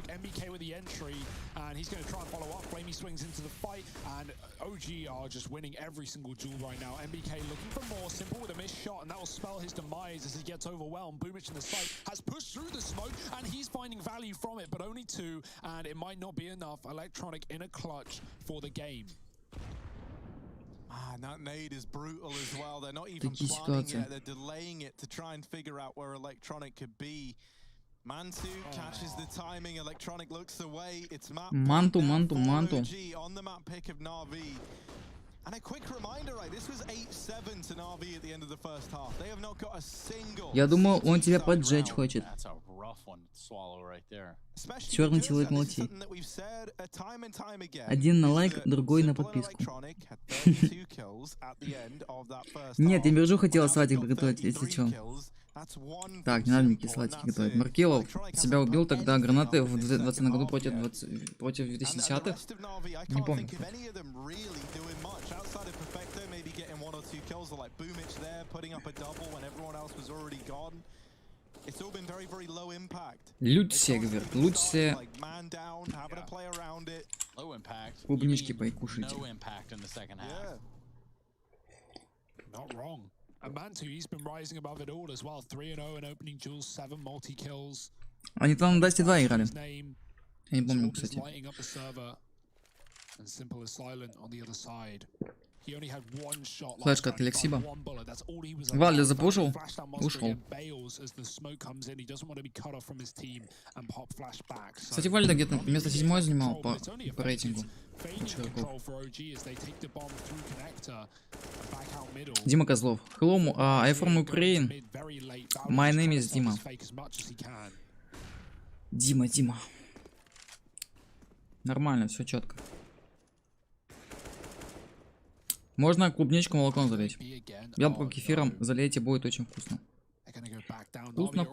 MBK with the entry, and he's going to try and follow up. Flamey swings into the fight, and OG are just winning every single duel right now. MBK looking for more, Simple with a missed shot, and that will spell his demise as he gets overwhelmed. Boomich in the site has pushed through the smoke, and he's finding value from it, but only 2, and it might not be enough. Electronic in a clutch for the game. And that nade is brutal as well. They're not even planning yet. They're delaying it to try and figure out where Electronic could be. Mantu catches the timing. Electronic looks away. It's map Mantu. on the map pick of Na'Vi. And a quick reminder, right? This was 8-7 to Na'Vi at the end of the first half. They have not got a single. Я думаю, он тебя поджечь хочет. Черный человек молчит. Один на лайк, другой на подписку. Нет, я Биржу хотела салатик приготовить, если что. Так, не надо мне салатики готовить. Маркелов себя убил тогда гранаты в 2020 году против 2010-х. Не помню. Лютсе, говорит, лучше клубнички покушайте. Они там на Dusty 2 играли. Я не помню, кстати. Флешка от Алексиба. Валли запушил. Ушел. Кстати, Валли где-то место 7 занимал по рейтингу. Дима Козлов. Hello, I from Ukraine. My name is Дима. Дима. Нормально, все четко. Можно клубничку молоком залить. Яблоко кефиром залейте, будет очень вкусно. Вкусно.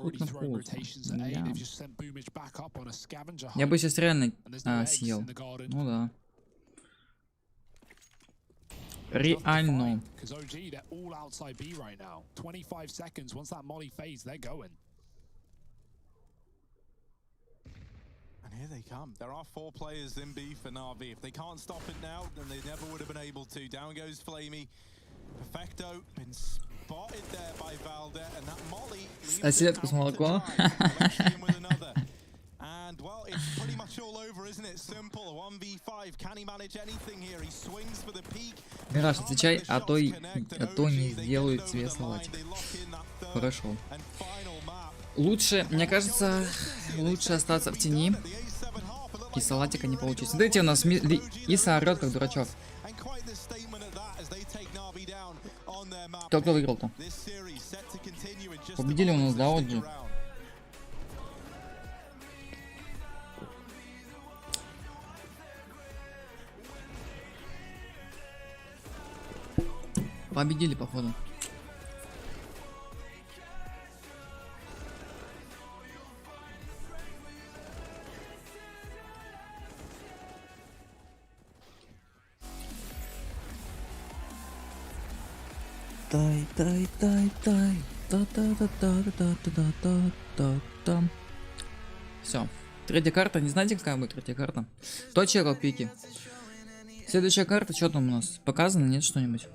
Да. Я бы сейчас реально съел. Ну да. Реально. Here they come. There are 4 players in B for Na'Vi. If they can't stop it now, then they never would have been able to. Down goes Flamey. Perfecto been spotted there by Valde, and that Molly leaves it out to dry. With another. And well, it's pretty much all over, isn't it? Simple. 1v5. Can he manage anything here? He swings for the peak. Мираж, отвечай, а то не сделают тебе салатик. Хорошо. Лучше, мне кажется, лучше остаться в тени. И салатика не получится. Смотрите, у нас Иса орёт, как дурачок. Кто выиграл-то? Победили у нас, да, Оджи? Победили, походу. Тай, тай, тай, тай. Та-та-та-та-та-та-та-та-та. Все. Третья карта. Не знаете, какая будет третья карта? Кто чекал пики? Следующая карта, что там у нас? Показано, нет, что-нибудь?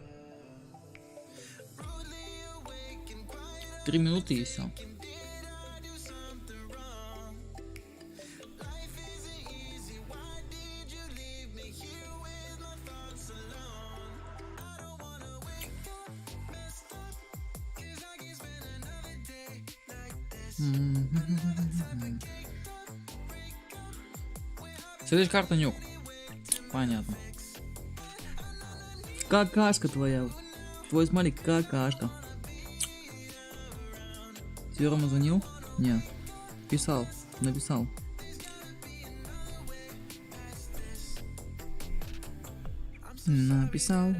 3 минуты и все. Следующая карта нюк. Понятно. Какашка твоя. Твой смайлик какашка. Тебе Рома звонил? Нет. Писал. Написал. Написал.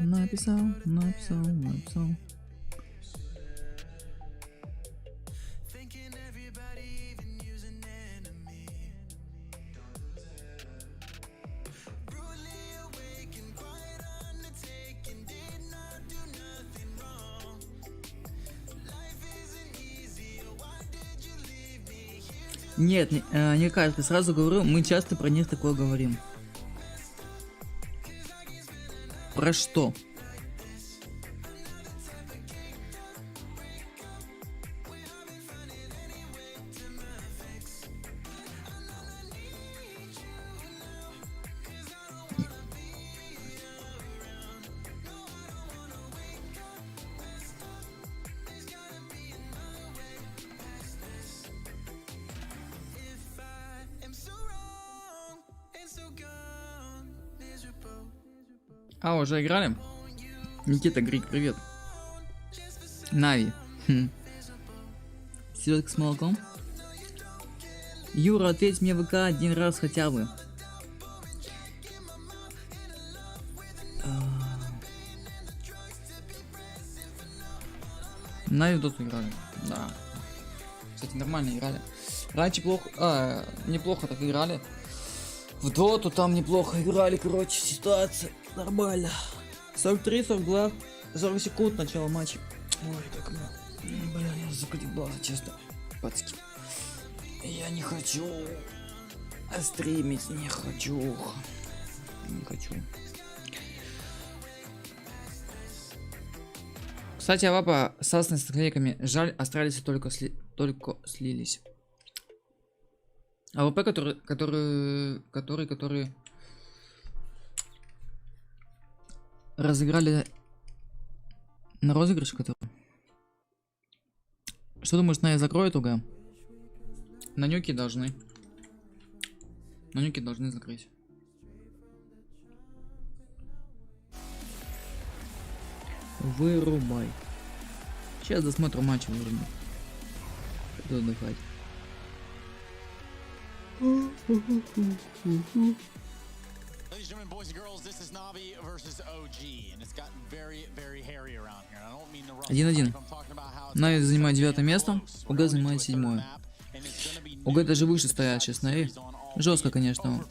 Нет, не кажется, сразу говорю, мы часто про них такое говорим. Про что? А, уже играли? Никита Грик, привет. Нави. Селедка с молоком. Юра, ответь мне ВК один раз хотя бы. Нави в доту играли. Да. Кстати, нормально играли. Раньше плохо... неплохо так играли. В доту там неплохо играли, короче, ситуация нормально. 43-42, 40 секунд начала матча. Ой, как мы... Бля, я заколебал, честно. Пацки. Я не хочу стримить, не хочу. Кстати, Авапа с асной с наклейками. Жаль, астралисы только слились. АВП, которые разыграли на розыгрыш, который. Что думаешь, Ная закроет УГ? На нюки должны. На нюки должны закрыть. Вырубай. Сейчас досмотрю матч, вырубай. Пойду отдыхать. Ladies and gentlemen, boys and girls, this is Navi versus OG, and it's gotten very, very hairy around here. I don't mean to rush. 1-1. Нави занимает 9 место, ОГ занимает 7. ОГ даже выше стоят сейчас Нави. Жестко, конечно.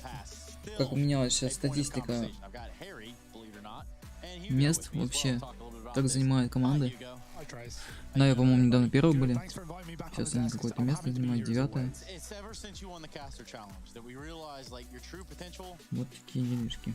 Как поменялась сейчас статистика мест вообще, так занимают команды. Нави, по-моему, недавно первые были. Сейчас они какое-то место занимают, 9-е. Вот такие делишки.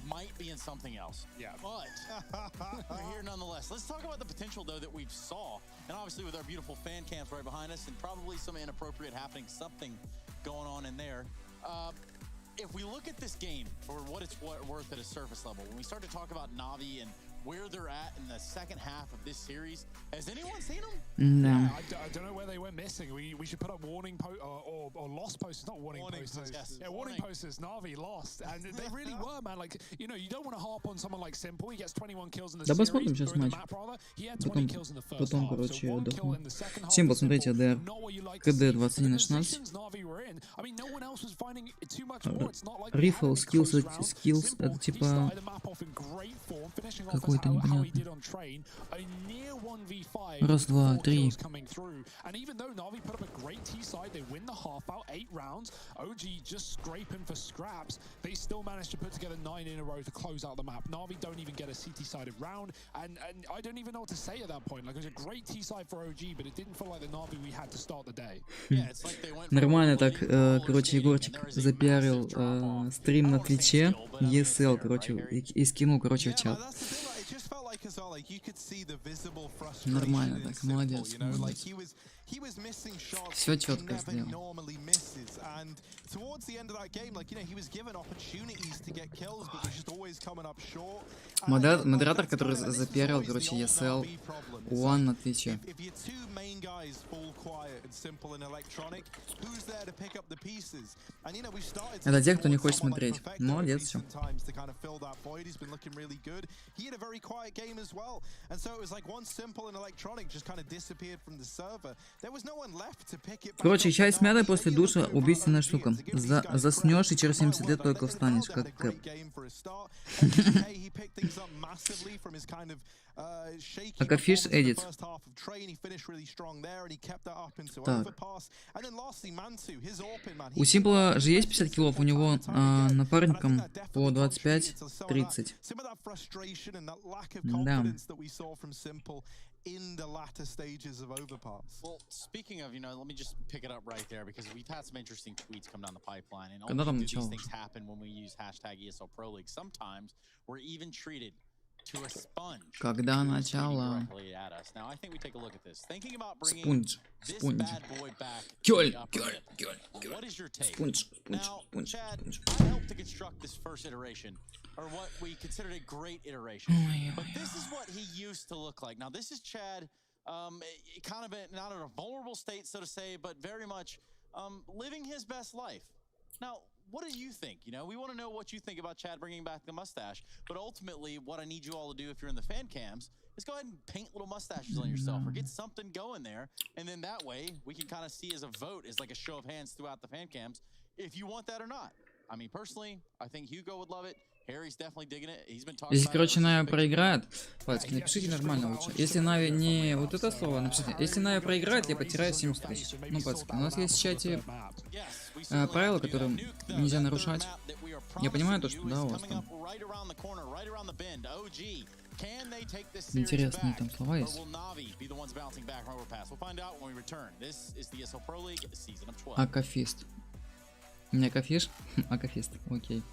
If we look at this game for what it's worth at a surface level, when we start to talk about Navi and where they're at in the second half of this series, has anyone seen them? No. I don't know where they went missing. We should put up warning or lost posters, not warning posters. Yes. Yeah, warning posters. Navi lost, and they really were, man. Like, you know, you don't want to harp on someone like Simple. He gets 21 kills in the Да series. посмотрим сейчас матч. He had 20 kills in the first Потом, half. короче, So one отдохну. kill in the second half. Simple, смотрите, АДР. КД 21/16. Рифл, скиллс, это типа... Какой какой-то непонятный. Раз, два, три. Нормально так, короче, Егорчик запиарил стрим на Твиче, ESL, короче, и скинул, короче, в чат. Нормально так, молодец, молодец. Все четко сделал. Модератор, который запиарил, короче, ESL One на Твиче. Это те, кто не хочет смотреть. Молодец, все. Короче, чай с мятой после душа — убийственная штука. Заснешь и через 70 лет только встанешь, как Кэп. Акафиш эдит. Так. У Симпла же есть 50 киллов, у него напарником по 25-30. Да. In the latter stages of overpass. Well, speaking of, let me just pick it up right there because we've had some interesting tweets come down the pipeline, and only do these things happen when we use hashtag ESL Pro League. Sometimes we're even treated to a sponge. Когда начало? Now, I think we take a look at this. Thinking about bringing Спунж. this bad boy back. What is your take? Now, Chad, I helped to construct this first iteration, or what we considered a great iteration. But this is what he used to look like. Now, this is Chad, kind of not in a vulnerable state, so to say, but very much living his best life. Now, what do you think? We want to know what you think about Chad bringing back the mustache. But ultimately, what I need you all to do if you're in the fan cams is go ahead and paint little mustaches on yourself or get something going there. And then that way, we can kind of see as a vote, as like a show of hands throughout the fan cams, if you want that or not. I mean, personally, I think Hugo would love it. Если, короче, Нави проиграет, пацаны, напишите нормально лучше. Если Нави не вот это слово, напишите. Если Нави проиграет, я потеряю 70 тысяч. Ну, пацаны, у нас есть в чате правила, которые нельзя нарушать. Я понимаю то, что да, у вас там интересные там слова есть. Акафист. Не акафиш? Акафист, окей.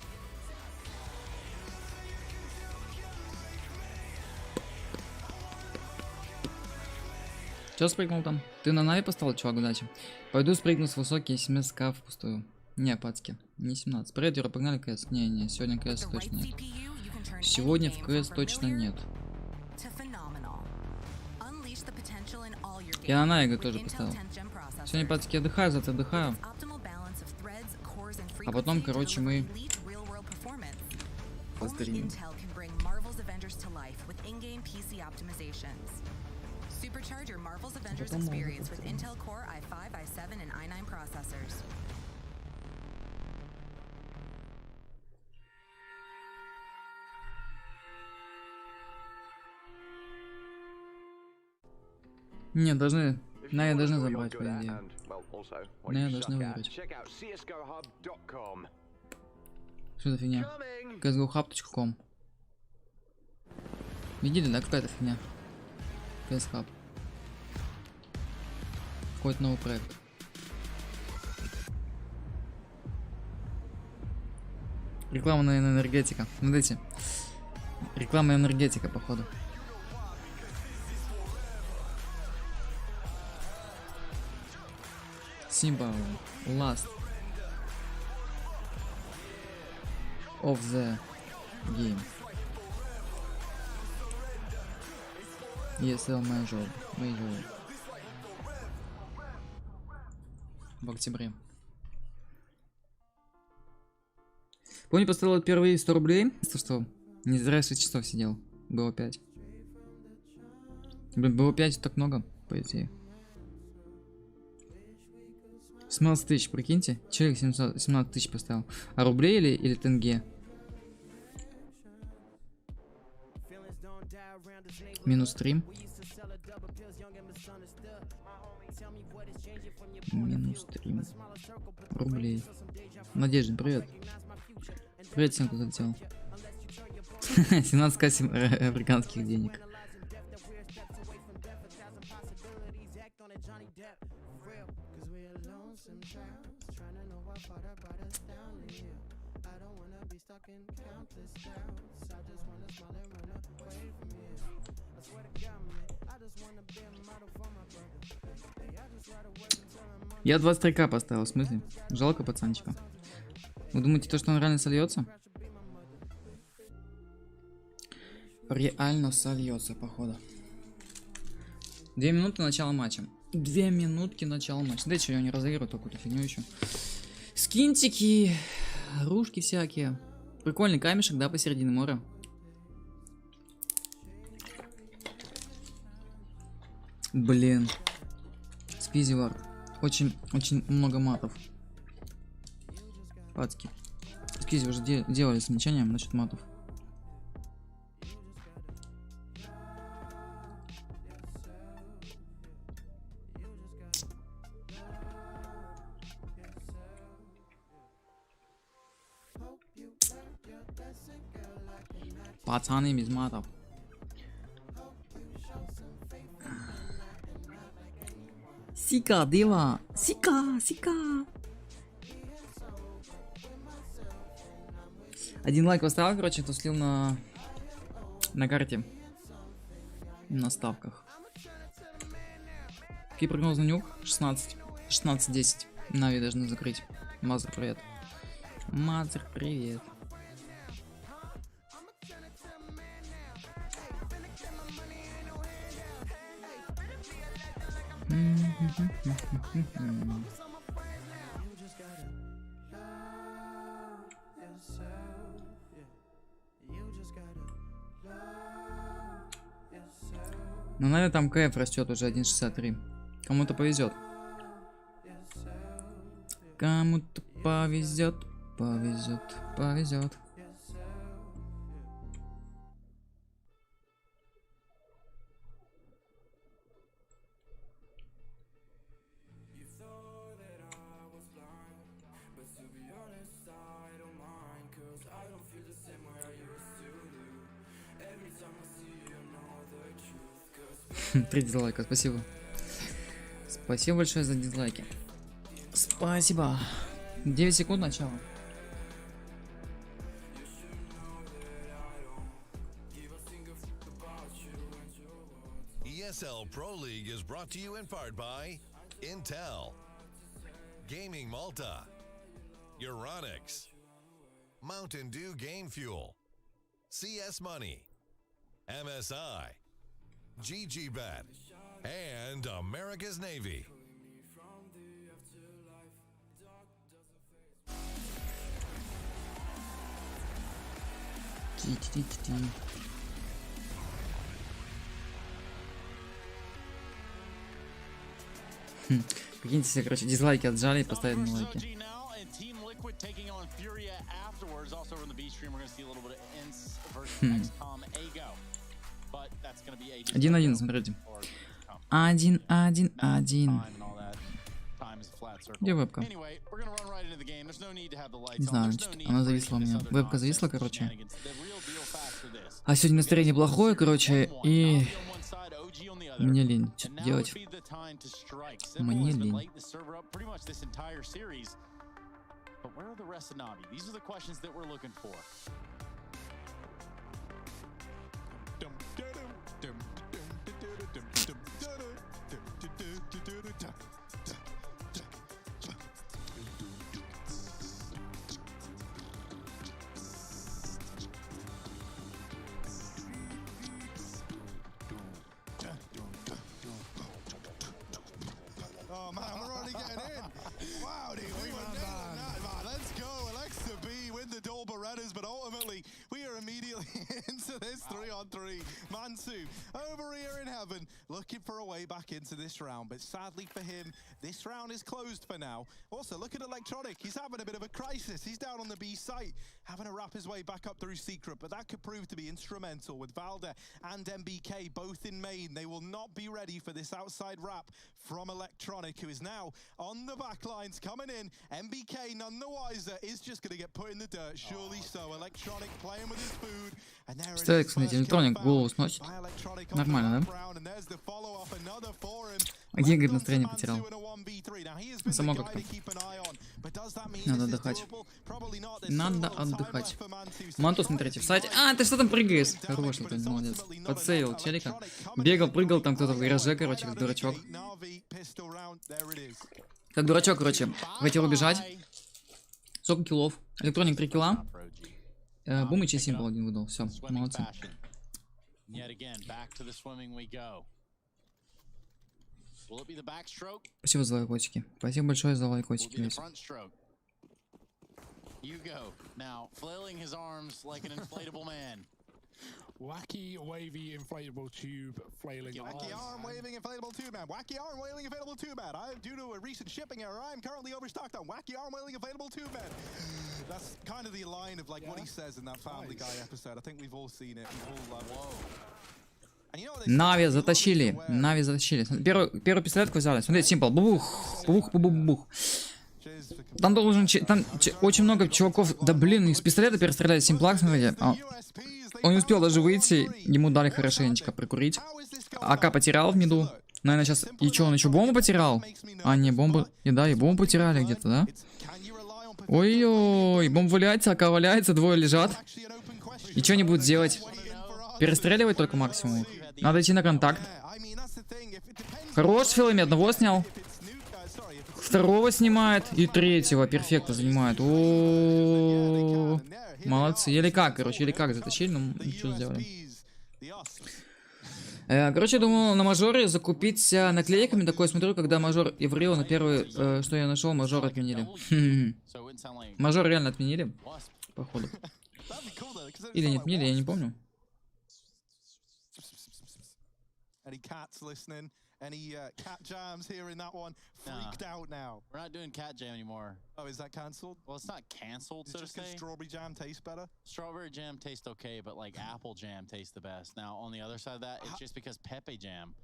Че спрыгнул там? Ты на Нави поставил, чувак, удачи. Пойду спрыгну с высокие 17к впустую. Не, пацки, не 17. Привет, Юра, погнали КС. Не, сегодня КС точно нет. Сегодня в КС точно нет. Я на Нави тоже поставил. Сегодня, пацки, отдыхаю, завтра отдыхаю. А потом, короче, мы постримим. Supercharge your Marvel's Avengers experience with Intel Core i5, i7, and i9 processors. Не, должны... Нави должны забрать, по идее. Нави должны выиграть. Что за фигня? КсГоHub.com. Видели, да, какая-то фигня? Hub. Какой-то новый проект. Рекламная энергетика. Смотрите. Рекламная энергетика, походу. Symbol last of the game. ESL Major. В октябре. Помню, поставил первые 100 рублей. Что? Не зря 6 часов сидел. Было 5. Блин, было 5 так много, по идее. 17 тысяч, прикиньте. Человек 17 тысяч поставил. А рублей или тенге? Минус 3. Минус 3 рублей. Надежда, привет. Привет всем, кто залетел. 17к африканских денег. Я 23к поставил, в смысле? Жалко пацанчика. Вы думаете, то, что он реально сольется? Реально сольется, походу. 2 минуты начала матча. 2 минутки начала матча. Да что, я не разыгрываю такую-то фигню еще. Скинчики, ружки всякие. Прикольный камешек, да, посередине моря. Блин. Спизивар. Очень много матов. Пацки. Скизи уже делали замечания насчет матов. Пацаны без матов. Сика, дива! Сика! Один лайк поставил, короче, кто слил на карте. На ставках. Какие прогнозы нюк? 16-10. Нави должны закрыть. Мазер, привет. Мазер, привет. Ну, наверное, там КФ растет уже 1.63. Кому-то повезет. Кому-то повезет. Повезет. Три дизлайка, спасибо. Спасибо большое за дизлайки. Спасибо. 9 секунд начала. ESL Pro League is brought to you in part by Intel, Gaming Malta, Euronics, Mountain Dew Game Fuel, CS Money, MSI, GGBet, and America's Navy. Прикиньте себе, короче, дизлайки отжали и поставили на лайки. 1-1, смотрите. 1-1-1. Где вебка? Не знаю, она зависла у меня. Вебка зависла, короче. А сегодня настроение плохое, короче, и мне лень что-то делать. Мне лень. Oh man, we're already getting in. Wow, dude, we were getting that, man. Let's go. Alexa B win the double Berettas, but ultimately we are immediately into this 3-on-3. on 3. Mansu over here in heaven, looking for a way back into this round. But sadly for him, this round is closed for now. Also, look at Electronic. He's having a bit of a crisis. He's down on the B site, having to wrap his way back up through Secret. But that could prove to be instrumental with Valde and MBK both in main. They will not be ready for this outside wrap from Electronic, who is now on the back lines coming in. MBK, none the wiser, is just going to get put in the dirt. Surely so. Electronic playing with his food. And there it is. Кстати, Electronic голову сносит. Нормально, да? Игорь настроение потерял. Само как-то. Надо отдыхать. Надо отдыхать. Манту смотрите в сайте. А, ты что там прыгаешь? Хороший, ты молодец. Подсеял челика. Бегал, прыгал, там кто-то в гараже, короче, как дурачок. Как дурачок, короче. Хотел убежать. Сколько киллов? Электроник 3 килла. Бумыч и Симпл 1 выдал. Все, молодцы. Спасибо за лайкотики. Спасибо большое за лайкотики. Wacky, wavy, inflatable tube, flailing Wacky arm waving inflatable tube man. Wacky arm waving inflatable tube man. Due to a recent shipping error, I'm currently overstocked on wacky arm waving inflatable tube man. That's kind of the line of like what he says in that Family Guy episode. I think we've all seen it. We've all loved it. Нави затащили. Нави затащили. Первую пистолетку взяли. Смотрите, Симпл. Бубух. Бубух, бубух, бубух. Там должен... Там очень много чуваков... Да блин, из пистолета перестреляли Симпла, смотрите. Он не успел даже выйти. Ему дали хорошенечко прикурить. АК потерял в миду. Наверное, сейчас... И что, он еще бомбу потерял? А, не, бомбу... И да, и бомбу потеряли где-то, да? Ой-ой, бомба валяется, АК валяется, двое лежат. И что они будут делать? Перестреливать только максимум. Надо идти на контакт. Хорош, Филами, одного снял. Второго снимает. И третьего перфекто занимает. О, молодцы. Еле как, короче, еле как затащили, но что сделали. Короче, я думал на мажоре закупить наклейками. Такое смотрю, когда мажор Иврил на первый, что я нашел, мажор отменили. Мажор реально отменили, походу. Или не отменили, я не помню. Any cat jams here in that one? Freaked out now. We're not doing cat jam anymore. Oh, is that cancelled? Well, it's not cancelled, so to say. Strawberry jam tastes better? Strawberry jam tastes okay, but like apple jam tastes the best. Now, on the other side of that, it's just because Pepe jam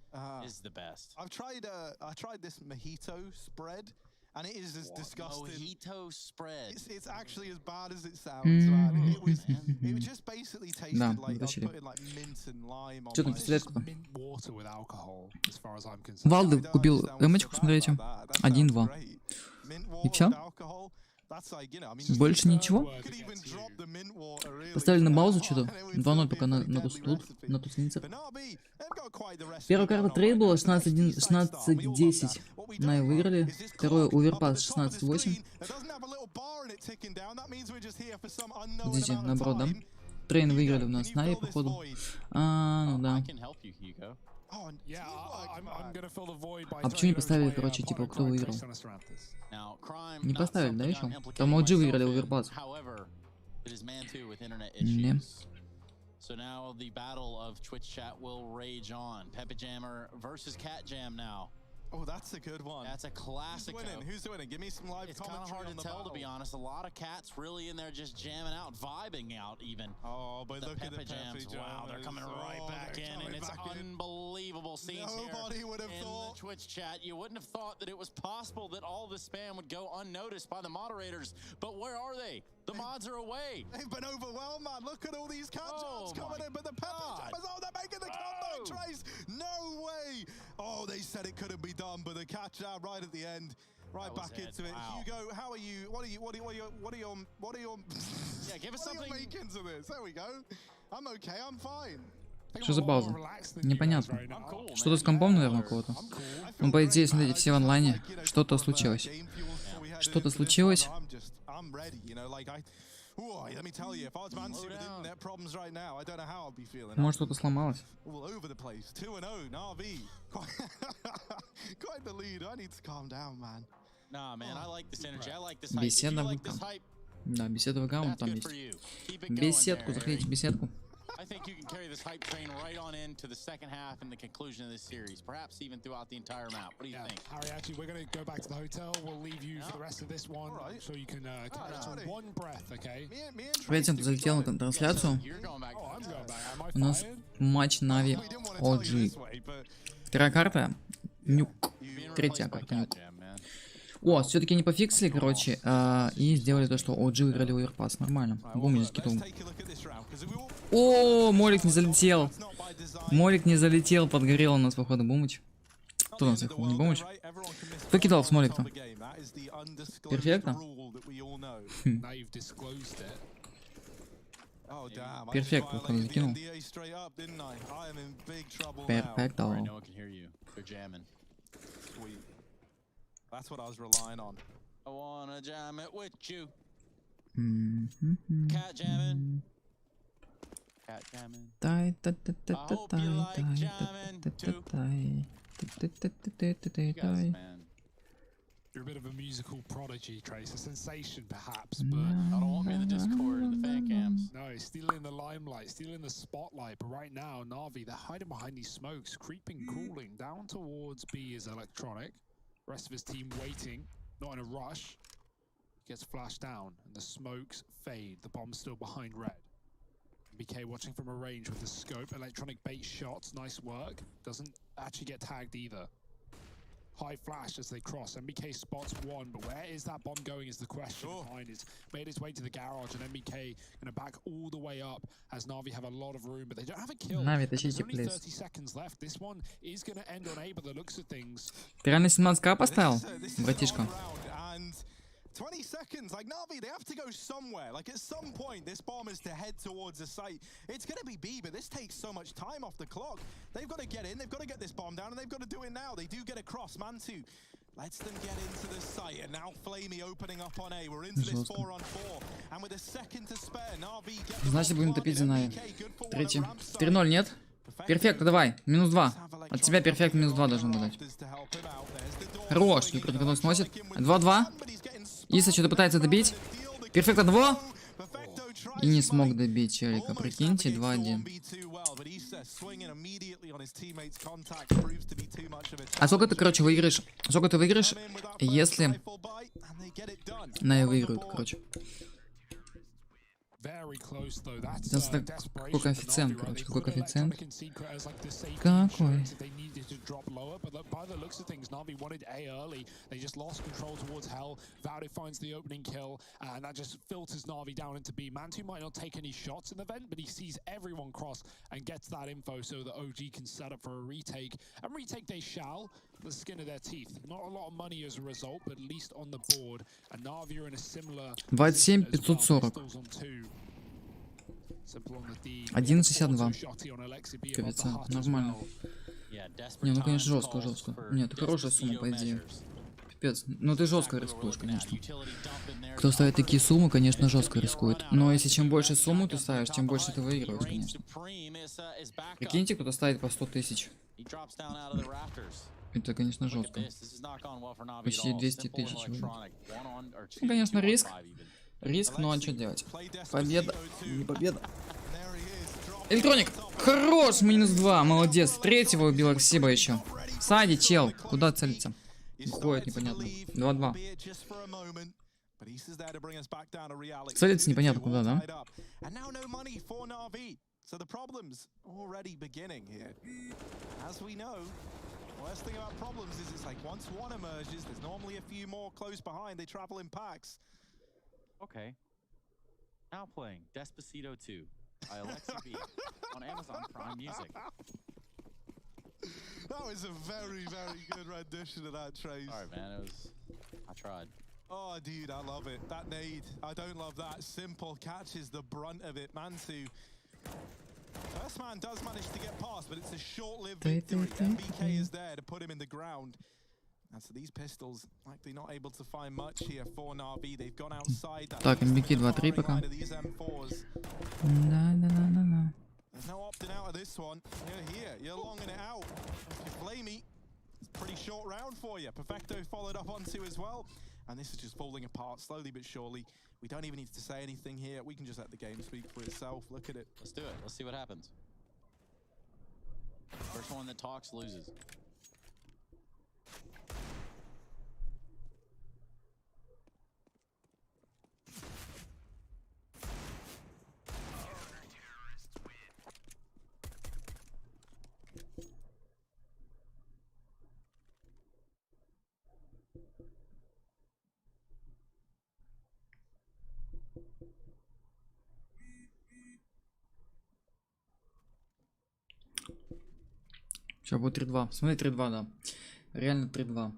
is the best. I tried this mojito spread. And it is as disgusting. Mojito spread. It's actually as bad as it sounds, man. It was just basically tasted like I was putting like mint and lime on. Что там пистолетку-то? Mint water with alcohol, as far as I'm concerned. Валды купил эмочку, смотрите. 1-2. И все? Больше ничего? Поставили на паузу что-то. 2-0 пока на тусницах. Первая карта трейд была 16-10. Нави выиграли. Второй оверпас 16-8. Видите, наоборот, да? Трейн выиграли у нас Нави, походу. Ну да. А почему не поставили, короче, типа, кто выиграл? Не поставили, да, еще? Там OG выиграли оверпас. Не. So now the battle of Twitch chat will rage on. Pepe Jammer versus Cat Jam now. Oh, that's a good one. That's a classic. Who's winning? Give me some live It's kind of hard to tell, to be honest. A lot of cats really in there just jamming out, vibing out even. Oh, but look at the Pepe Jams. Wow, they're coming right back in, and it's unbelievable scenes Nobody here would have in thought. the Twitch chat. You wouldn't have thought that it was possible that all the spam would go unnoticed by the moderators. But where are they? The mods are away. They've been overwhelmed, man. Look at all these cat jams coming in, but the Pepe Jammers, they're making the comeback, Trace. No way. Oh, they said it couldn't be done, but the cat jam right at the end, right back into it. Wow. Hugo, how are you? What are your Yeah, give us something. makings of this? There we go. I'm okay. I'm fine. Что за пауза? Непонятно. Что-то с компом, наверное, у кого-то. Ну, по идее, смотрите, все в онлайне. Что-то случилось. Что-то случилось. Может, что-то сломалось. Беседа ВК, он там есть. Беседку, заходите в беседку. think you can carry this hype train right on into the second half and the conclusion of this series, perhaps even throughout the entire map. What do you think? Harry, actually, we're going to go back to the hotel. We'll leave you for the rest of this one, so you can catch on one breath, okay? Рейтинг залетел на трансляцию. У нас матч Нави OG. Вторая карта. Нюк. Третья карта. Нюк. О, все-таки не пофиксили, короче, и сделали то, что OG выиграли оверпас. Нормально. Бум, здесь китул. О, Молик не залетел. Молик не залетел, подгорел у нас, походу, Бумыч. Кто у нас их? Не Бумыч? Кто кидал с Молик-то? Перфектно? Перфект, походу, закинул. Перфекто. That's what I was relying on. I wanna jam it with you. Cat jamming. Cat jamming. I hope you like jamming too. You're a bit of a musical prodigy, Trace, a sensation perhaps, but I don't want me in the Discord and the fan cams. no, stealing the limelight, stealing the spotlight. But right now, Na'Vi, they're hiding behind these smokes, creeping, crawling down towards B is electronic. Rest of his team waiting, not in a rush. Gets flashed down, and the smokes fade. The bomb's still behind red. BK watching from a range with the scope. Electronic bait shots, nice work. Doesn't actually get tagged either. High flash as they cross. MBK spots one, but where is that bomb going is the question behind. It's made its way to the garage, and MBK gonna back all the way up as Na'Vi have a lot of room, but they don't have a kill. There's only 30 seconds left. This one is gonna end on A, but the looks of things. Ты реально 17к поставил, братишка? 20 seconds, like Na'Vi, they have to go somewhere. Like at some point, this bomb is to head towards a site. It's going to be B, but this takes so much time off the clock. They've got to get in, they've got to get this bomb down, and they've got to do it now. They do get across. Mantu lets them get into the site, and now Flamey opening up on A. We're into this 4-on-4, and with a second to spare, Na'Vi get the Значит, будем топить за Нави. Третий. 3-0, нет? Перфекто, давай. Минус 2. От тебя перфект минус 2 должен быть. Хорош. Против сносит. 2-2. Иса что-то пытается добить. Перфект одного. И не смог добить челика. Прикиньте, 2-1. А сколько ты, короче, выиграешь? Сколько ты выиграешь, если Нави выиграют, короче? Какой коэффициент, короче, какой коэффициент? Какой? The skin of their teeth. Not a lot of money as a result, but at least on the board. And Na'Vi are in a similar 27 540. 1,62. Коэффициент. Нормально. Не, ну конечно жестко, жестко. Нет, это хорошая сумма, по идее. Пипец. Ну ты жестко рискуешь, конечно. Кто ставит такие суммы, конечно, жестко рискует. Но если чем больше сумму ты ставишь, тем больше ты выигрываешь, конечно. Прикиньте, кто-то ставит по 100 тысяч. Это, конечно, жестко. Почти 200 тысяч. Ну, конечно, риск. Риск, но а что делать? Победа. Не победа. Электроник. Хорош, минус 2. Молодец. Третьего убил Арсиба еще. Сади, чел. Куда целиться? Уходит непонятно. 2-2. Целиться непонятно куда, да? So the problem's already beginning here. As we know, the worst thing about problems is it's like once one emerges, there's normally a few more close behind. They travel in packs. Okay. Now playing Despacito 2 by Alexi B on Amazon Prime Music. That was a very, very good rendition of that, Trace. Alright, man, I tried. Oh, dude, I love it. That nade, I don't love that. Simple catches the brunt of it. Mantu. First man does manage to get past, but it's a short-lived victory. MBK is there to put him in the ground. And so these pistols likely not able to find much here for Na'Vi. They've gone outside that. Так, MBK 2-3 пока. Да. There's no opting out of this one. You're here. You're longing it out. Flamey. Pretty short round for you. Perfecto followed up onto as well. And this is just falling apart slowly but surely. We don't even need to say anything here. We can just let the game speak for itself. Look at it. Let's do it. Let's see what happens. First one that talks loses. Сейчас будет 3-2. Смотри, 3-2, да. Реально 3-2.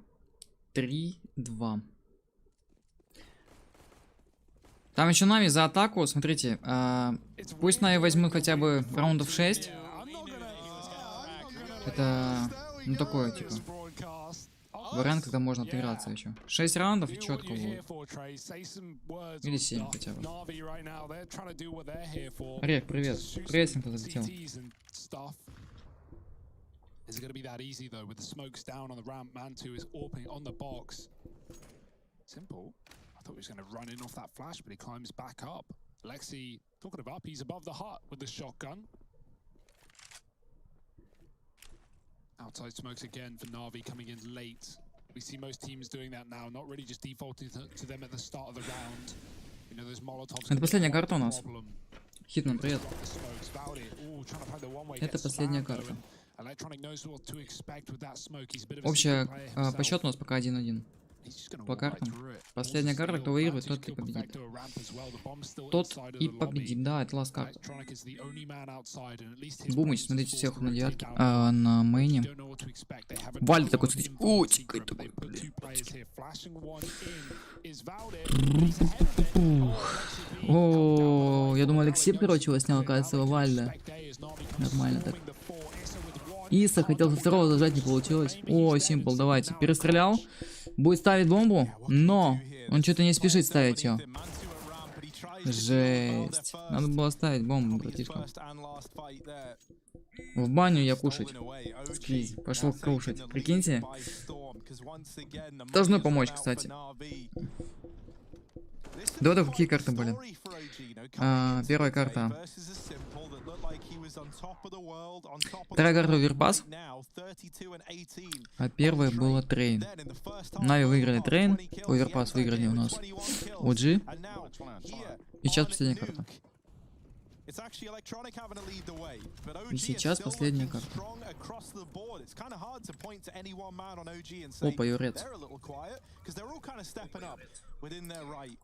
3-2. Там еще Нави за атаку. Смотрите. Пусть Нави возьмут хотя бы раундов 6. Это, ну, такое, типа, вариант, когда можно отыграться еще. 6 раундов и четко будет. Или 7 хотя бы. Орех, привет. Привет всем, кто залетел. Is it going to be that easy though? With the smokes down on the ramp, Man2 is AWPing on the box. Simple. I thought he was going to run in off that flash, but he climbs back up. Alexi, talking of up, he's above the hut with the shotgun. Outside smokes again for Na'Vi coming in late. We see most teams doing that now, not really just defaulting to them at the start of the round. You know, there's Molotovs. Это последняя карта у нас. Хитман, привет. Это последняя карта. Общая по счету у нас пока 1-1. По картам. Последняя карта, кто выигрывает, тот и победит. Тот и победит. Да, это ласт карта. Бумыч, смотрите, всех на девятке. На мейне. Валь такой, смотрите. О, тикает такой. О, я думал, Алексей, короче, его снял, оказывается, Вальда. Нормально так. Иса хотел со второго зажать, не получилось. О, Симпл, давайте. Перестрелял. Будет ставить бомбу, но он что-то не спешит ставить ее. Жесть. Надо было ставить бомбу, братишка. В баню я кушать. Сквиз. Пошел кушать. Прикиньте. Должно помочь, кстати. Да, какие карты были? Первая карта. Вторая карта Оверпас. А первая была Трейн. Нави выиграли Трейн. Оверпас выиграли у нас OG. И сейчас последняя карта. И сейчас последняя карта. Опа, Юрец.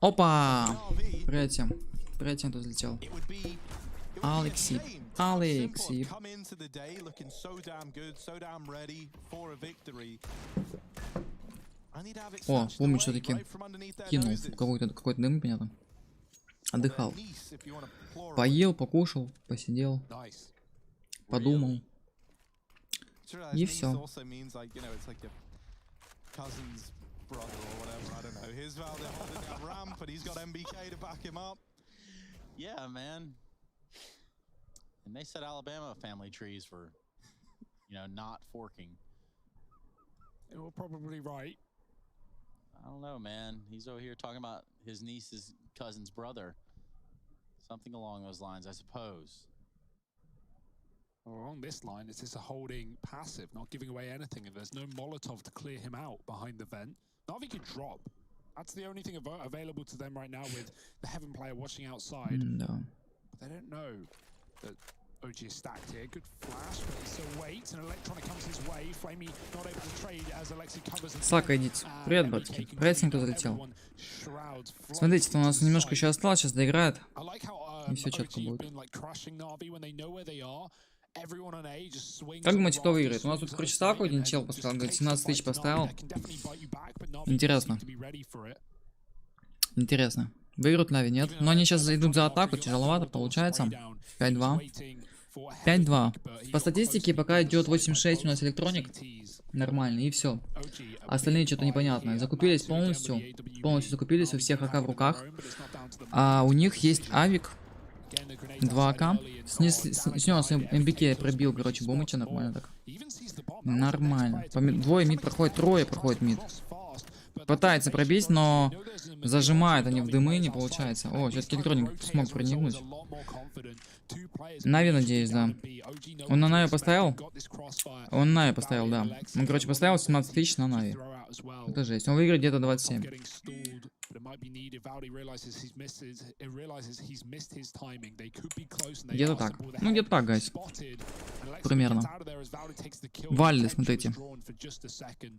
Опа! Привет всем. Привет всем, кто взлетел. Алексей. Алексей. О, помню, все-таки кинул какой-то дым, понятно. Отдыхал. Поел, покушал, посидел, подумал. И все. Yeah, man. And they said Alabama family trees were, you know, not forking. They were probably right. I don't know, man. He's over here talking about his niece's cousin's brother. Something along those lines, I suppose. Or on this line, it's just a holding passive, not giving away anything. If there's no Molotov to clear him out behind the vent, Na'Vi could drop. That's the only thing available to them right now with the Heaven player watching outside. No. But they don't know that OG is stacked here. Good flash, but he still waits, and Electronic comes his way. Flamey not able to trade as Alexi covers. Слака, идите. Привет, братки. Привет всем, кто залетел. Смотрите, у нас немножко еще осталось, сейчас доиграет. И все четко будет. Как думаете, кто выиграет? У нас тут, короче, ставку один чел поставил, говорит, 17 тысяч поставил. Интересно. Интересно. Выиграют Нави, нет? Но они сейчас идут за атаку, тяжеловато получается. 5-2. 5-2. По статистике пока идет 8-6 у нас электроник. Нормально, и все. Остальные что-то непонятное. Закупились полностью. Полностью закупились, у всех АК в руках. А у них есть авик. 2 АК. Снес МБК пробил, короче, бомыча. Нормально так. Нормально. Двое мид проходит, трое проходит мид. Пытается пробить, но зажимает они в дымы, не получается. О, все-таки электроник смог проникнуть. Нави, надеюсь, да. Он на Нави поставил? Он на Нави поставил, да. Он, короче, поставил 17 тысяч на Нави. Это жесть. Он выиграет где-то 27. Где-то так. Ну, где-то так, гайс. Примерно. Вальды, смотрите.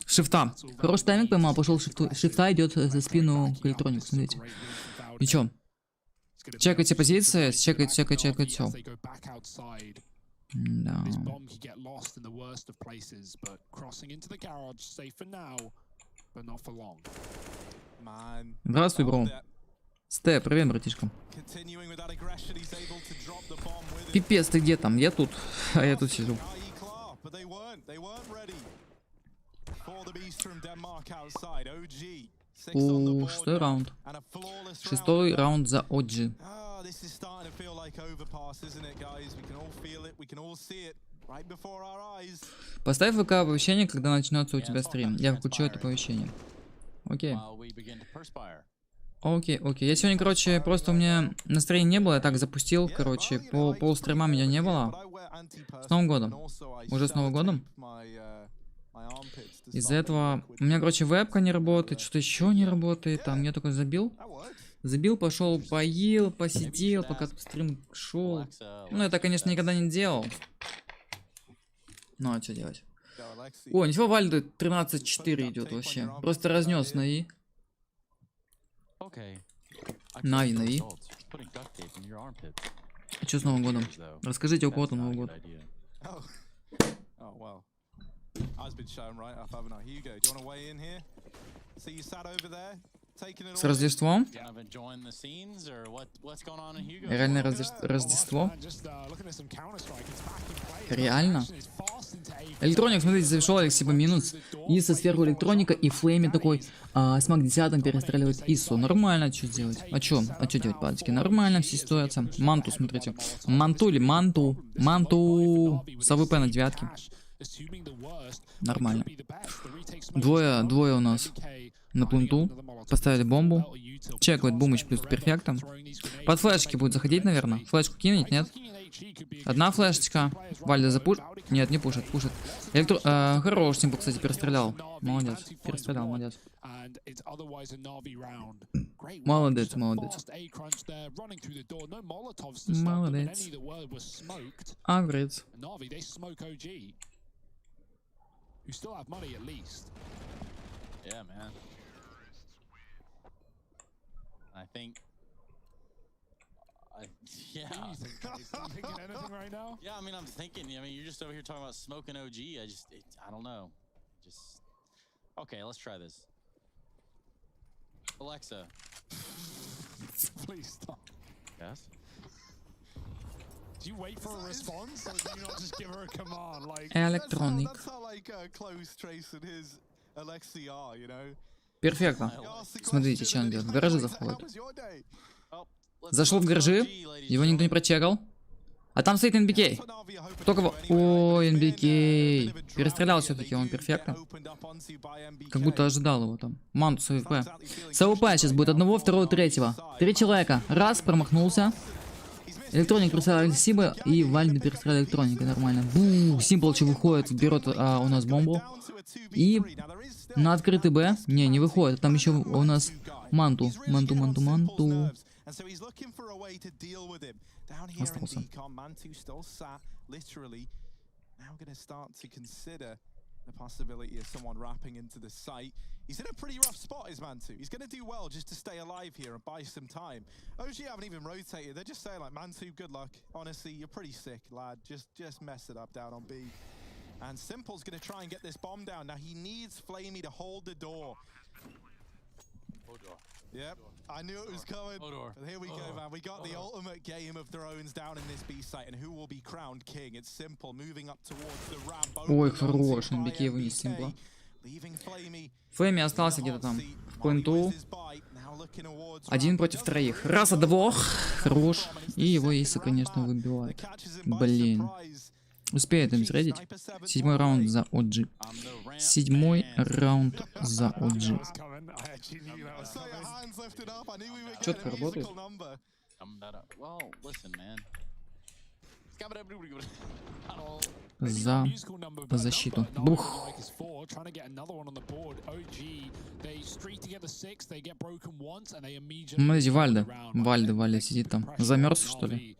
Шифта. Хороший тайминг поймал, пошел шифта, идет за спину к электронику, смотрите. И чё? Чекайте позиции, чекайте все. Да. Здравствуй, бро. Сте, привет, братишка. Пипец, ты где там? Я тут. А я тут сижу. Шестой раунд. Шестой раунд за OG. Поставь ВК оповещение, когда начнется у тебя стрим. Я включу это оповещение. Окей. Окей. Я сегодня, короче, просто у меня настроения не было. Я так запустил, короче, по полстрима меня не было. С Новым годом. Уже с Новым годом. Из-за этого у меня, короче, вебка не работает, что-то еще не работает. Там я только забил, пошел, поел, посидел, пока стрим шел. Ну, это, конечно, никогда не делал. Ну, а что делать? О, ничего, Вальды 13-4 идет вообще. Просто разнес на И. Нави. А что с Новым годом? Расскажите, у кого там Новый год. С Рождеством? Реально Рождество? Реально? Электроник, смотрите, зашел Алексей по минус. Иса сверху электроника и Флейми такой смак 10 перестреливает Ису. Нормально, что делать? А что делать, падочки? Нормально все ситуация. Манту, смотрите. Манту. С АВП на 9. Нормально. Двое у нас на пленту. Поставили бомбу. Чекают бумыч плюс перфектом. Под флешки будет заходить, наверное. Флешку кинуть, нет? Одна флешечка. Вальда запуш... Нет, не пушит. Хорош, Симпл, кстати, перестрелял. Молодец. Перестрелял, молодец. Молодец. Агрец. Who still have money at least. Yeah, man. I think. Yeah. Are you thinking anything right now? Yeah, I mean, I'm thinking. I mean, you're just over here talking about smoking OG. I don't know. Okay, let's try this. Alexa. Please stop. Yes. Do you wait for a response, or do you not just give her a command? Like Электроник. Перфектно. Смотрите, что он делает. В гараже заходит. Зашел в гаражи. Его никто не прочекал. А там стоит НБК. Кто кого? Ой, НБК. Перестрелял все-таки он перфектно. Как будто ожидал его там. Манту с АВП. С АВП сейчас будет одного, второго, третьего. 3 человека. Раз, промахнулся. Электроник перестрелял Сиба и Вальды перестрелял электроника. Нормально. Бу, Симпл выходит, берет у нас бомбу. И на открытый Б. Не выходит. Там еще у нас Манту. Остался. The possibility of someone wrapping into the site. He's in a pretty rough spot, is Mantu. He's going to do well just to stay alive here and buy some time. OG haven't even rotated. They're just saying like, Mantu, good luck. Honestly, you're pretty sick, lad. Just mess it up down on B. And Simple's going to try and get this bomb down. Now he needs Flamey to hold the door. Yep, I knew it was coming. But here we go, man. We got the ultimate game of drones down in this B site, and who will be crowned king? It's Simple moving up towards the ramp. Ой, хорош, НБК вынес Симпла. Флейми остался где-то там в пленту. 1 против 3. Раз от 2. Хорош. И его Иса, конечно, выбивает. Блин. Успеет им средить. 7-й раунд за OG. 7-й раунд за OG. Четко работает. За защиту. Бух. Смотрите, Вальда сидит там. Замерз, что ли?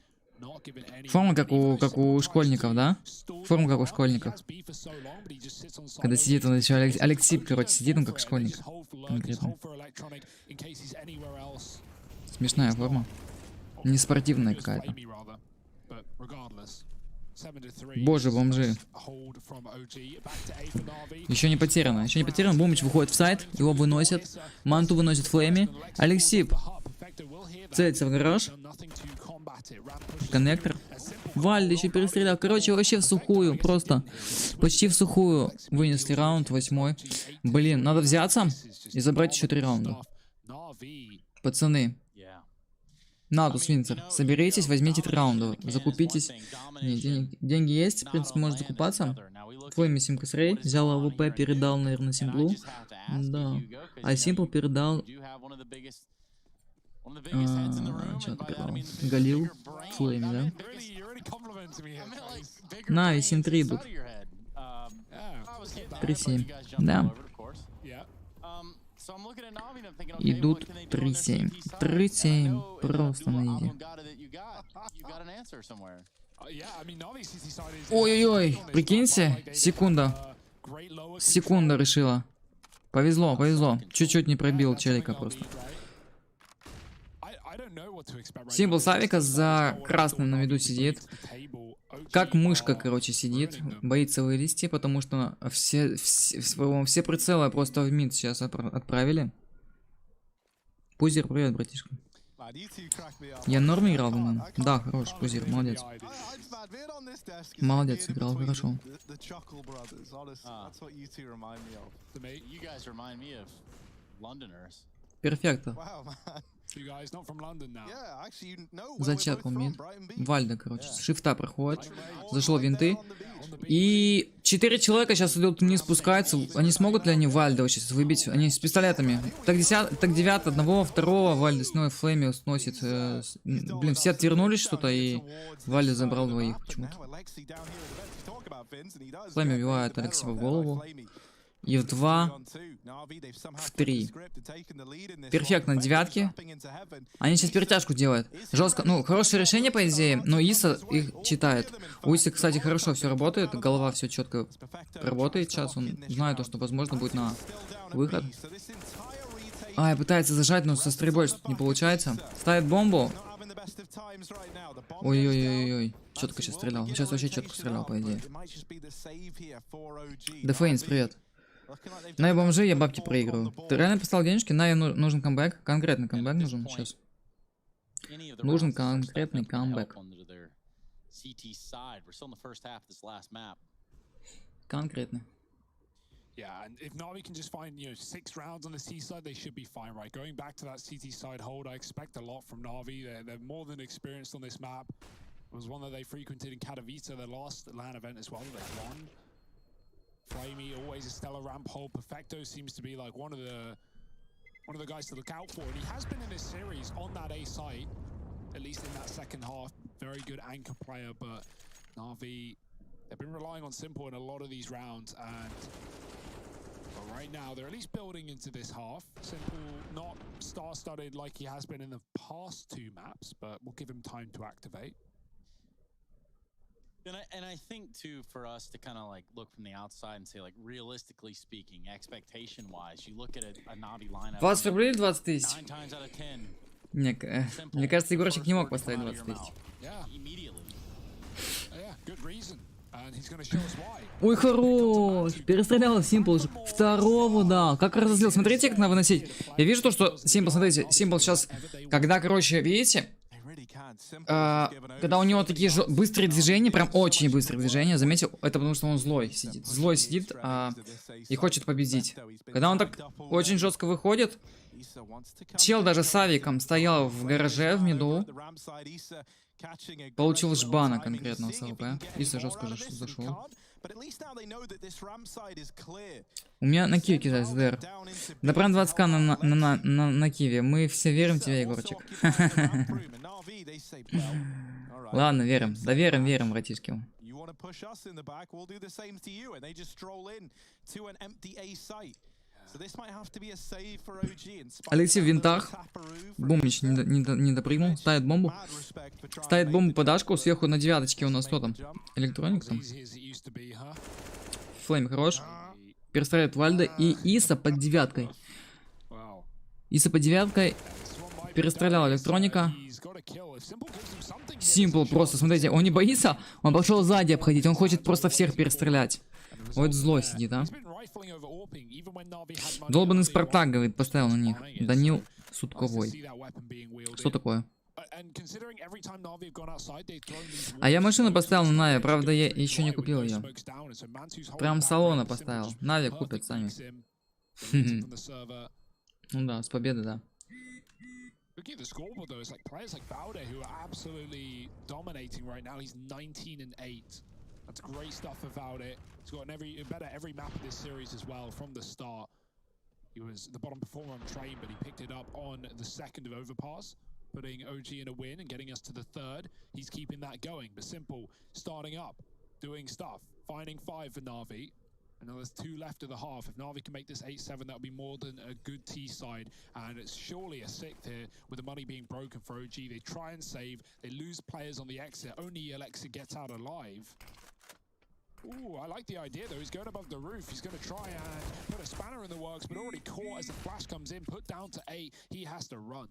Форма как у школьников, да? Форма как у школьников. Когда сидит он еще, Алексей, короче, сидит он как школьник. Конкретно. Смешная форма. Не спортивная какая-то. Боже, бомжи. Еще не потеряно. Еще не потеряно. Бумыч выходит в сайт. Его выносят. Манту выносит Флейми. Алексип целится в гараж. Коннектор. Вальд еще перестрелял. Короче, вообще в сухую. Просто почти в сухую вынесли раунд 8-й. Блин, надо взяться и забрать еще 3 раунда. Пацаны. Надо, Свинцер. Соберитесь, возьмите 3 раунда. Закупитесь. Не, деньги есть, в принципе, может закупаться. Твой Симка Срей взял АВП, передал, наверное, Симплу. Да. А Симпл передал... Что ты передал? Галил. Флейми, да? На, и 7-3 идут. 3-7. Да. Идут 3-7. 3-7. Просто на изи. Ой-ой-ой. Прикиньте. Секунда. Секунда решила. Повезло, повезло. Чуть-чуть не пробил челика просто. Символ Савика за красным на виду сидит. Как мышка, короче, сидит. Боится вылезти, потому что все прицелы просто в мид сейчас отправили. Пузир, привет, братишка. Я норм играл, по-моему? Да, хорош, Пузир, молодец. Молодец, играл хорошо. Перфекто. Зачекал мид. Вальда, короче, с шифта проходит. Зашел винты. И 4 человека сейчас идут вниз, спускаются. Они смогут ли они Вальда сейчас выбить? Они с пистолетами. Так 9, одного, второго Вальда снова Флейми сносит. Блин, все отвернулись что-то, и Вальда забрал 2 почему-то. Флейми убивает Алексея в голову. И в 2, в 3. Перфектно, 9. Они сейчас перетяжку делают. Жестко. Ну, хорошее решение, по идее. Но Иса их читает. У Исы, кстати, хорошо все работает. Голова все четко работает сейчас. Он знает, что, возможно, будет на выход. Ай, пытается зажать, но со стрельбой что-то не получается. Ставит бомбу. Ой-ой-ой-ой. Четко сейчас стрелял. Сейчас вообще четко стрелял, по идее. Дефейнс, привет. На бомжи я бабки проигрываю. Ты реально поставил денежки? На, нужен камбэк. Конкретный камбэк нужен сейчас. Нужен конкретный камбэк. Конкретный. Yeah, and if Navi can just find, 6 rounds on the C side, they should be fine, right? Going back to that CT side hold, I expect a lot from Navi. They're more than experienced on this map. It was one that they frequented in Katowice, their last LAN event as well. They won. Flamey, always a stellar ramp hold. Perfecto seems to be like one of the guys to look out for, and he has been in this series on that A site, at least in that second half. Very good anchor player, but Navi, they've been relying on Simple in a lot of these rounds, and right now they're at least building into this half. Simple not star-studded like he has been in the past 2 maps, but we'll give him time to activate. And I think too, for us to kind of like look from the outside and say, like, realistically speaking, expectation-wise, you look at a Navi lineup. 20 рублей, 20 тысяч. Мне кажется, Егорчик не мог поставить 20 тысяч. Ой, хорош! Перестрелял Симпл. Второго, да. Как разозлил. Смотрите, как надо выносить. Я вижу то, что Симпл, смотрите, Симпл сейчас, когда, короче, видите, когда у него такие быстрые движения, прям очень быстрые движения, заметил, это потому что он злой сидит и хочет победить. Когда он так очень жестко выходит, чел даже с авиком стоял в гараже в миду, Получил жбана конкретного с АВП. Иса жестко зашел. У меня на киве кидает СДР. Да прям 20к на киве. Мы все верим в тебя, Егорчик. Ладно, верим. Да верим, братишки. Алексей в винтах. Бомбич не допрыгнул. Ставит бомбу. Ставит бомбу под дашку. Сверху на девяточке у нас кто там? Электроник там. Флейм хорош. Перестреляет Вальда и Иса под девяткой. Иса под девяткой. Перестрелял электроника. Симпл просто, смотрите, он не боится. Он пошел сзади обходить. Он хочет просто всех перестрелять. Вот злой сидит, а. Долбанный Спартак, говорит, поставил на них. Данил Сутковой. Что такое? А я машину поставил на Нави, правда, я еще не купил ее. Прям салона поставил. Нави купят сами. Ну да, с победы, да. Looking at the scoreboard though, it's like players like Valde who are absolutely dominating right now. He's 19-8. That's great stuff for Valde. He's got every map of this series as well from the start. He was the bottom performer on train, but he picked it up on the second of overpass, putting OG in a win and getting us to the third. He's keeping that going. But Simple starting up, doing stuff, finding 5 for Na'Vi. And now there's 2 left of the half. If Na'Vi can make this 8-7, that would be more than a good T side. And it's surely a 6th here with the money being broken for OG. They try and save. They lose players on the exit. Only Alexa gets out alive. Ooh, I like the idea though. He's going above the roof. He's going to try and put a spanner in the works, but already caught as the flash comes in. Put down to 8. He has to run.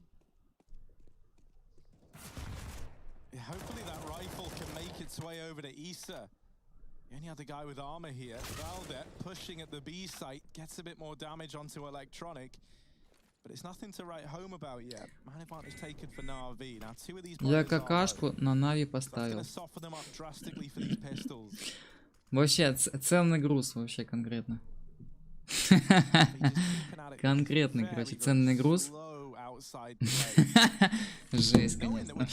Yeah, hopefully that rifle can make its way over to Issa. The only other guy with armor here, Valde, pushing at the B site, gets a bit more damage onto Electronic, but it's nothing to write home about yet. Man advantage taken for Na'Vi. Now 2 of these Я какашку на Нави поставил. Вообще, ценный груз, вообще конкретно. Конкретный, короче, ценный груз. Жесть, конечно.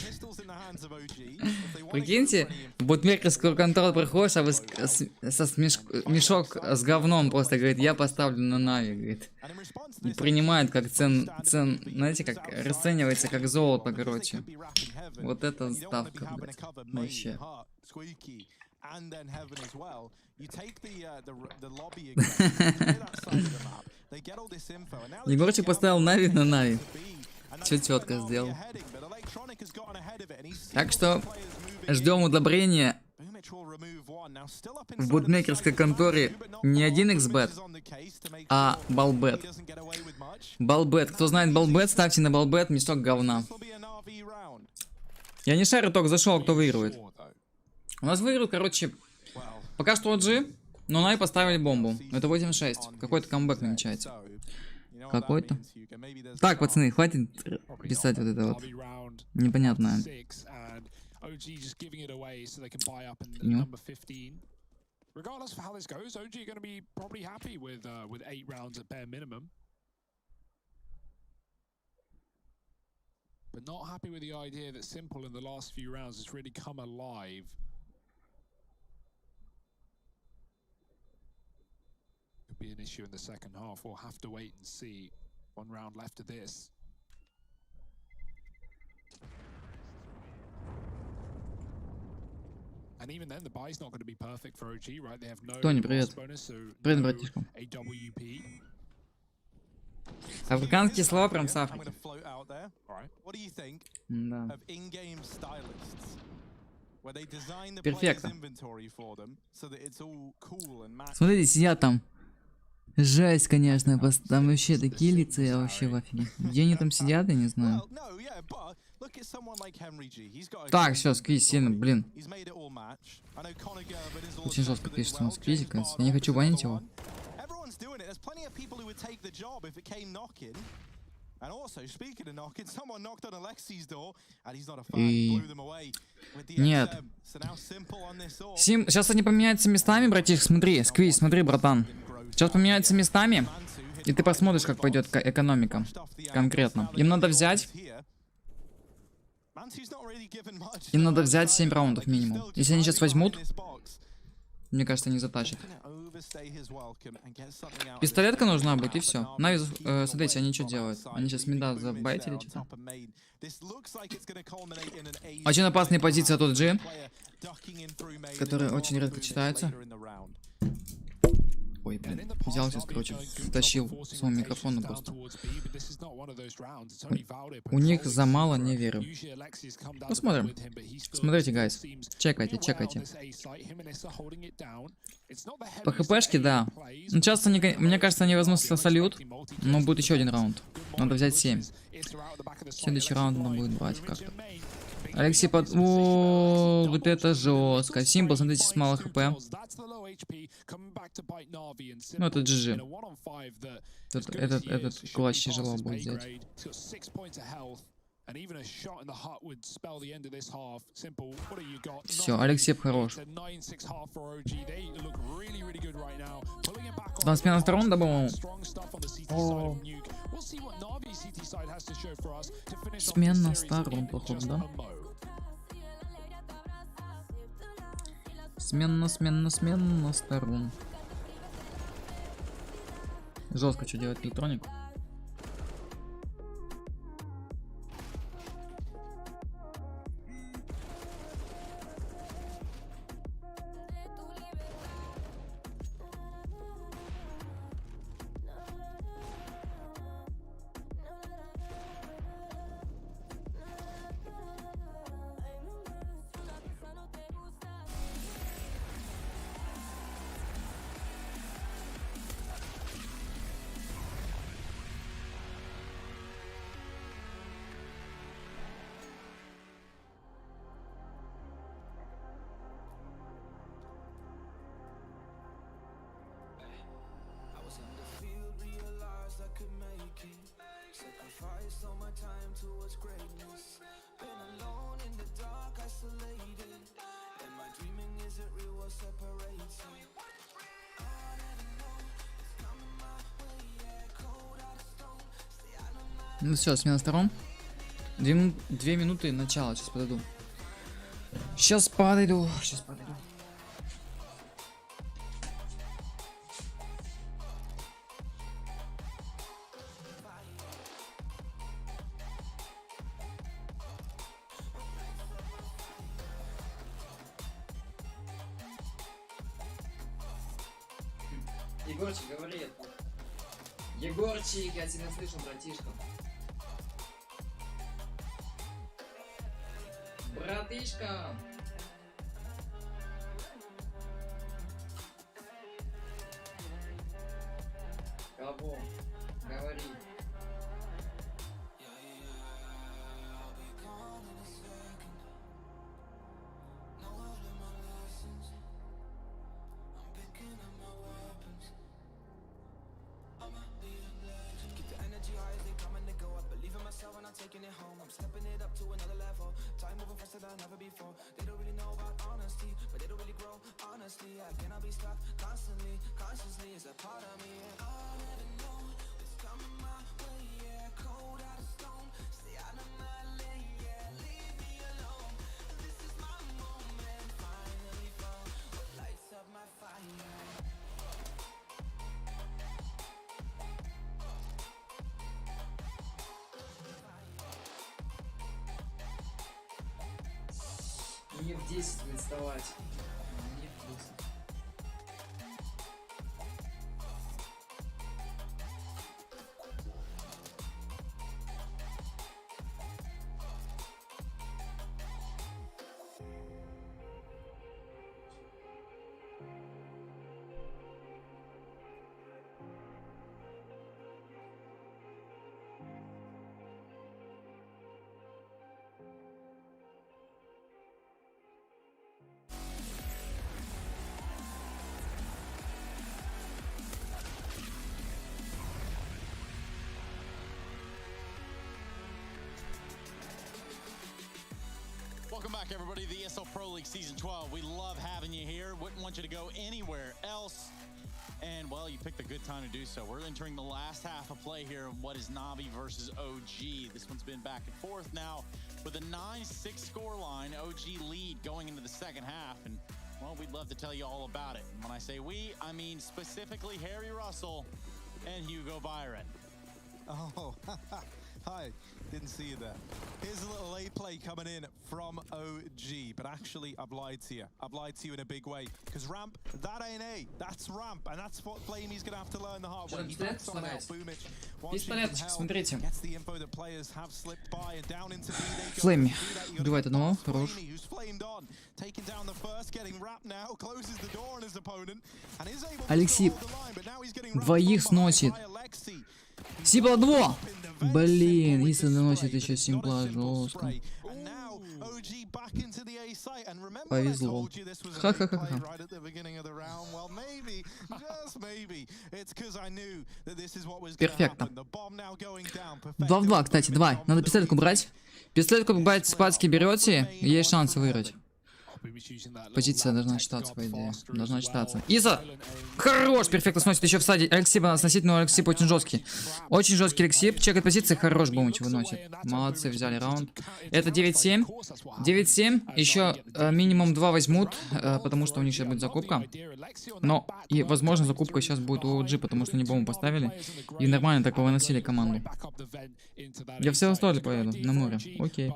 Прикиньте, бутмекерскую контроль проходишь, а вы мешок с говном просто, говорит, я поставлю на Нави, говорит. И принимает как знаете, как расценивается как золото, короче. Вот это ставка, блядь. Вообще. Егорчик поставил Нави на Нави. Все четко сделал. Так что ждем удобрения в бутмекерской конторе не 1xbet, а балбет. Балбет. Кто знает балбет, ставьте на балбет мешок говна. Я не шарю, только зашел, кто выигрывает. У нас выиграл, короче, пока что OG, но Нави поставили бомбу. Это 8-6. Какой-то камбэк намечается. Какой-то. Так, пацаны, хватит писать вот это вот непонятное. Regardless of how this goes, OG are going to be probably happy with 8 rounds at bare minimum. But not happy with the idea that Simple in the last few rounds has really come alive. Could be an issue in the second half. We'll have to wait and see. 1 round left of this. And even then, the buy's not going to be perfect for OG, right? They have no bonus, so привет, братишка. AWP. Африканские слова прям с Африки. Да. Перфектно. Смотрите, сидят там. Жесть, конечно, там вообще такие лица, я вообще в офиге. Где они там сидят, я не знаю. Так, все, сквиз сильно, блин. Очень жестко пишется у нас сквизик, я не хочу банить его. И... Нет. Сейчас они поменяются местами, братишка, смотри, сквиз, смотри, братан. Сейчас поменяются местами, и ты посмотришь, как пойдет экономика. Конкретно. Им надо взять Им надо взять 7 раундов минимум. Если они сейчас возьмут, мне кажется, они затащат. Пистолетка нужна будет, и все. Нави, смотрите, они что делают? Они сейчас мида забайтили что-то. Очень опасная позиция от G, которая очень редко читается. Ой, блин, взял сейчас, короче, втащил свой микрофон просто. У них замало, не верю. Посмотрим. Смотрите, гайс. Чекайте, чекайте. По хпшке, да. Ну, часто, мне кажется, они возьмут салют, но будет еще один раунд. Надо взять 7. Следующий раунд надо будет брать как-то. Алексей под... О, вот это жестко. Символ, смотрите, с мало хп. Ну, это GG. Этот клатч тяжело будет взять. Все, Алексей хорош. Там смена сторон, да, по-моему? Смена сторон, походу, да? Смена сторон. Жестко что делать электроник. Ну все, смена сторон. 2 минуты начала. Сейчас подойду. Сейчас подойду. Егорчик, говори. Егорчик, я тебя слышу, братишка. Братишка. Кого? Говори. Не в 10 не вставать. Не в 10. Welcome back, everybody, to the ESL Pro League Season 12. We love having you here. Wouldn't want you to go anywhere else. And, well, you picked a good time to do so. We're entering the last half of play here of what is Navi versus OG. This one's been back and forth now with a 9-6 score line. OG lead going into the second half. And, well, we'd love to tell you all about it. And when I say we, I mean specifically Harry Russell and Hugo Byron. Oh, hi. Didn't see you there. Here's a little late play coming in from OG, but actually I've lied to you. I've lied to you in a big way. Because ramp, that ain't A. That's ramp, and that's what Flamey's gonna have to learn the hard way. He backs on out Boomich. Пистолетчик, смотрите. Gets the info that players have slipped by and down into B they go. Флейми. Убивает одного. Хорош. Who's flamed on, taking down the first, getting wrapped now, closes the door on his opponent, and is able to Алексей hold the line, but now he's getting двоих сносит. Симпла 2! Блин, Иса наносит еще симпла жестко. Повезло. Ха-ха-ха-ха. Перфектно. 2 в 2, кстати, 2. Надо пистолетку брать. Пистолетку брать спадски берете, есть шанс выиграть. Позиция должна считаться, по идее. Должна считаться. Иза! Хорош! Перфектно сносит еще в саде. Алексей бы нас сносить, но Алексей очень жесткий. Очень жесткий Алексей. Чекает позиции. Хорош Бумыч выносит. Молодцы, взяли раунд. Это 9-7. 9-7. Еще минимум 2 возьмут, потому что у них сейчас будет закупка. Но и, возможно, закупка сейчас будет у OG, потому что они бомбу поставили. И нормально так повыносили команду. Я в Севастополь поеду, на море. Окей.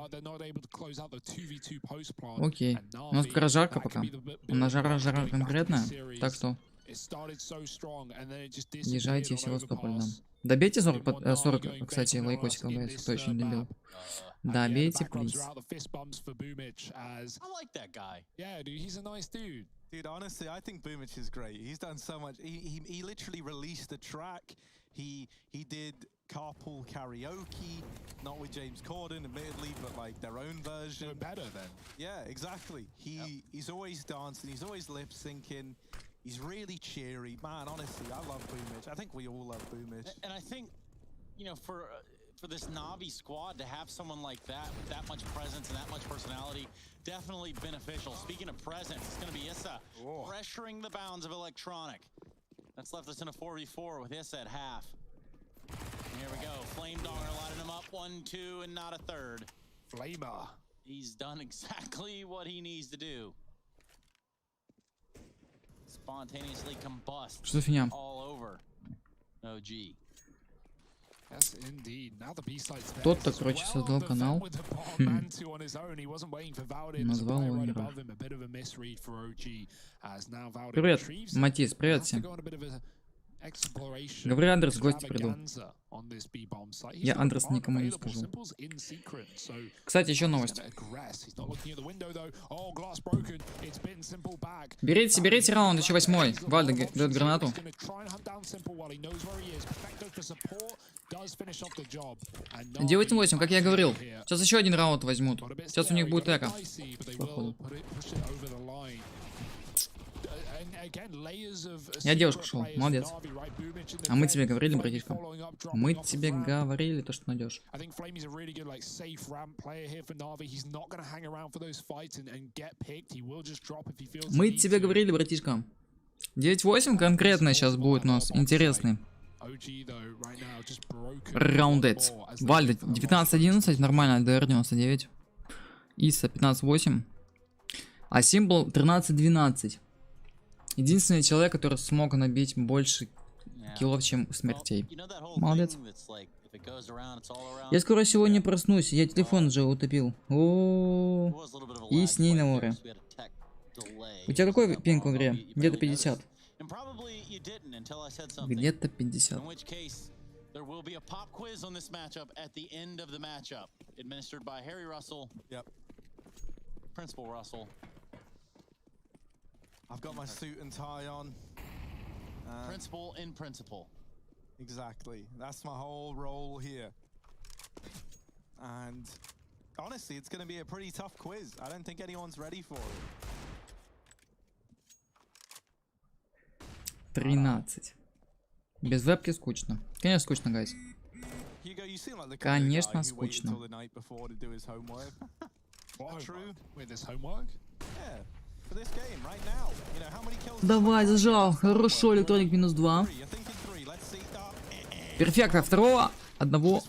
Окей. У нас пока жарко пока. У нас жара конкретная. Так что езжайте в Севастополь, да. Добейте 40, кстати, лайкосиков, да, если кто еще не добил. Добейте, плиз. Dude, honestly, I think Boomich is great. He's done so much. He literally released the track. He did carpool karaoke, not with James Corden, admittedly, but like their own version. Better then. Yeah, exactly. He's always dancing. He's always lip syncing. He's really cheery, man. Honestly, I love Boomich. I think we all love Boomich. And I think, you know, for this Navi squad to have someone like that, with that much presence and that much personality, definitely beneficial. Speaking of presence, it's going to be Issa pressuring the bounds of electronic. That's left us in a 4v4 with Issa at half. And here we go. Flame Donger lighting him up. 1, 2, and not a third. Flamer. He's done exactly what he needs to do. Spontaneously combust all over OG. Кто-то, короче, создал канал. Назвал его миром. Привет, Матис, привет всем. Говори, Андрес, в гости приду. Я Андрес никому не скажу. Кстати, еще новость. Берите раунд, еще 8-й. Вальда дает гранату. 9-8, как я говорил. Сейчас еще один раунд возьмут. Сейчас у них будет эко. Походу. Я девушку шел, молодец. А мы тебе говорили, братишка. Мы тебе говорили то, что найдешь. Мы тебе говорили, братишка. 9-8 конкретно сейчас будет у нас интересный. Раундец. Вальда 19-11, нормально, ДР-99. Иса 15-8. А Симпл 13-12. Единственный человек, который смог набить больше киллов, чем смертей. Молодец. Я скоро сегодня проснусь, я телефон уже утопил. И с ней на море. У тебя какой пинг в игре? Где-то 50. Где-то 50. I've got my suit and tie on. Principal in principle. Exactly. That's my whole role here. And honestly, it's going to be a pretty tough quiz. I don't think anyone's ready for it. 13. Без вебки скучно. Конечно, скучно, гайз. Конечно, скучно. Давай, зажал. Хорошо, электроник минус 2. Перфекто, второго, одного.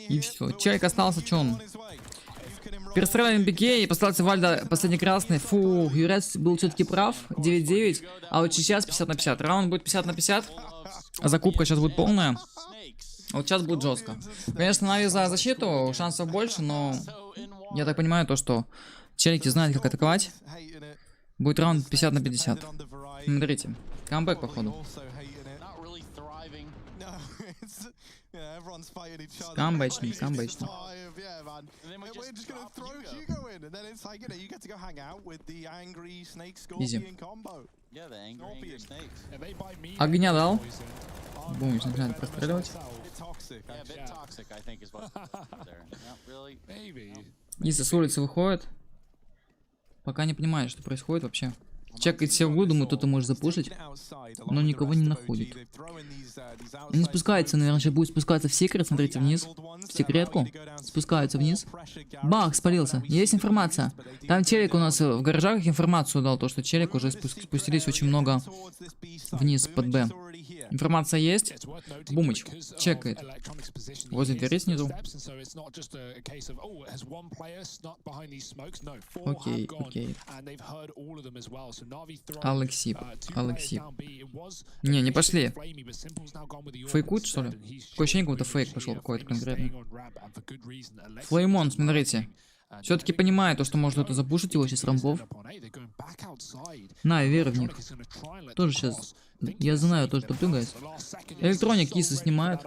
И все. Человек остался, че он? Перестреляем беге и поставился Вальда последний красный. Фу, Юрец был все-таки прав. 9-9. А вот сейчас 50 на 50. Раунд будет 50 на 50. А закупка сейчас будет полная. Вот сейчас будет жестко. Конечно, Нави за защиту, шансов больше, но я так понимаю то, что челики знают, как атаковать. Будет раунд 50 на 50. Смотрите, камбэк походу. Камбэчник, камбэчник. Изи. Огня дал. Бумич начинает простреливать. Изи с улицы выходит. Пока не понимает, что происходит вообще. Чекает все углы, думаю, кто-то может запушить, но никого не находит. Они спускаются, наверное, сейчас будет спускаться в секрет, смотрите, вниз. В секретку. Спускаются вниз. Бах, спалился. Есть информация. Там челик у нас в гаражах информацию дал, то, что челик уже спустились очень много вниз под Б. Информация есть. Бумыч чекает. Возле двери снизу. Окей, окей. Алексип. Алексип. Не пошли. Фейкут, что ли? Такое ощущение, как будто фейк пошел какой-то конкретный. Флеймон, смотрите. Все-таки понимает то, что может это запушить его сейчас рампов. На, вера в них. Тоже сейчас. Я знаю то, что прыгает. Электроник Иса снимает.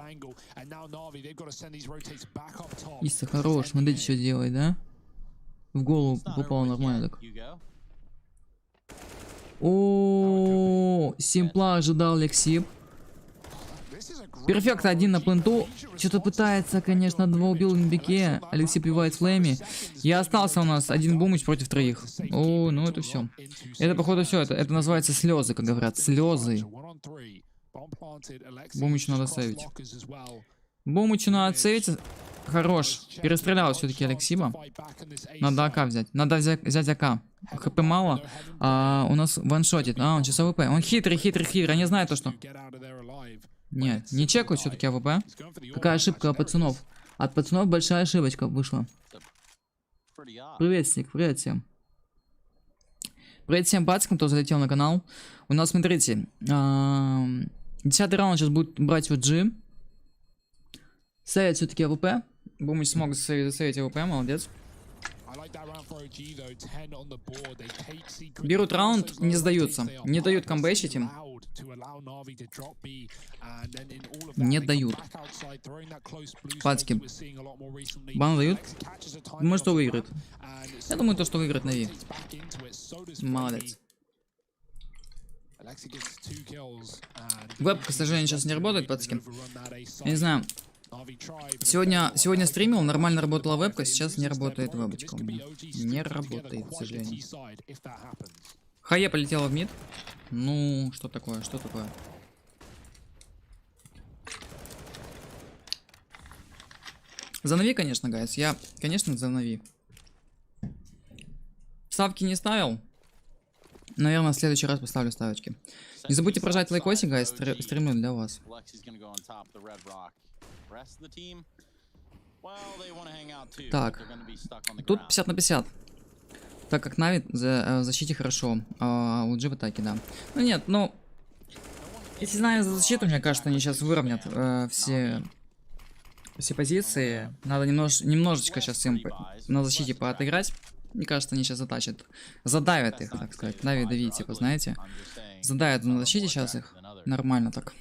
Иса хорош. Смотрите, что делает, да? В голову попало нормально так. О, Симпла ожидал Лексип. Перфект один на пленту. Что-то пытается, конечно, одного убил в бике. Алексей плевает флейми. И остался у нас один бумыч против троих. О, ну это все. Это, походу, все. Это называется слезы, как говорят. Слезы. Бумычу надо сейвить. Бумычу надо сейвить. Хорош. Перестрелял все-таки Алексиба. Надо АК взять. Надо взять АК. ХП мало. У нас ваншотит. Он сейчас АВП. Он хитрый. Они знают то, что... Нет, не чекают все-таки АВП. Какая ошибка от пацанов? От пацанов большая ошибочка вышла. Привет, Сник, привет всем. Привет всем пацкам, кто залетел на канал. У нас, смотрите, 10-й раунд сейчас будет брать вот G. Сейвит все-таки АВП. Бумыч смог засейвить АВП, молодец. Берут раунд, не сдаются. Не дают камбэчить им. Не дают. Пацки. Бан дают. Думаю, что выиграет. Я думаю, то, что выиграет Нави. Молодец. Веб, к сожалению, сейчас не работает, пацки. Я не знаю. Сегодня стримил, нормально работала вебка, сейчас не работает вебочка. Не работает, к сожалению. Хае полетела в мид. Ну, что такое, что такое? За Нави, конечно, гайс. Я, конечно, за Нави. Ставки не ставил. Наверное, в следующий раз поставлю ставочки. Не забудьте прожать лайкосик, гайс, стримлю для вас. Так, тут 50 на 50. Так как Нави в защите хорошо, а у G в атаке, да. Ну нет, ну... Если Нави за защиту, мне кажется, они сейчас выровнят все позиции. Надо немножечко сейчас им на защите поотыграть. Мне кажется, они сейчас затащат. Задавят их, так сказать. Нави давить, типа, знаете. Задавят на защите сейчас их. Нормально так.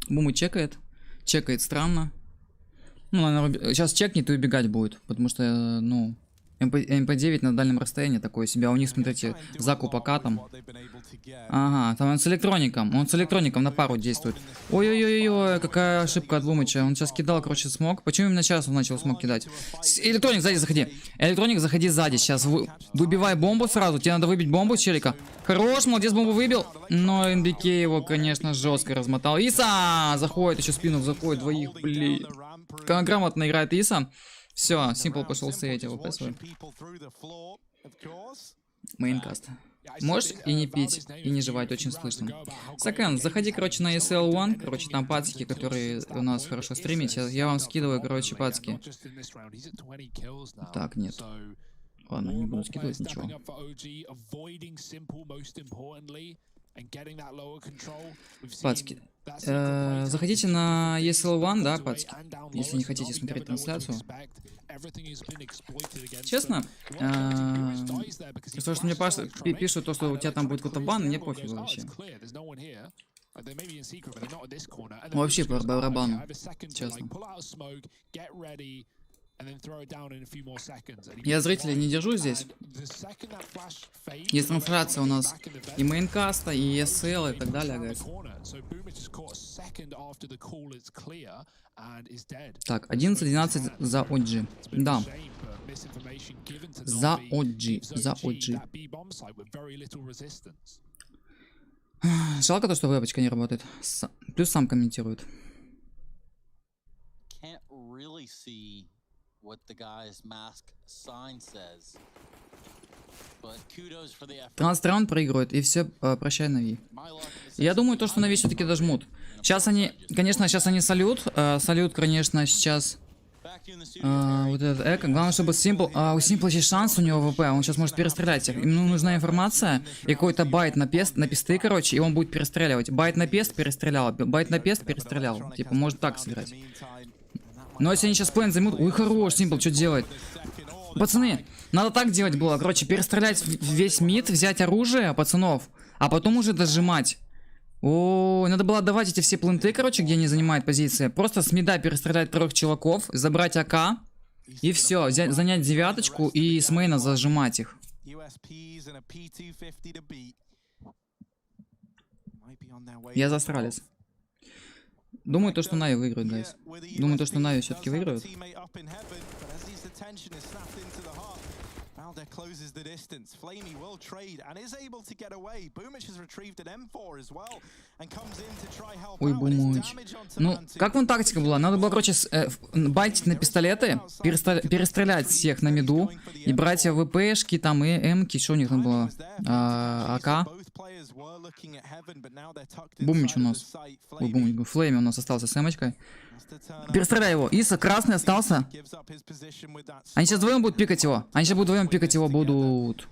Бумы чекает. Чекает странно. Ну, наверное, сейчас чекнет и убегать будет. Потому что, ну... МП9 на дальнем расстоянии такое себе. А у них, смотрите, закуп АК там. Ага, там он с электроником. Он с электроником на пару действует. Ой-ой-ой-ой, какая ошибка от Бумыча. Он сейчас кидал, короче, смог. Почему именно сейчас он начал смог кидать? Электроник, сзади заходи. Электроник, заходи сзади. Сейчас выбивай бомбу сразу. Тебе надо выбить бомбу с челика. Хорош, молодец, бомбу выбил. Но НБК его, конечно, жестко размотал. Иса! Заходит, еще спину заходит, двоих, блин. Грамотно играет Иса. Все, Simple пошел сейвить АВП свой. Мейнкаст. Можешь и не пить, и не жевать, очень слышно. Сакан, заходи, короче, на SL1, короче, там пацки, которые у нас хорошо стримят. Сейчас я вам скидываю, короче, пацки. Так, нет. Ладно, не буду скидывать ничего. Пацки. Заходите на SL1, да, пацки, если не хотите смотреть трансляцию. Честно, то, что мне пишут, то, что у тебя там будет какой-то бан, мне пофигу вообще. Вообще по барабану, честно. Я зрителей не держу здесь. Есть трансляция у нас и мейнкаста, и ESL, и так далее, guys. Так, 11-12 за OG. Да. За OG. За OG. Жалко то, что вебочка не работает. Плюс сам комментирует. Трансляция раунд проигрывает, и все, прощай, Нави. Я думаю, то, что Нави все-таки дожмут. Сейчас они, конечно, салют. Салют, конечно, сейчас. Вот этот эко. Главное, чтобы Simple. У Simple есть шанс, у него ВП. Он сейчас может перестрелять всех. Ему нужна информация и какой-то байт на песты, короче, и он будет перестреливать. Байт на пест перестрелял. Байт на пест перестрелял. Типа, может так сыграть. Но если они сейчас плейн займут... Ой, хорош, Simple, что делает? Пацаны, надо так делать было. Короче, перестрелять весь мид, взять оружие, пацанов, а потом уже дожимать. О, надо было отдавать эти все плинты, короче, где они занимают позиции. Просто с мида перестрелять 3 чуваков, забрать АК, и все, занять девяточку и с мейна зажимать их. Я застралец. Думаю, то, что Нави выиграют, гайс. Думаю, то, что Нави все-таки выиграют. Closes the distance. Flamey will trade and is able to get away. Boomich has retrieved an M4 as well and comes in to try help out. Ой, Бумыч. Ну, как вон тактика была? Надо было, короче, байтить на пистолеты, перестрелять всех на миду и брать ВПшки там и Мки, что у них там было? АК. Бумыч у нас. Ой, Бумыч. Флейми у нас остался с Эмочкой. Перестреляй его. Иса, красный остался. Они сейчас вдвоем будут пикать его. Они сейчас будут вдвоем пикать его, будут.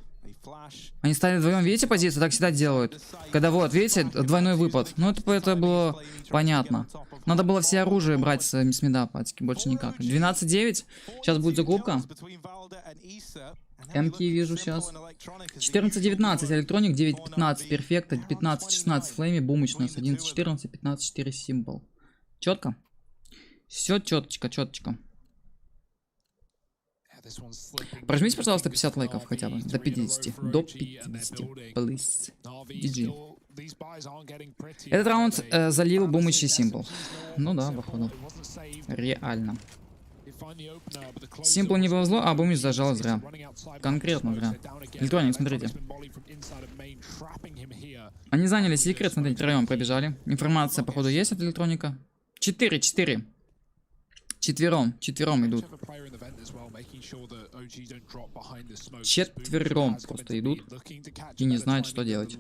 Они ставят вдвоем, видите, позицию? Так всегда делают. Когда вот, видите, двойной выпад. Ну, это было понятно. Надо было все оружие брать с мида, пацки, больше никак. 12-9. Сейчас будет закупка. МК вижу сейчас. 14-19, электроник, 9-15, перфекта, 15-16, флейми, бумыч у нас, 11-14, 15-4, символ. Четко? Все четочка, четочка. Прожмите, пожалуйста, 50 лайков хотя бы. До 50. До 50. Please. GG. Этот раунд залил Бумыч и Simple. Ну да, походу. Реально. Simple не повезло, а Бумыч зажал зря. Конкретно зря. Электроник, смотрите. Они заняли секрет, смотрите, втроем пробежали. Информация, походу, есть от электроника. 4-4. Четвером идут. Четвером просто идут и не знают, что делать.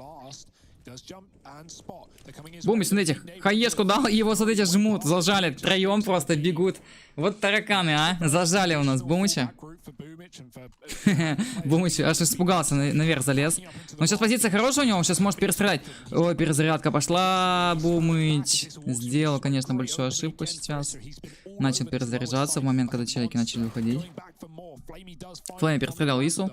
Бум, смотрите, хаешку дал, и его, смотрите, жмут, зажали, троем просто бегут. Вот тараканы, а, зажали у нас Бумыча. Бумыч аж испугался, наверх залез. Но сейчас позиция хорошая у него, он сейчас может перестрелять. Ой, перезарядка пошла, Бумыч. Сделал, конечно, большую ошибку сейчас. Начал перезаряжаться в момент, когда челики начали выходить. Флейм перестрелял Ису.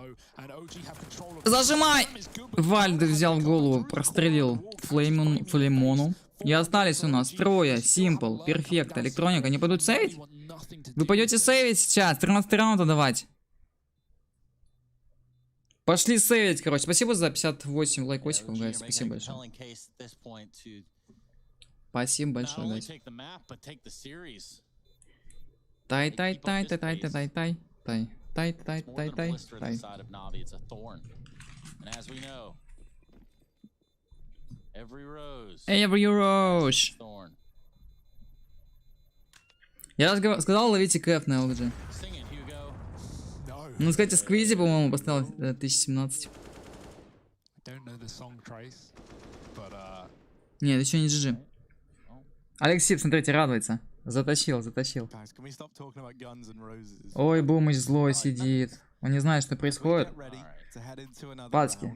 Зажимай! Вальд взял в голову, прострелил Флеймону. И остались у нас трое. Simple, перфект, электроника. Они пойдут сейвить? Вы пойдете сейвить сейчас? 13 раунда давать. Пошли сейвить, короче. Спасибо за 58 лайкосиков, гайс. Спасибо большое. Спасибо большое, гайс. Тай. Every rose. Я сказал, ловите кэф на LG. Ну, кстати, Сквизи, по-моему, поставил 1017. Нет, еще не GG. Алексей, смотрите, радуется. Затащил. Ой, Бумыч злой сидит. Он не знает, что происходит. Пацки.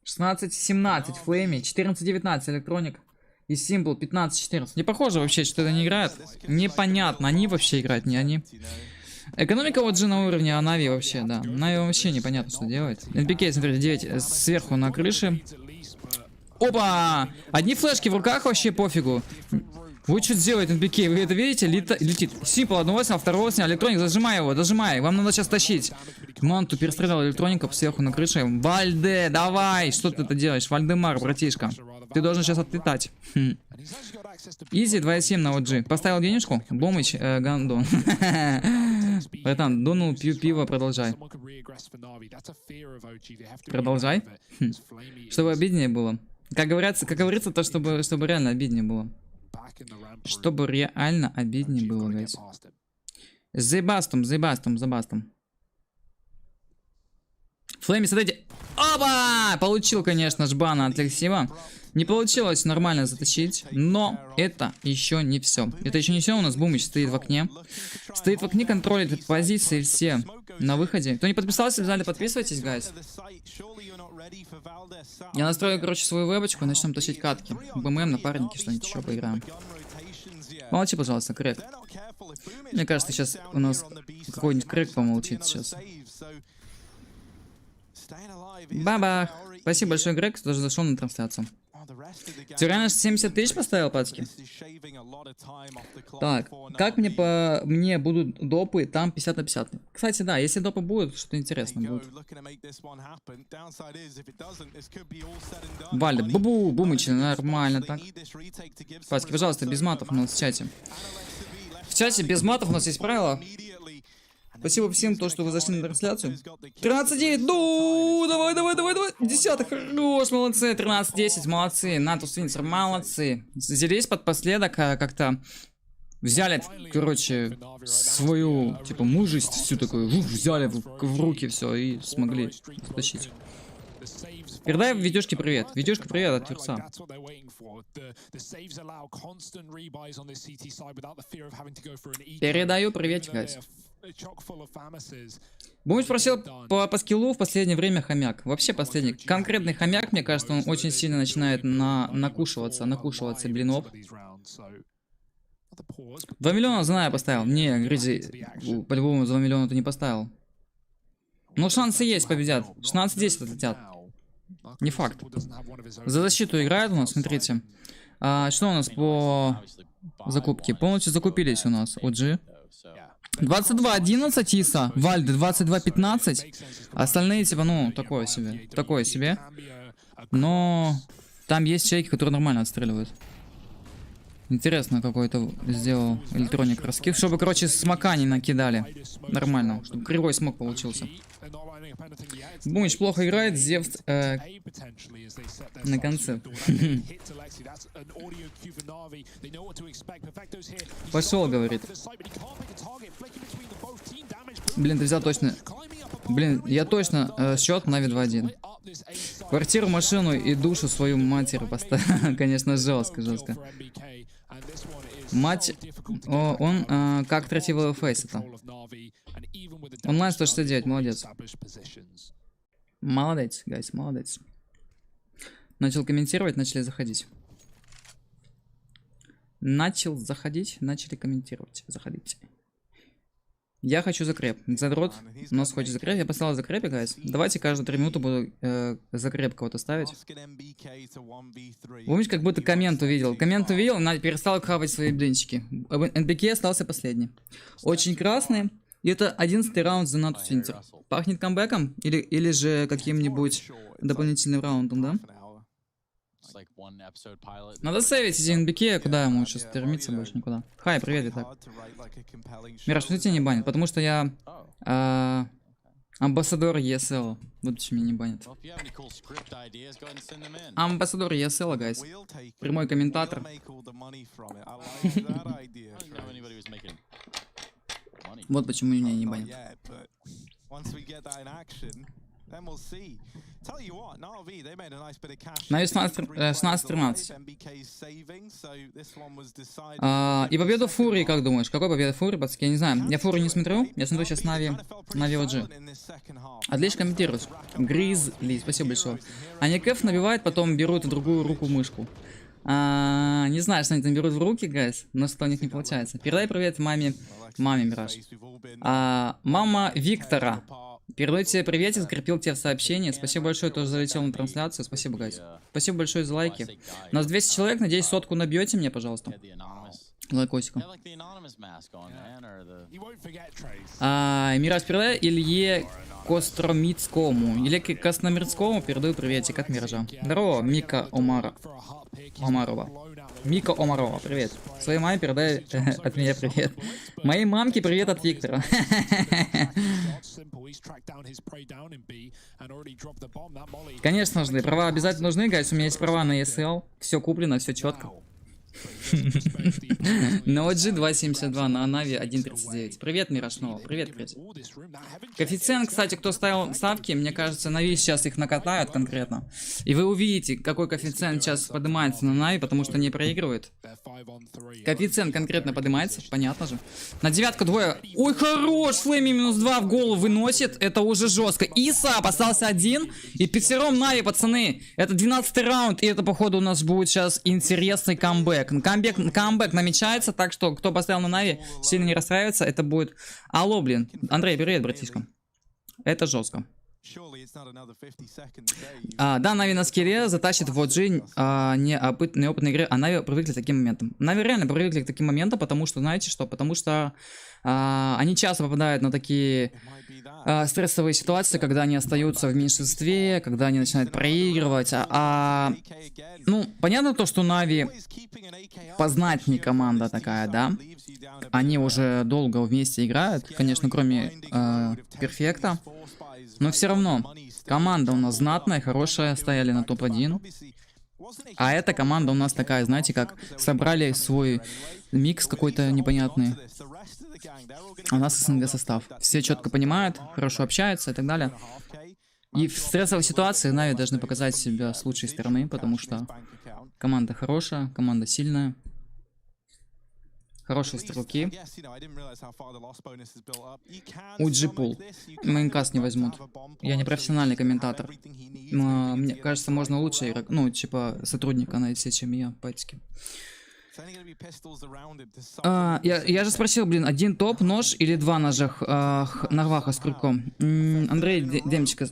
16-17 Флейми, 14-19 Электроник и Симпл 15-14. Не похоже вообще, что это не играет. Непонятно, они вообще играют, не они. Экономика вот же на уровне, а Нави вообще, да. Нави вообще непонятно, что делает. NPK, смотрите, 9 сверху на крыше. Опа! Одни флешки в руках, вообще пофигу. Вы что делаете, NPK? Вы это видите? Летит. Симпл одного снял, второго снял. Электроник, зажимай его, дожимай. Вам надо сейчас тащить. Манту перестрелял электроника сверху на крыше. Вальде, давай! Что ты это делаешь? Вальдемар, братишка. Ты должен сейчас отлетать. Изи 2.7 на OG. Поставил денежку? Бомыч, гандон. Братан, дунул, пью пиво, продолжай. Продолжай? Чтобы обиднее было. Как говорится, то, чтобы реально обиднее было. Чтобы реально обиднее было, гайс. Забастом. Флейми, смотрите. Опа! Получил, конечно, жбана от Алексеева. Не получилось нормально затащить, но это еще не все. Это еще не все, у нас Бумыч стоит в окне. Стоит в окне, контролит позиции все на выходе. Кто не подписался, в зале подписывайтесь, гайс. Я настрою, короче, свою вебочку, начнем тащить катки. БММ, напарники, что-нибудь еще поиграем. Молчи, пожалуйста, крэк. Мне кажется, сейчас у нас какой-нибудь крэк помолчит сейчас. Баба! Спасибо большое, Грег, что даже зашел на трансляцию. Ты реально 70 тысяч поставил, пацки? Так, как мне будут допы, там 50 на 50. Кстати, да, если допы будут, что-то интересное будет. Вальда, бубу, Бумычи, нормально так. Пацки, пожалуйста, без матов у нас в чате. В чате без матов у нас есть правила. Спасибо всем, то, что вы зашли на трансляцию. 13-9, ну, давай. Десятых, хорош, молодцы. 13-10, молодцы. Натус Винцер, молодцы. Взялись подпоследок, как-то взяли, короче, свою, типа, мужесть всю такую, взяли в руки все и смогли затащить. Передай видюшке привет. Видюшка привет от Тюрса. Передаю привет, гайс. Бумыч просил по скиллу в последнее время хомяк. Вообще последний. Конкретный хомяк, мне кажется, он очень сильно начинает накушиваться блинов. 2 миллиона, знаю, поставил. Не, Гризи, по-любому за 2 миллиона ты не поставил. Но шансы есть, победят. 16-10 отлетят. Не факт. За защиту играют у нас, смотрите. Что у нас по закупке? Полностью закупились у нас. OG. 22-11 Иса. Вальды 22-15. Остальные типа, ну, такое себе. Но там есть человеки, которые нормально отстреливают. Интересно, какой-то сделал электроник раскид, чтобы, короче, смока не накидали. Нормально, чтобы кривой смок получился. Бумыч плохо играет, Зевс на конце. Пошел, говорит. Блин, ты взял точно. Блин, я точно счет Нави 2-1. Квартиру, машину и душу свою матери поставил. Конечно, жестко. Мать, он как тративал faceit. Онлайн 169, молодец. Молодец, гайс, молодец. Начал комментировать, начали заходить. Начали комментировать, заходите. Я хочу закреп. Задрот, у нас хочет закреп. Я поставил закрепе, гайс. Давайте каждые 3 минуты буду закреп кого-то ставить. Помните, как будто коммент увидел. Перестал хавать свои блинчики. NPK остался последний. Очень красный. И это 11-й раунд за Натус Винцер. Пахнет камбэком? Или же каким-нибудь дополнительным раундом, да? Надо сейвить эти NPK, куда ему сейчас стремиться больше никуда. Хай, привет, Витак. Мираж, что тебя не банят? Потому что я амбассадор ESL. Вот почему меня не банят. Амбассадор ESL, гайс. Прямой комментатор. Вот почему меня не банят. На 16-13. И победу Фурии, как думаешь? Какой победа Фурии, пацки? Я не знаю. Я Фурию не смотрю. Я смотрю сейчас Нави OG. Отлично комментируешь. Гризли, спасибо большое. Они кэф набивают, потом берут в другую руку мышку. Не знаю, что они там берут в руки, гайс, но что у них не получается. Передай привет маме Мираж. Мама Виктора. Передайте привет, я закрепил тебя в сообщении. Спасибо большое, тоже залетел на трансляцию. Спасибо, гайс. Спасибо большое за лайки. У нас 200 человек, надеюсь, сотку набьете мне, пожалуйста. Лайкосиком. Мираж, передай Илье Костромицкому. Или Красномирскому передаю приветик от Миража. Здорово, Мика Омарова. Мика Омарова, привет. Своей маме передай от меня привет. Моей мамке привет от Виктора. Конечно же, права обязательно нужны, гайс. У меня есть права на ESL. Все куплено, все четко. На OG 2.72, на Нави 1.39. Привет, Мирошнова. Привет, привет. Коэффициент, кстати, кто ставил ставки, мне кажется, Нави сейчас их накатают конкретно. И вы увидите, какой коэффициент сейчас поднимается на Нави, потому что они проигрывают. Коэффициент конкретно поднимается, понятно же. На девятку двое. Ой, хорош! Флейми -2 в голову выносит. Это уже жестко. Исап остался один. И пятером Нави, пацаны. Это 12-й раунд. И это, походу, у нас будет сейчас интересный камбэк. Камбэк намечается, так что, кто поставил на Нави, сильно не расстраивается. Это будет... Алло, блин. Андрей, привет, братишка. Это жестко. Да, Нави на скилле затащит в OG неопытной игры, а Нави привыкли к таким моментам. Нави реально привыкли к таким моментам, потому что, знаете что? Потому что они часто попадают на такие стрессовые ситуации, когда они остаются в меньшинстве, когда они начинают проигрывать. Ну, понятно то, что Нави познать не команда такая, да? Они уже долго вместе играют, конечно, кроме перфекта. Но все равно, команда у нас знатная, хорошая, стояли на топ-1. А эта команда у нас такая, знаете, как собрали свой микс какой-то непонятный. У нас СНГ состав. Все четко понимают, хорошо общаются и так далее. И в стрессовой ситуации Нави должны показать себя с лучшей стороны, потому что команда хорошая, команда сильная. Хорошие стрелки. Уджипул. Мейнкаст не возьмут. Я не профессиональный комментатор. Мне кажется, можно лучше игрок, ну, типа, сотрудника найти, чем я, патики. Я же спросил, блин, один топ, нож или два ножа Нарваха с крюком? Андрей Демчика,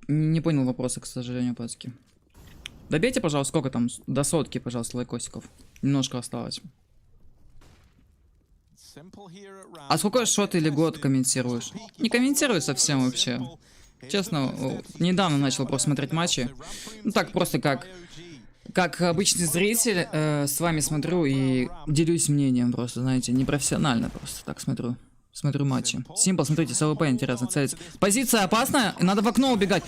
не понял вопроса, к сожалению, патики. Добейте, пожалуйста, сколько там? До 100, пожалуйста, лайкосиков. Немножко осталось. А сколько шот или год комментируешь? Не комментирую совсем вообще. Честно, недавно начал просто смотреть матчи. Ну так, просто как обычный зритель с вами смотрю и делюсь мнением просто, знаете, непрофессионально просто так смотрю. Смотрю матчи. Симпл, смотрите, с АВП интересно целить. Позиция опасная, надо в окно убегать.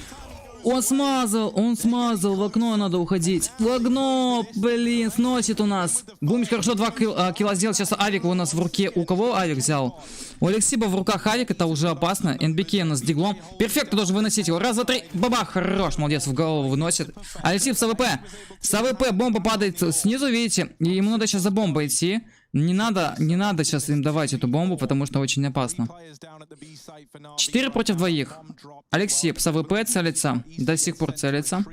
Он смазал, в окно надо уходить. В окно, блин, сносит у нас. Бумич хорошо 2 килла сделал, сейчас авик у нас в руке. У кого авик взял? У Алексиба в руках авик, это уже опасно. НБК у нас с диглом. Перфектно должен выносить его. Раз, два, три, бабах, хорош, молодец, в голову выносит. Алексиб с АВП. С АВП бомба падает снизу, видите? И ему надо сейчас за бомбой идти. Не надо сейчас им давать эту бомбу, потому что очень опасно. 4 против 2. Алексей с АВП целится. До сих пор целится.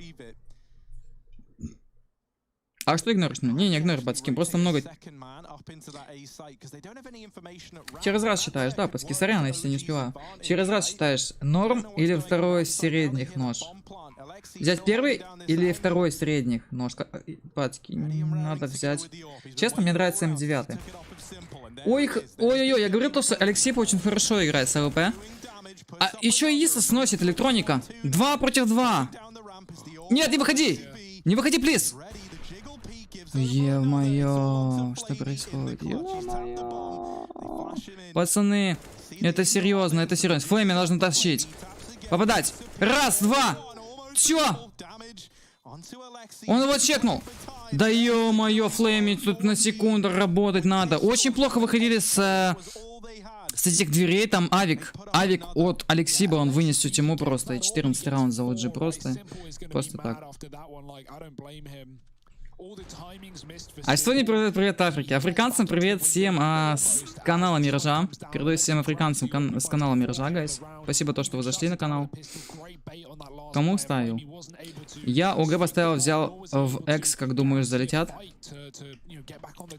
А что игноришь? Не игноришь, пацки. Просто много... Через раз считаешь, да, пацки? Сорян, если не успеваю. Через раз считаешь норм или второй средних нож? Взять первый или второй средних нож? Пацки, надо взять. Честно, мне нравится М9. Ой-ой-ой, я говорю то, что Алексей очень хорошо играет с АВП. А еще и Иса сносит электроника. 2 против 2. Нет, не выходи! Не выходи, плиз! Е-мое, что происходит? Е-мое. Пацаны, это серьезно, это серьезно. Флейми нужно тащить. Попадать. Раз, два. Чё? Он его чекнул. Да ё-моё, Флейми, тут на секунду работать надо. Очень плохо выходили с с этих дверей там авик от Алексиба, он вынес всю тему просто. И 14 раунд за OG просто так. А сегодня привет Африке. Африканцам привет всем с канала Миража. Передаю всем африканцам с канала Миража, гайс. Спасибо то, что вы зашли на канал. Кому ставил? Я ОГ поставил, взял в X, как думаешь, залетят?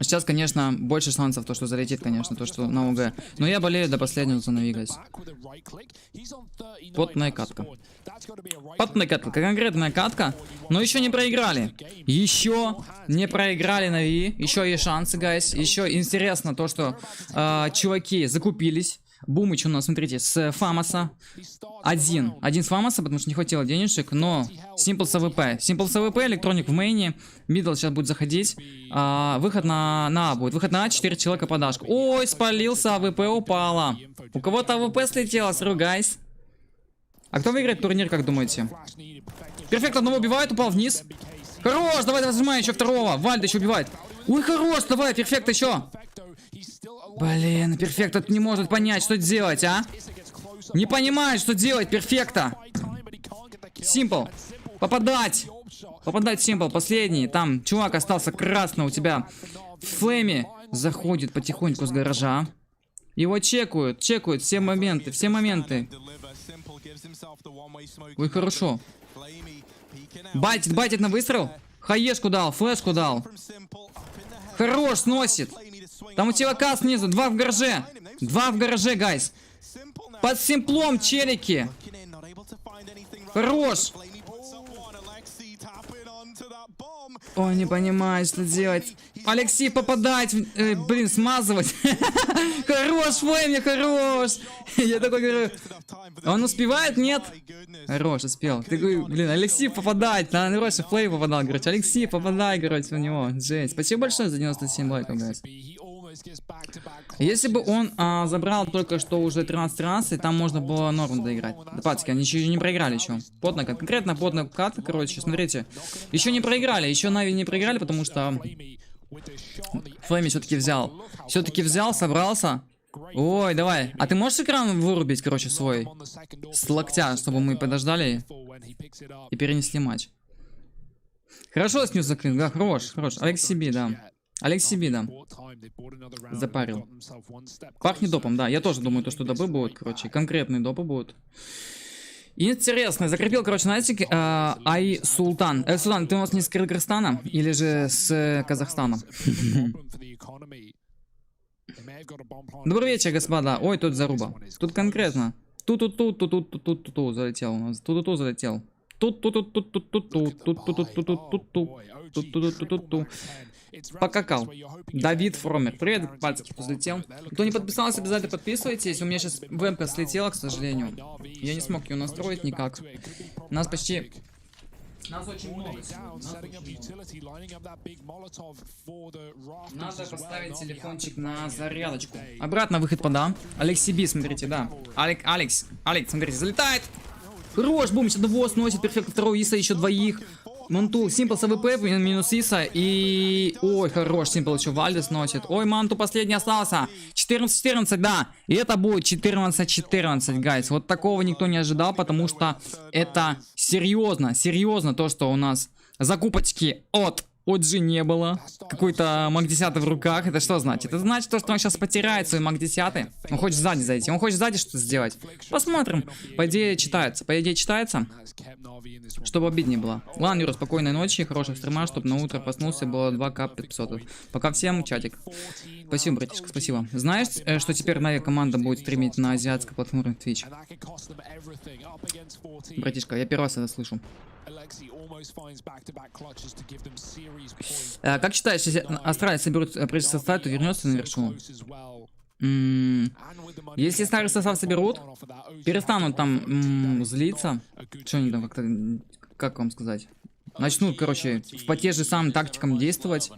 Сейчас, конечно, больше шансов, то, что залетит, конечно, то, что на ОГ. Но я болею до последнего за Нави, гайс. Потная катка. Потная катка, конкретная катка. Но еще не проиграли. Еще не проиграли Нави. Еще есть шансы, гайс. Еще интересно то, что чуваки закупились. Бумыч у нас, смотрите, с Фамоса. Один с Фамоса, потому что не хватило денежек. Но Simple с АВП. Simple с АВП, электроник в мейне. Мидл сейчас будет заходить. Выход на А будет. Выход на А, 4 человека подашку. Ой, спалился, АВП упала. У кого-то АВП слетело, гайс. А кто выиграет турнир, как думаете? Перфект, одного убивает, упал вниз. Хорош, давай возьмай еще второго. Вальда еще убивает. Ой, хорош, давай, перфект еще. Блин, перфект тут не может понять, что делать, а? Не понимает, что делать, перфекта. Simple. Попадать. Попадать, Simple, последний. Там чувак остался красный у тебя. В флейме заходит потихоньку с гаража. Его чекают все моменты. Ой, хорошо. Байтит на выстрел. Хаешку дал, флешку дал. Хорош, сносит. Там у чувака снизу, 2 в гараже. 2 в гараже, гайс. Под симплом, челики. Хорош. Ой, не понимает, что делать. Алексей, попадать. Блин, смазывать. Хорош, флейме, хорош. Я такой говорю. Он успевает? Нет? Хорош, успел. Ты говоришь, блин, Алексей, попадать. Надо хороший флейм попадал, короче. Алексей, попадай, короче, у него. Жесть. Спасибо большое за 97 лайков, гайс. Если бы он забрал только что уже 13-13, там можно было норму доиграть. Да, пацки, они еще не проиграли еще. Потная кат, конкретно потная кат, короче, смотрите. Еще не проиграли, еще Нави не проиграли, потому что Флейми все-таки взял, собрался. Ой, давай. А ты можешь экран вырубить, короче, свой? С локтя, чтобы мы подождали и перенесли матч. Хорошо снюс заклин, да, хорош. Алексей Би, да. Запарил. Пахнет допом, да. Я тоже думаю, то, что допы будут, короче. Конкретные допы будут. Интересно. Закрепил, короче, знаете, Ай Султан. Султан, ты у нас не с Кыргызстана? Или же с Казахстана? Добрый вечер, господа. Ой, тут заруба. Тут конкретно. Тут залетел у нас. Тут залетел. Тут. Покакал. Давид Фромер. Привет, пальчики, кто взлетел. Кто не подписался, обязательно подписывайтесь. У меня сейчас вебка слетела, к сожалению. Я не смог ее настроить никак. Нас почти... Нас очень много. Надо поставить телефончик на зарядочку. Обратно выход пода. Алексей Би, смотрите, да. Алекс, смотрите, залетает. Хорош, бумыч, одного сносит, перфект, второго Иса, еще двоих. Манту, Simple с АВП, минус Иса и... Ой, хорош, Simple еще Вальдес носит. Ой, Манту последний остался. 14-14, да. И это будет 14-14, гайс. Вот такого никто не ожидал, потому что это серьезно то, что у нас закупочки от OG не было. Какой-то Мак 10 в руках. Это что значит? Это значит, то, что он сейчас потеряет свой Мак 10. Он хочет сзади зайти. Он хочет сзади что-то сделать. Посмотрим. По идее читается. Чтобы обиднее было. Ладно, Юра, спокойной ночи. Хороших стрима, чтобы на утро проснулся. Было 2К 500. Пока всем, чатик. Спасибо, братишка, спасибо. Знаешь, что теперь Нави команда будет стримить на азиатской платформе Twitch? Братишка, я первый раз это слышу. Как считаешь, если Австралия соберут прежде состав, то вернется на вершину? Если старый состав соберут, перестанут там злиться, что они там как-то, как вам сказать, начнут, короче, по те же самым тактикам действовать,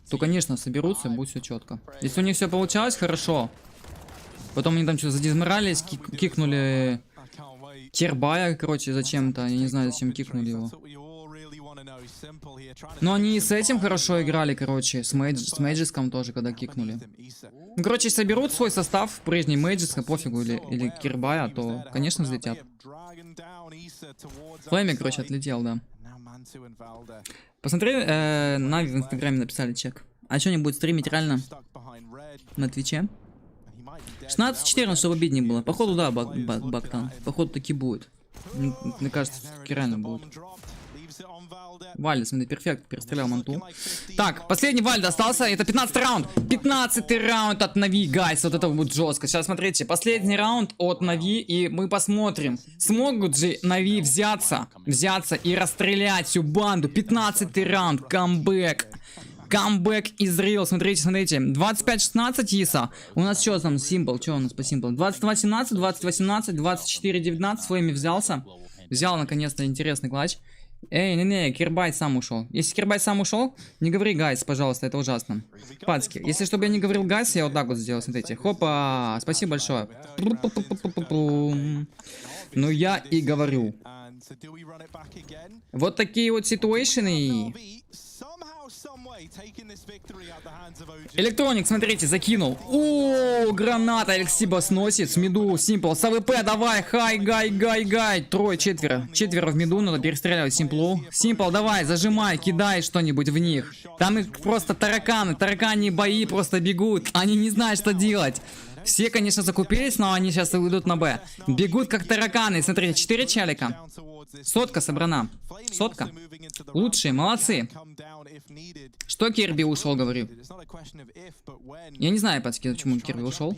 то, конечно, соберутся, будет все четко. Если у них все получалось хорошо, потом они там что-то задизморались, кикнули Кербая, короче, зачем-то, я не знаю, зачем кикнули его. Но они и с этим хорошо играли, короче. С Мэджиском тоже, когда кикнули. Ну, короче, соберут свой состав в прежний Мэджиска, пофигу, или Кирбая, то, конечно, взлетят. Флэми, короче, отлетел, да. Посмотри, Нави в инстаграме написали чек. А что, не будет стримить реально на Твиче? 16-14, чтобы обид не было. Походу, да, Бактан. Походу, таки будет. Мне кажется, таки реально будет. Вальда, смотри, перфект, перестрелял манту. Так, последний Вальда остался, это 15-й раунд. 15-й раунд от Нави, гайс, вот это будет жестко. Сейчас, смотрите, последний раунд от Нави, и мы посмотрим, смогут же Нави взяться и расстрелять всю банду. 15-й раунд, камбэк. Камбэк из Real, смотрите. 25-16 Иса. У нас что там, Симпл, что у нас по Симпл? 20-18, 20-18, 24-19, своими взялся. Взял, наконец-то, интересный клатч. Эй, не-не, Кирбай сам ушел. Если Кирбай сам ушел, не говори гайс, пожалуйста, это ужасно. Пацки, если чтобы я не говорил гайс, я вот так вот сделал, смотрите. Хопа, спасибо большое. Ну я и говорю. Вот такие вот ситуэйшены. Электроник, смотрите, закинул. О, граната, Эльсиба сносит с миду, Симпл, с АВП, давай, хай, гай. Трое, четверо в миду, надо перестреливать Симплу. Симпл, давай, зажимай, кидай что-нибудь в них. Там их просто таракани бои просто бегут, они не знают, что делать. Все, конечно, закупились, но они сейчас уйдут на Б. Бегут как тараканы, смотрите, 4 челика. Сотка собрана. Сотка. Лучшие, молодцы. Что Кирби ушел, говорю? Я не знаю, пацки, почему Кирби ушел.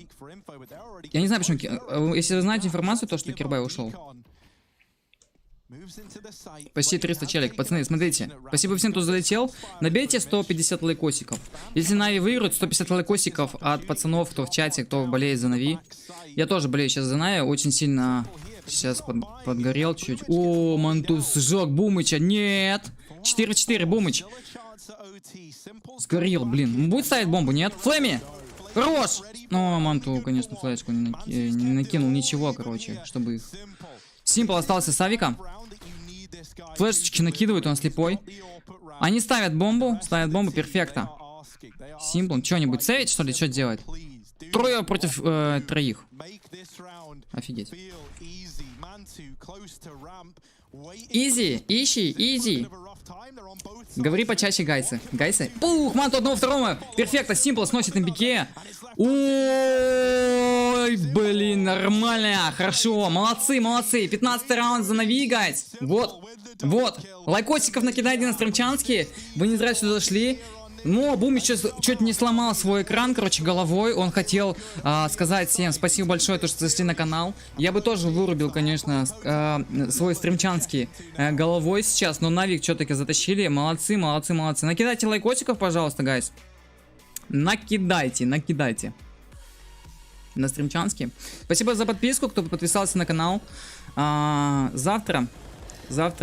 Я не знаю, почему. Если вы знаете информацию, то, что Кирбай ушел. Почти 300 челик. Пацаны, смотрите. Спасибо всем, кто залетел. Набейте 150 лайкосиков. Если Нави выиграют, 150 лайкосиков от пацанов, кто в чате, кто болеет за Нави. Я тоже болею сейчас за Нави. Очень сильно сейчас подгорел чуть-чуть. О, Мантус сжег Бумыча. Нет. 4-4, Бумыч. Сгорел, блин. Будет ставить бомбу, нет? Флэми! Хорош! Ну, Манту, конечно, флешку не накинул ничего, короче, чтобы их... Симпл остался с авика. Флешечки накидывают, он слепой. Они ставят бомбу, перфекто. Симпл, что-нибудь сейвить, что ли? Что делать? Трое против троих. Офигеть. Изи. Говори почаще, гайсы. Пух, Манту одного, второго. Перфекто, Симпл сносит на бике. Ой, блин, нормально. Хорошо, молодцы. 15-й раунд за Нави, гайс. Вот. Лайкосиков накидайте на стримчанские. Вы не зря сюда зашли. Но Бум сейчас чуть не сломал свой экран, короче, головой. Он хотел сказать всем спасибо большое, то, что зашли на канал. Я бы тоже вырубил, конечно, свой стримчанский головой сейчас. Но Навик все-таки затащили. Молодцы. Накидайте лайкосиков, пожалуйста, гайс. Накидайте. На стримчанский. Спасибо за подписку, кто подписался на канал. Завтра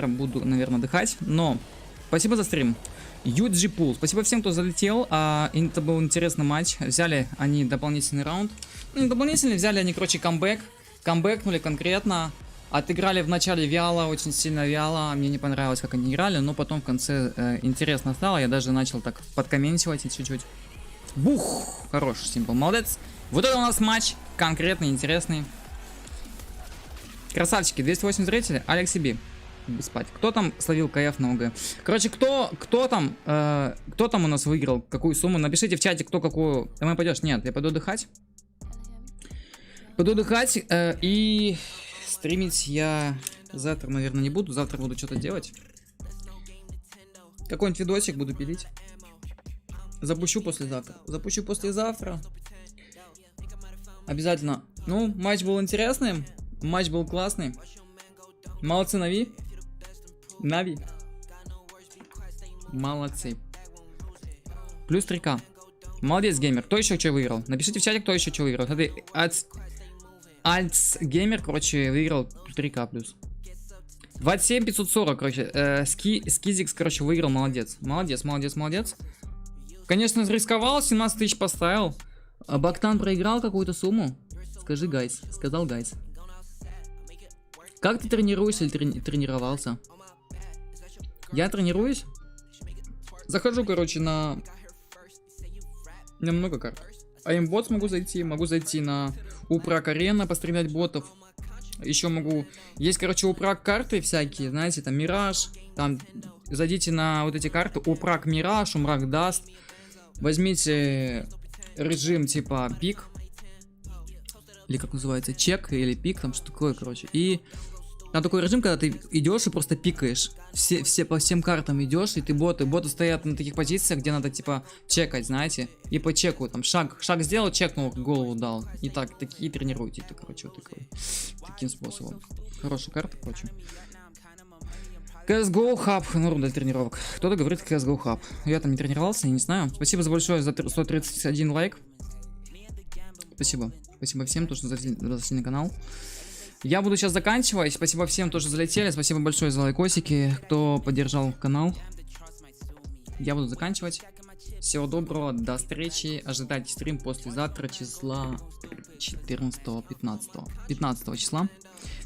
буду, наверное, отдыхать. Но спасибо за стрим. UG Pool. Спасибо всем, кто залетел. Это был интересный матч. Взяли они дополнительный раунд. Ну, дополнительный взяли они, короче, камбэк. Камбэкнули конкретно. Отыграли в начале вяло, очень сильно вяло. Мне не понравилось, как они играли. Но потом в конце интересно стало. Я даже начал так подкомментировать чуть-чуть. Бух! Хороший Симпл. Молодец. Вот это у нас матч. Конкретный, интересный. Красавчики. 208 зрителей. Алекс Би. Спать. Кто там словил КФ на ОГ? Короче, кто там у нас выиграл? Какую сумму? Напишите в чате, кто какую. Ты пойдешь? Нет, я пойду отдыхать. И стримить я завтра, наверное, не буду. Завтра буду что-то делать. Какой-нибудь видосик буду пилить. Запущу послезавтра. Обязательно. Ну, матч был интересный. Матч был классный. Молодцы, Нави. Молодцы. Плюс 3К. Молодец, геймер. Кто еще что выиграл? Напишите в чате, кто еще что выиграл. Смотри, Альц геймер, короче, выиграл 3К плюс. 27 540, короче. Скизикс, короче, выиграл. Молодец. Конечно, рисковал, 17 тысяч поставил. А Бактан проиграл какую-то сумму? Скажи, гайс. Сказал гайс. Как ты тренируешься или тренировался? Я тренируюсь. Захожу, короче, на много карт. Аймбот могу зайти на Упрак Арена, пострелять ботов. Еще могу... Есть, короче, Упрак карты всякие, знаете, там Мираж. Там зайдите на вот эти карты. Упрак Мираж, Умрак Даст. Возьмите режим типа пик. Или как называется, чек или пик, там что такое, короче. И там такой режим, когда ты идешь и просто пикаешь. Все по всем картам идешь, и ты боты стоят на таких позициях, где надо типа чекать, знаете. И по чеку там шаг сделал, чекнул, голову дал. И так, такие тренируйте, это, короче, вот таким способом. Хорошая карта, короче. КсГо Хаб, ну, для тренировок. Кто-то говорит КсГо Хаб. Я там не тренировался, я не знаю. Спасибо за большое за 131 лайк. Спасибо. Спасибо всем, кто зашли на канал. Я буду сейчас заканчивать. Спасибо всем, кто залетели. Спасибо большое за лайкосики, кто поддержал канал. Я буду заканчивать. Всего доброго, до встречи. Ожидайте стрим послезавтра, числа 14-15 числа.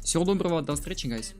Всего доброго, до встречи, гайс.